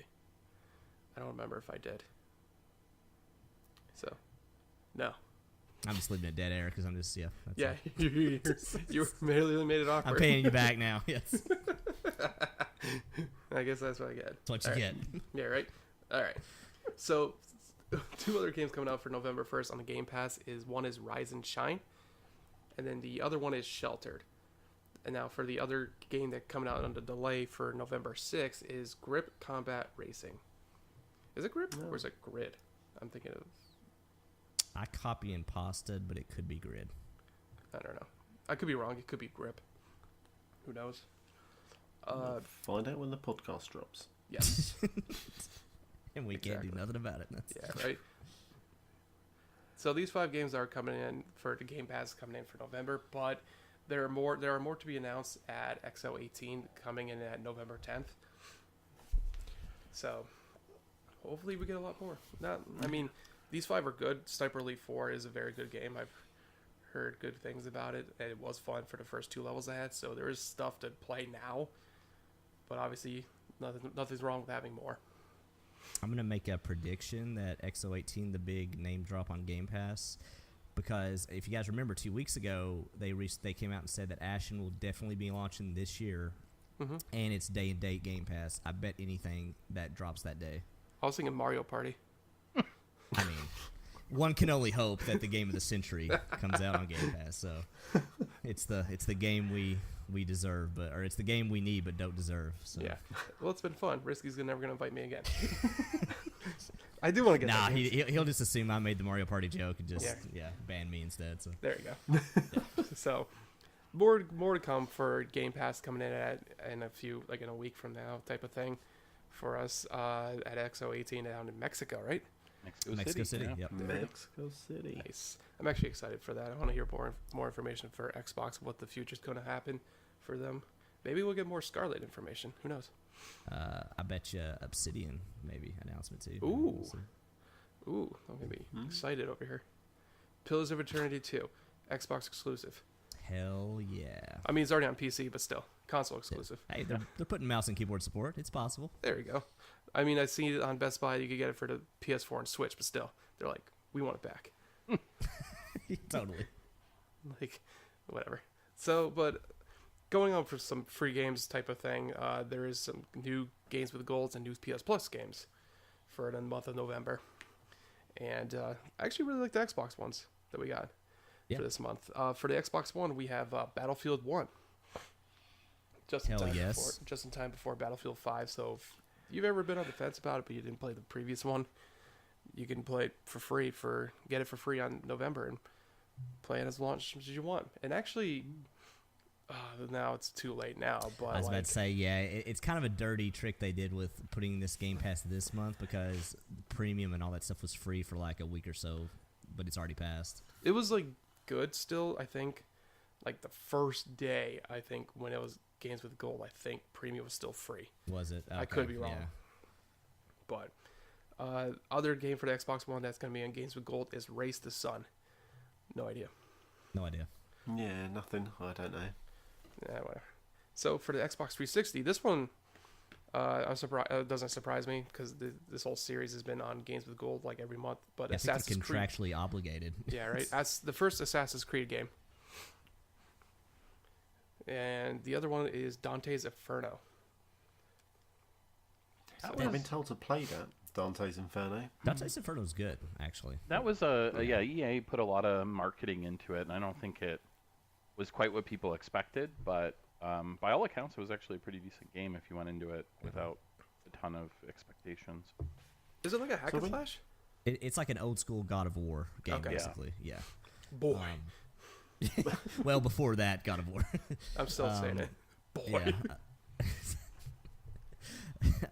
I don't remember if I did. So, no. I'm just leaving it dead air because I'm just that's Yeah, all. you merely made it awkward. I'm paying you back now. Yes, I guess that's what I get. that's what you All get. right. Yeah, right. All right. So, 2 other games coming out for November 1st on the Game Pass one is Rise and Shine, and then the other one is Sheltered. And now for the other game that coming out on the delay for November 6th is Grip Combat Racing. Is it Grip or is it Grid? I'm thinking of. I copy and pasted, but it could be Grid. I don't know. I could be wrong. It could be Grip. Who knows? Find out when the podcast drops. Yes. And we can't do Exactly. nothing about it. Yeah, right. So these 5 games are coming in for the Game Pass coming in for November, but there are more to be announced at XO18 coming in at November 10th. So hopefully we get a lot more. These 5 are good. Sniper Elite 4 is a very good game. I've heard good things about it, and it was fun for the first 2 levels I had. So there is stuff to play now, but obviously nothing's wrong with having more. I'm gonna make a prediction that XO18, the big name drop on Game Pass, because if you guys remember 2 weeks ago, they came out and said that Ashen will definitely be launching this year, and it's day and date Game Pass. I bet anything that drops that day. I was thinking Mario Party. I mean, one can only hope that the game of the century comes out on Game Pass. So it's the game we deserve, or it's the game we need but don't deserve. So. Yeah. Well, it's been fun. Risky's never gonna invite me again. I do want to get. Nah, he'll just assume I made the Mario Party joke and just ban me instead. So there you go. So more to come for Game Pass coming in a few, like in a week from now, type of thing, for us at XO18 down in Mexico, right? Mexico City. Yeah. Yep. Mexico City. Nice. I'm actually excited for that. I want to hear more information for Xbox, what the future's going to happen for them. Maybe we'll get more Scarlet information. Who knows? I bet you Obsidian maybe announcement too. Ooh. Ooh, I'm going to be excited over here. Pillars of Eternity 2, Xbox exclusive. Hell yeah. I mean, it's already on PC, but still, console exclusive. Hey, they're putting mouse and keyboard support. It's possible. There you go. I mean, I've seen it on Best Buy. You could get it for the PS4 and Switch, but still, they're like, we want it back. Totally. Like, whatever. So, but going on for some free games type of thing, there is some new games with golds and new PS Plus games for the month of November. And I actually really like the Xbox ones that we got for this month. For the Xbox One, we have Battlefield 1. Just in time before Battlefield 5. So if you've ever been on the fence about it, but you didn't play the previous one, you can play it for free get it for free on November and play it as much as you want. And actually, now it's too late now. But I was about to say, it's kind of a dirty trick they did with putting this Game Pass this month, because premium and all that stuff was free for like a week or so, but it's already passed. It was like good still, I think. Like the first day, I think, when it was games with gold, I think premium was still free. Was it? Okay, I could be wrong. Yeah. But other game for the Xbox One that's going to be on games with gold is Race the Sun. No idea. No idea. Yeah, nothing. I don't know. Yeah, whatever. So for the Xbox 360, this one, I'm surprised. Doesn't surprise me, because this whole series has been on games with gold like every month. But I think it's Assassin's Creed, contractually obligated. yeah, right. That's the first Assassin's Creed game. And the other one is Dante's Inferno. I've been told to play that, Dante's Inferno. Dante's Inferno is good, actually. That was EA put a lot of marketing into it, and I don't think it was quite what people expected, but by all accounts, it was actually a pretty decent game if you went into it without a ton of expectations. Is it like a hack and slash? It's like an old school God of War game, Okay. basically. Yeah. Boy. Well, before that, God of War. I'm still saying it. Boy.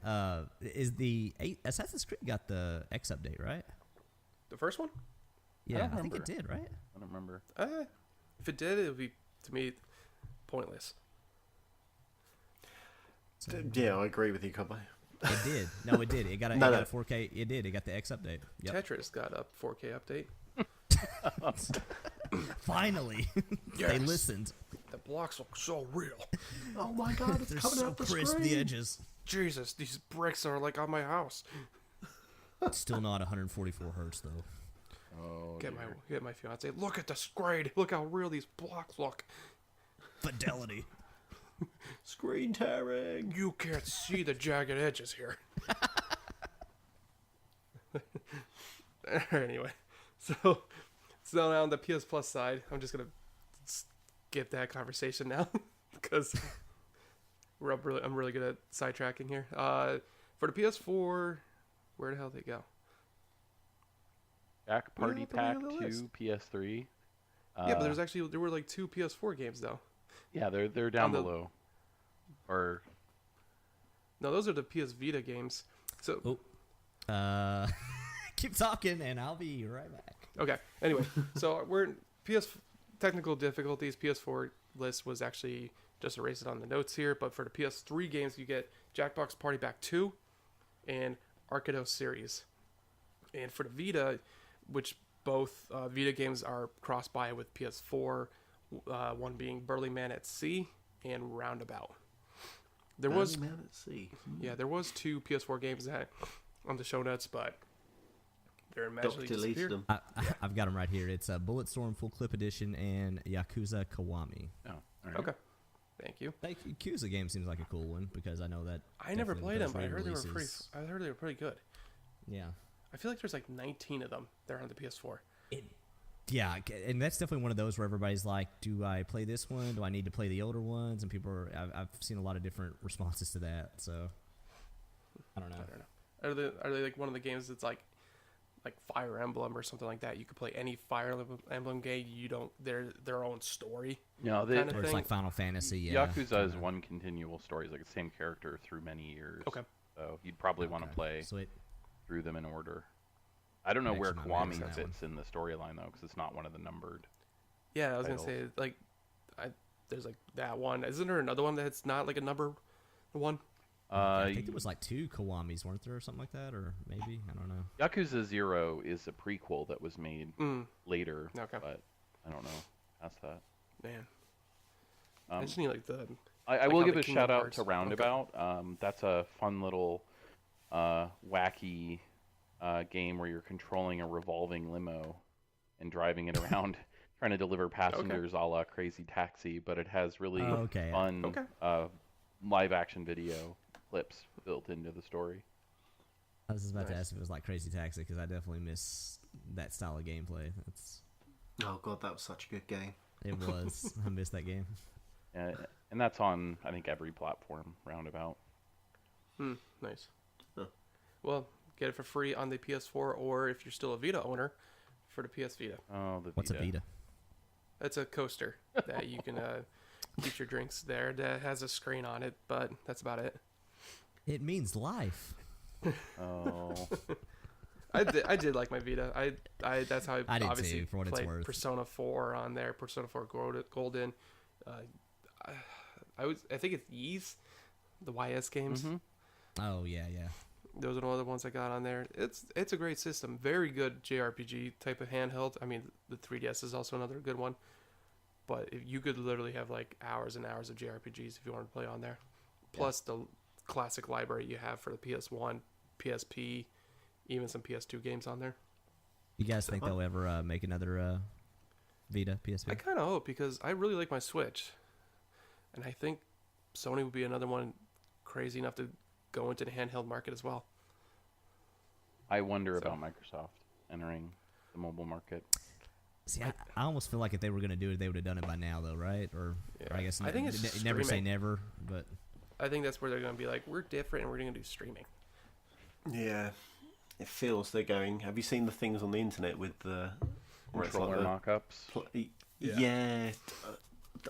Yeah. Is the Assassin's Creed got the X update, right? The first one? Yeah, I think it did, right? I don't remember. If it did, it would be, to me, pointless. So, Yeah, I agree with you, Cubby. it did. No, it did. It got a 4K. It did. It got the X update. Yep. Tetris got a 4K update. Finally, they listened. The blocks look so real. Oh my god, it's They're coming so out the crisp, screen. the edges. Jesus, these bricks are like on my house. Still not 144 hertz though. Oh, Get my fiance. Look at this grade. Look how real these blocks look. Fidelity. Screen tearing. You can't see the jagged edges here. Anyway, so now on the PS Plus side, I'm just gonna skip that conversation now because I'm really good at sidetracking here. For the PS4, where the hell did they go? Jack Party at the Pack beginning of the 2 PS3. Yeah, but there were like 2 PS4 games though. Yeah, they're down on the- below. Or No, those are the PS Vita games. So Keep talking, and I'll be right back. okay. Anyway, so we're in PS technical difficulties. PS4 list was actually just erased it on the notes here, but for the PS3 games, you get Jackbox Party Pack 2 and Arcade Series. And for the Vita, which both Vita games are cross-buy with PS4, one being Burly Man at Sea and Roundabout. There was 2 PS4 games that on the show notes, but they're magically Doc deleted disappeared. them. I've got them right here. It's Bulletstorm Full Clip Edition and Yakuza Kiwami. Oh, all right. Okay, thank you. That Yakuza game seems like a cool one because I know that. I never definitely played with them, those but I heard they were pretty. re-releases- I heard they were pretty good. Yeah. I feel like there's like 19 of them. They're on the PS4. Yeah, and that's definitely one of those where everybody's like, "Do I play this one? Do I need to play the older ones?" And people are. I've seen a lot of different responses to that. So I don't know. I don't know. Are they like one of the games that's like Fire Emblem or something like that? You could play any Fire Emblem game. You don't. They're their own story. No, Kinda Or it's thing. like Final Fantasy. Yeah. Yakuza is one continual story. It's like the same character through many years. Okay. So you'd probably want to play Sweet. through them in order. I don't know where Actually, might Kiwami make that fits in the storyline though, because it's not one of the numbered. Yeah, I was Titles. gonna say like, there's like that one. Isn't there another one that's not like a number one? I think there was like 2 Kiwamis, weren't there, or something like that, or maybe I don't know. Yakuza 0 is a prequel that was made later, Okay. but I don't know past that. Man, I just need like the. I Like will how give the a Kingdom shout out Hearts- to Roundabout. That's a fun little wacky game where you're controlling a revolving limo and driving it around, trying to deliver passengers a la Crazy Taxi, but it has really Okay. fun Okay. live action video clips built into the story. I was just about to Nice. ask if it was like Crazy Taxi because I definitely miss that style of gameplay. Oh god, that was such a good game. It was. I missed that game. And that's on, I think, every platform, Roundabout. Nice. Huh. Well, get it for free on the PS4, or if you're still a Vita owner, for the PS Vita. Oh, the What's a Vita? That's a coaster that you can keep your drinks there. That has a screen on it, but that's about it. It means life. Oh, I did like my Vita. I that's how I did obviously too, for what it's played worth. Persona 4 on there. Persona 4 Golden. I think it's Ys, the YS games. Oh yeah, yeah. Those are the other ones I got on there. It's a great system. Very good JRPG type of handheld. I mean, the 3DS is also another good one. But if you could literally have like hours and hours of JRPGs if you want to play on there. Plus the classic library you have for the PS1, PSP, even some PS2 games on there. You guys think they'll ever make another Vita PSP? I kind of hope, because I really like my Switch. And I think Sony would be another one crazy enough to go into the handheld market as well. I wonder about Microsoft entering the mobile market. See, I almost feel like if they were going to do it, they would have done it by now, though, right? Or I guess I think it's never say streaming. never, but I think that's where they're going to be like, we're different and we're going to do streaming. Yeah, it feels they're going. Have you seen the things on the internet with the where it's like Controller the mock-ups. Yeah,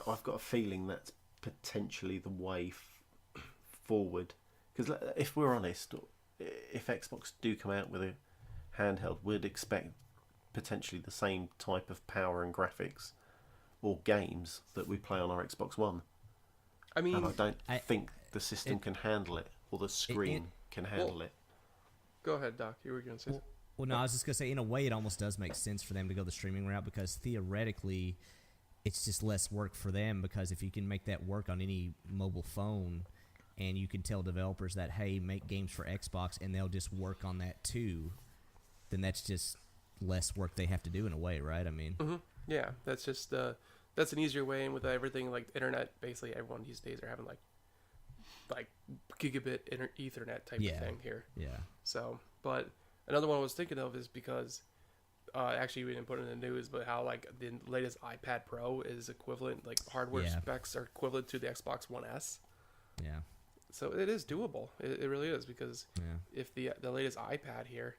I've got a feeling that's potentially the way forward. Because if we're honest, if Xbox do come out with a handheld, we'd expect potentially the same type of power and graphics or games that we play on our Xbox One. I mean, And I don't think the system can handle it, or the screen can handle it. go ahead, Doc. You were going to say something. well, no, I was just gonna say, in a way, it almost does make sense for them to go the streaming route because theoretically, it's just less work for them because if you can make that work on any mobile phone, and you can tell developers that hey, make games for Xbox, and they'll just work on that too, then that's just less work they have to do in a way, right? I mean, Yeah, that's just that's an easier way. And with everything like internet, basically everyone these days are having like gigabit Ethernet type of thing here. yeah. So, but another one I was thinking of is because actually we didn't put it in the news, but how like the latest iPad Pro is equivalent, like hardware specs are equivalent to the Xbox One S. Yeah. So it is doable. It really is, because Yeah. if the latest iPad here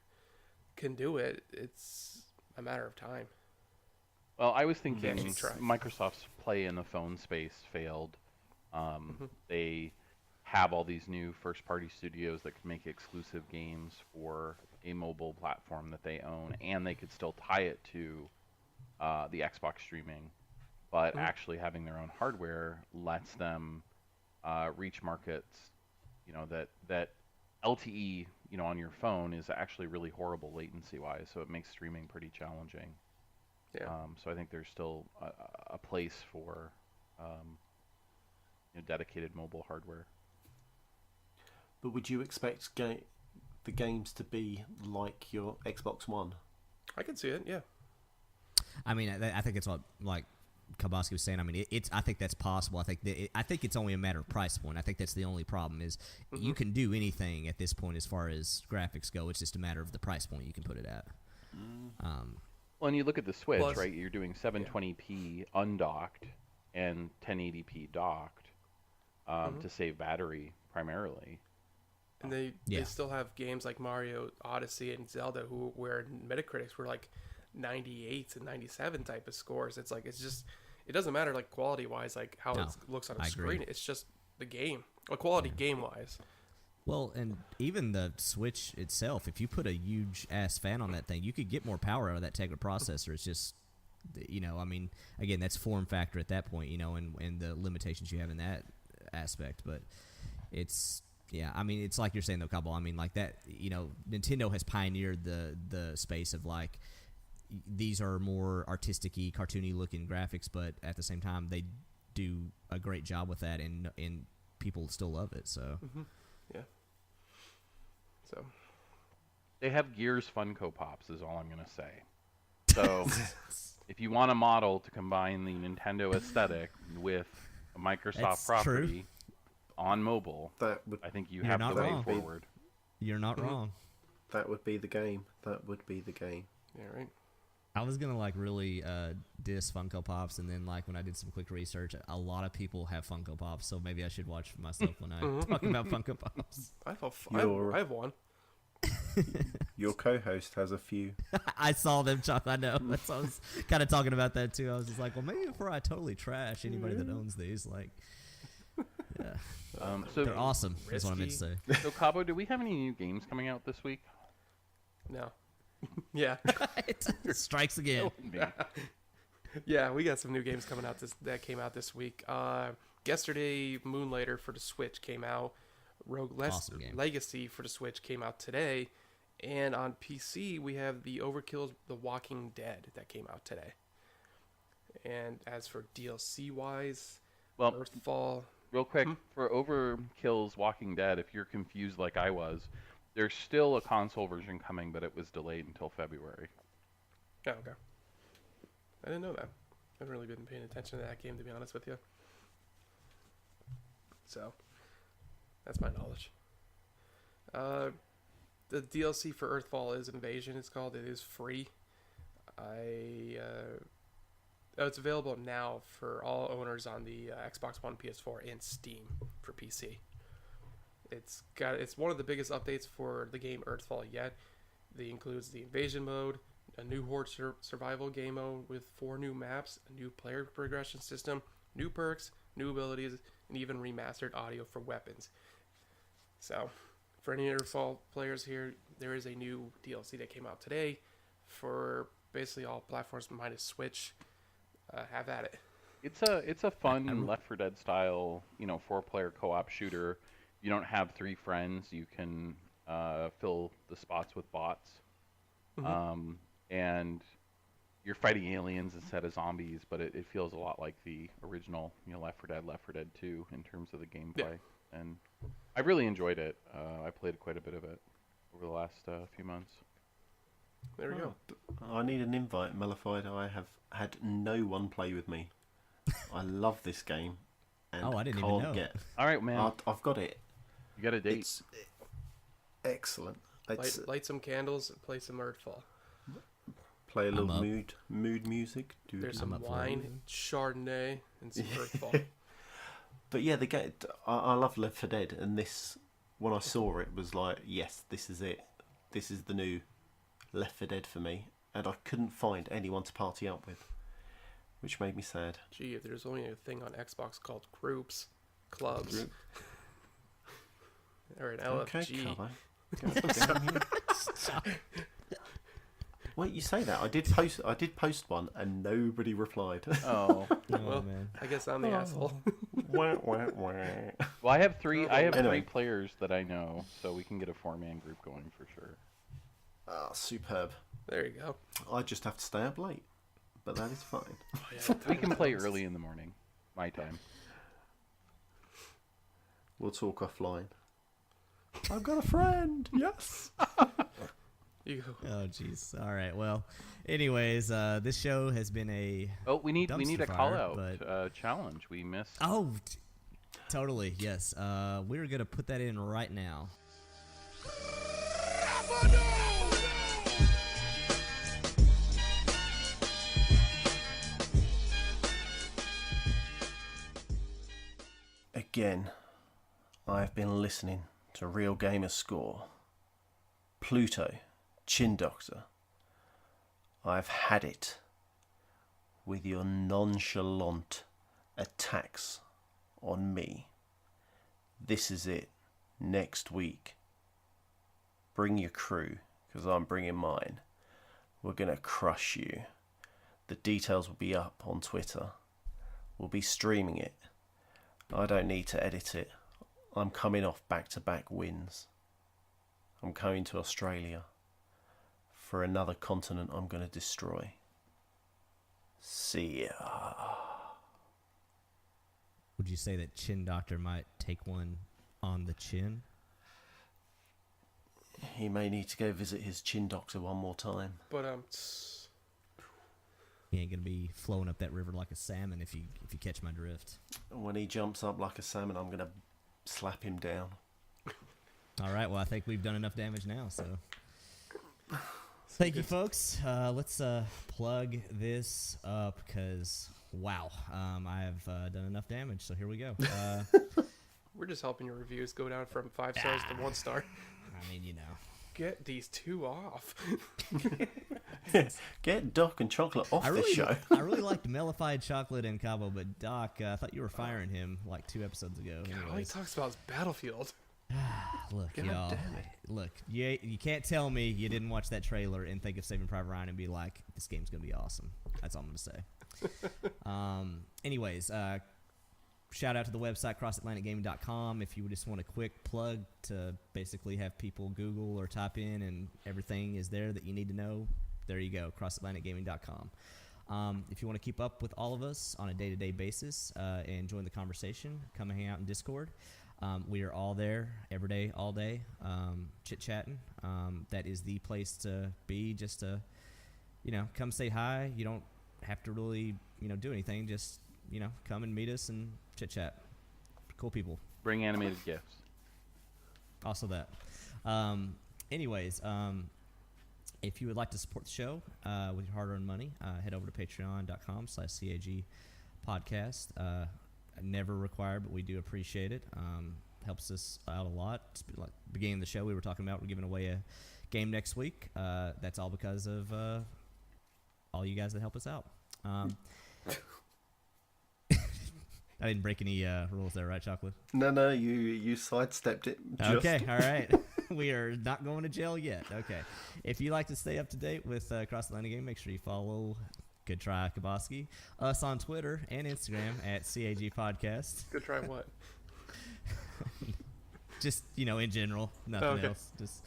can do it, it's a matter of time. Well, I was thinking keep track. Microsoft's play in the phone space failed. They have all these new first-party studios that can make exclusive games for a mobile platform that they own, and they could still tie it to the Xbox streaming. But actually having their own hardware lets them reach markets, that LTE, on your phone is actually really horrible latency-wise, so it makes streaming pretty challenging. Yeah. So I think there's still a place for dedicated mobile hardware. But would you expect the games to be like your Xbox One. I can see it. Yeah. I mean, I think it's what like Kabosky was saying. I mean, I think that's possible. I think it's only a matter of price point. I think that's the only problem is you can do anything at this point as far as graphics go. It's just a matter of the price point you can put it at. Well, and you look at the Switch, Plus- right? You're doing 720p undocked and 1080p docked to save battery primarily. And they still have games like Mario Odyssey and Zelda where Metacritics were like 98 and 97 type of scores. It's like it doesn't matter like quality wise, like how it looks on a screen. It's just the game, quality game wise. Well, and even the Switch itself, if you put a huge ass fan on that thing, you could get more power out of that Tegra processor. It's just, I mean, again, that's form factor at that point, and the limitations you have in that aspect. But it's, yeah, I mean, it's like you're saying though, Cabo. I mean, like that, Nintendo has pioneered the space of like, these are more artistic-y, cartoony looking graphics, but at the same time, they do a great job with that, and people still love it. So. Yeah. So They have Gears Funko Pops is all I'm going to say. So if you want a model to combine the Nintendo aesthetic with a Microsoft That's property true. on mobile, That would I think you You're have not the way wrong. forward. You're not wrong. that would be the game. That would be the game. yeah, right. I was gonna like really diss Funko Pops, and then like when I did some quick research, a lot of people have Funko Pops, so maybe I should watch for myself when I talk about Funko Pops. I have one. Your co-host has a few. I saw them, Chuck. I know. That's I was kind of talking about that too. I was just like, well, maybe before I totally trash anybody that owns these, like, yeah, So, they're awesome. That's what I meant to say. so Cabo, do we have any new games coming out this week? No. Yeah. It strikes again. Yeah, we got some new games coming out that came out this week. Yesterday, Moonlighter for the Switch came out. Rogue Awesome game. Legacy for the Switch came out today. And on PC, we have the Overkill's The Walking Dead that came out today. And as for DLC-wise, Well, Earthfall... real quick, for Overkill's Walking Dead, if you're confused like I was, there's still a console version coming, but it was delayed until February. Oh, okay. I didn't know that. I haven't really been paying attention to that game, to be honest with you. So, that's my knowledge. The DLC for Earthfall is Invasion, it's called. It is free. It's available now for all owners on the Xbox One, PS4, and Steam for PC. It's one of the biggest updates for the game Earthfall yet. It includes the invasion mode, a new horde survival game mode with 4 new maps, a new player progression system, new perks, new abilities, and even remastered audio for weapons. So, for any Earthfall players here, there is a new DLC that came out today for basically all platforms minus Switch. Have at it. It's a fun Left 4 Dead style, 4-player co-op shooter. You don't have 3 friends. You can fill the spots with bots. And you're fighting aliens instead of zombies, but it feels a lot like the original, Left 4 Dead 2 in terms of the gameplay. Yeah. And I really enjoyed it. I played quite a bit of it over the last few months. There we go. I need an invite, Mellified. I have had no one play with me. I love this game. And I didn't can't even know. All right, man. I've got it. You got a date. It's excellent. It's Light some candles and play some Earthfall. play a little up. mood music. There's I'm some up for wine, it. Chardonnay, and some Earthfall. But yeah, I love Left 4 Dead, and this, when I saw it, was like, yes, this is it. This is the new Left 4 Dead for me, and I couldn't find anyone to party up with, which made me sad. Gee, if there's only a thing on Xbox called groups, clubs, or an Okay, LFG. Carlo. Wait, you say that? I did post one, and nobody replied. Oh. Well, Man. I guess I'm the asshole. Wah, wah, wah. Well, I have 3. I have Anyway. 3 players that I know, so we can get a 4-man group going for sure. Ah, superb. There you go. I just have to stay up late, but that is fine. Oh, yeah, We can play early in the morning, my time. We'll talk offline. I've got a friend. Yes. You go. Oh, jeez. All right. Well, anyways, this show has been a Oh, we need dumpster a fire, call out but- challenge. We missed. Totally. Yes. We're gonna put that in right now. Again, I've been listening to Real Gamer Score. Pluto, Chin Doctor. I've had it with your nonchalant attacks on me. This is it. Next week. Bring your crew, because I'm bringing mine. We're going to crush you. The details will be up on Twitter. We'll be streaming it. I don't need to edit it. I'm coming off back-to-back wins. I'm going to Australia for another continent I'm going to destroy. See ya. Would you say that Chin Doctor might take one on the chin? He may need to go visit his chin doctor one more time. But He ain't gonna be flowing up that river like a salmon if you catch my drift. When he jumps up like a salmon, I'm going to slap him down. All right. Well, I think we've done enough damage now. So, thank you, folks. Let's plug this up because wow, I have done enough damage. So here we go. we're just helping your reviews go down from 5 stars to 1 star. I mean, you know. Get these 2 off. Get Doc and Chocolate off this show. I really liked Mellified Chocolate and Cabo, but Doc, I thought you were firing him like 2 episodes ago. God, all he Anyways. talks about is Battlefield. Look, God y'all. damn it. Look, you can't tell me you didn't watch that trailer and think of Saving Private Ryan and be like, this game's going to be awesome. That's all I'm going to say. Anyways, shout out to the website, crossatlanticgaming.com. If you just want a quick plug to basically have people Google or type in and everything is there that you need to know, there you go, crossatlanticgaming.com. If you want to keep up with all of us on a day-to-day basis and join the conversation, come and hang out in Discord. We are all there every day, all day, chit-chatting. That is the place to be, just to, come say hi. You don't have to really, do anything. Just, come and meet us and chit-chat. Cool people. Bring animated gifts. Also that. Anyways, if you would like to support the show with your hard-earned money, head over to patreon.com/CAG podcast. Never required, but we do appreciate it. Helps us out a lot. Like beginning of the show, we were talking about we're giving away a game next week. That's all because of all you guys that help us out. I didn't break any rules there, right, Chocolate? No, you sidestepped it. Okay, all right. We are not going to jail yet. Okay. If you like to stay up to date with Cross Atlantic Game, make sure you follow Good Try Kabosky, us on Twitter and Instagram at CAG Podcast. Good try what? Just, in general, nothing else. Just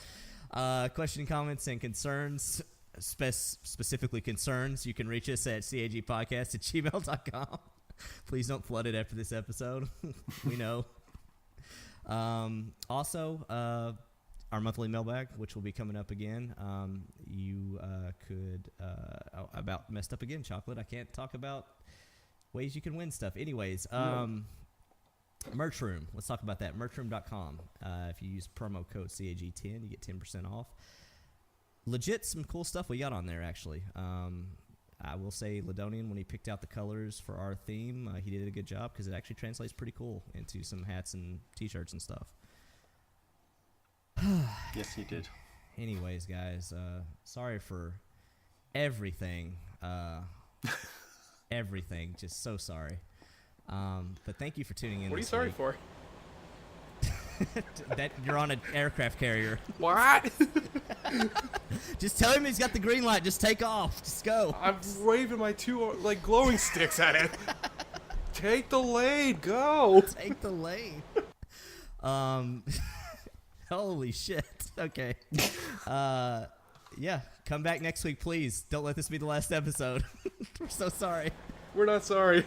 question, comments, and concerns, specifically concerns, you can reach us at cagpodcast@gmail.com. Please don't flood it after this episode. We know. Also, our monthly mailbag, which will be coming up again. You could about messed up again, Chocolate. I can't talk about ways you can win stuff. Anyways, Merch Room. Let's talk about that. Merchroom.com. If you use promo code CAG10, you get 10% off. Legit, some cool stuff we got on there, actually. I will say Ladonian, when he picked out the colors for our theme, he did a good job because it actually translates pretty cool into some hats and T-shirts and stuff. Yes, he did. Anyways, guys, sorry for everything. Everything. Just so sorry. But thank you for tuning in. What are you this sorry week. for? That you're on an aircraft carrier. What? Just tell him he's got the green light. Just take off. Just go. I'm waving my 2 glowing sticks at it. Take the lane. Go. Take the lane. Holy shit. Okay. Yeah. Come back next week, please. Don't let this be the last episode. We're so sorry. We're not sorry.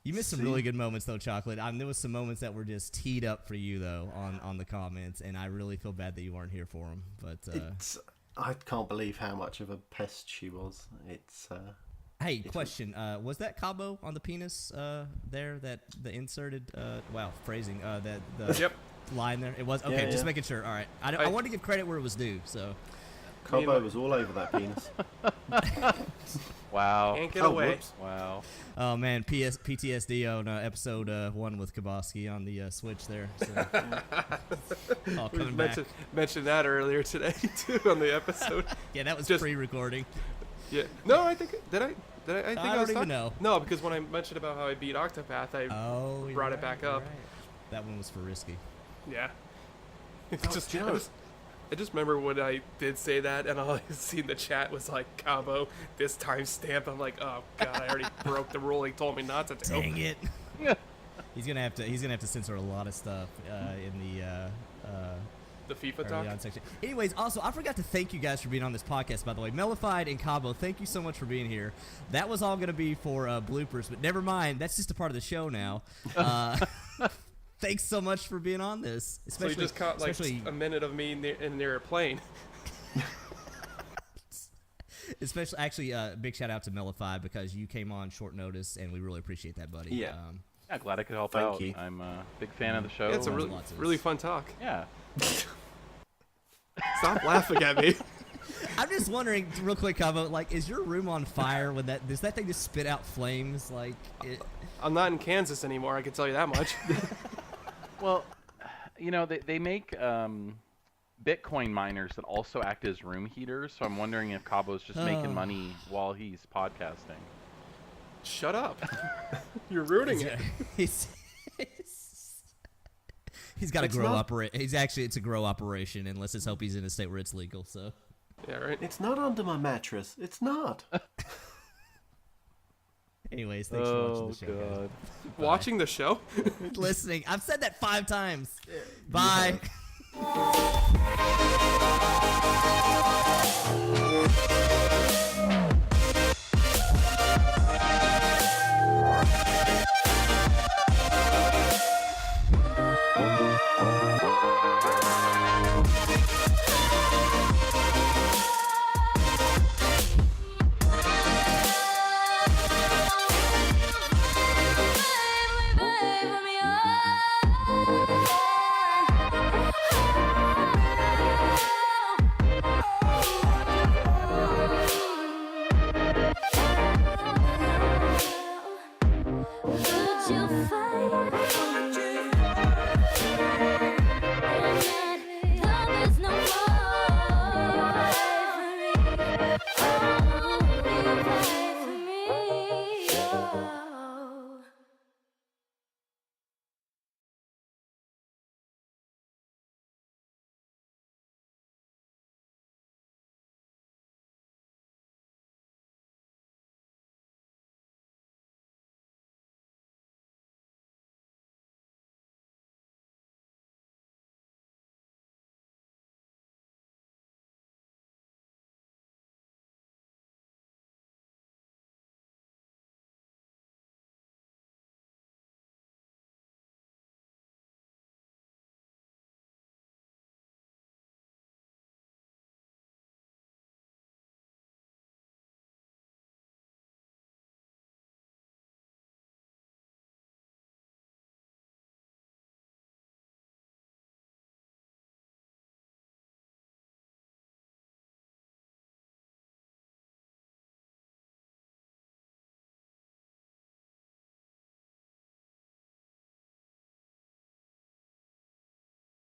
You missed some See? really good moments, though, Chocolate. There was some moments that were just teed up for you, though, on the comments, and I really feel bad that you weren't here for them. But I can't believe how much of a pest she was. hey, question: was that Cabo on the penis there? That the inserted? Wow, phrasing. That the Yep. line there. It was okay. Yeah, Just yeah. making sure. All right. I want to give credit where it was due. So. Cobo was all over that penis. Wow. Can't get away. Whoops. Wow. Oh man, PTSD on episode 1 with Kabosky on the Switch there. So. All We coming back. mentioned that earlier today too on the episode. Yeah, that was just- pre-recording. Yeah. No, I think I think I I don't was even know. No, because when I mentioned about how I beat Octopath, I Oh, brought it back up. right. That one was for Risky. yeah. Do you know- I just remember when I did say that, and all I see in the chat was like Cabo, this timestamp. I'm like, oh god, I already broke the rule he told me not to do. Dang it. He's gonna have to censor a lot of stuff in The FIFA early talk. on section. Anyways, also I forgot to thank you guys for being on this podcast. By the way, Mellified and Cabo, thank you so much for being here. That was all gonna be for bloopers, but never mind. That's just a part of the show now. Thanks so much for being on this. So you just caught like a minute of me in the airplane. Actually, big shout out to Mellified because you came on short notice, and we really appreciate that, buddy. Yeah. Yeah, glad I could help Thank out. you. I'm a big fan of the show. Yeah, it's a and- really fun talk. yeah. Stop laughing at me. I'm just wondering, real quick, Cabo, like, is your room on fire? Does that thing just spit out flames? Like, I'm not in Kansas anymore. I can tell you that much. Well, they make Bitcoin miners that also act as room heaters. So I'm wondering if Cabo's just making money while he's podcasting. Shut up. You're ruining it. he's got a It's grow not- operation. It's a grow operation, and let's just hope he's in a state where it's legal. So, Yeah, right. It's not under my mattress. It's not. anyways, thanks for watching the show, guys. Watching the show? Listening. I've said that 5 times. Bye. Would you fight?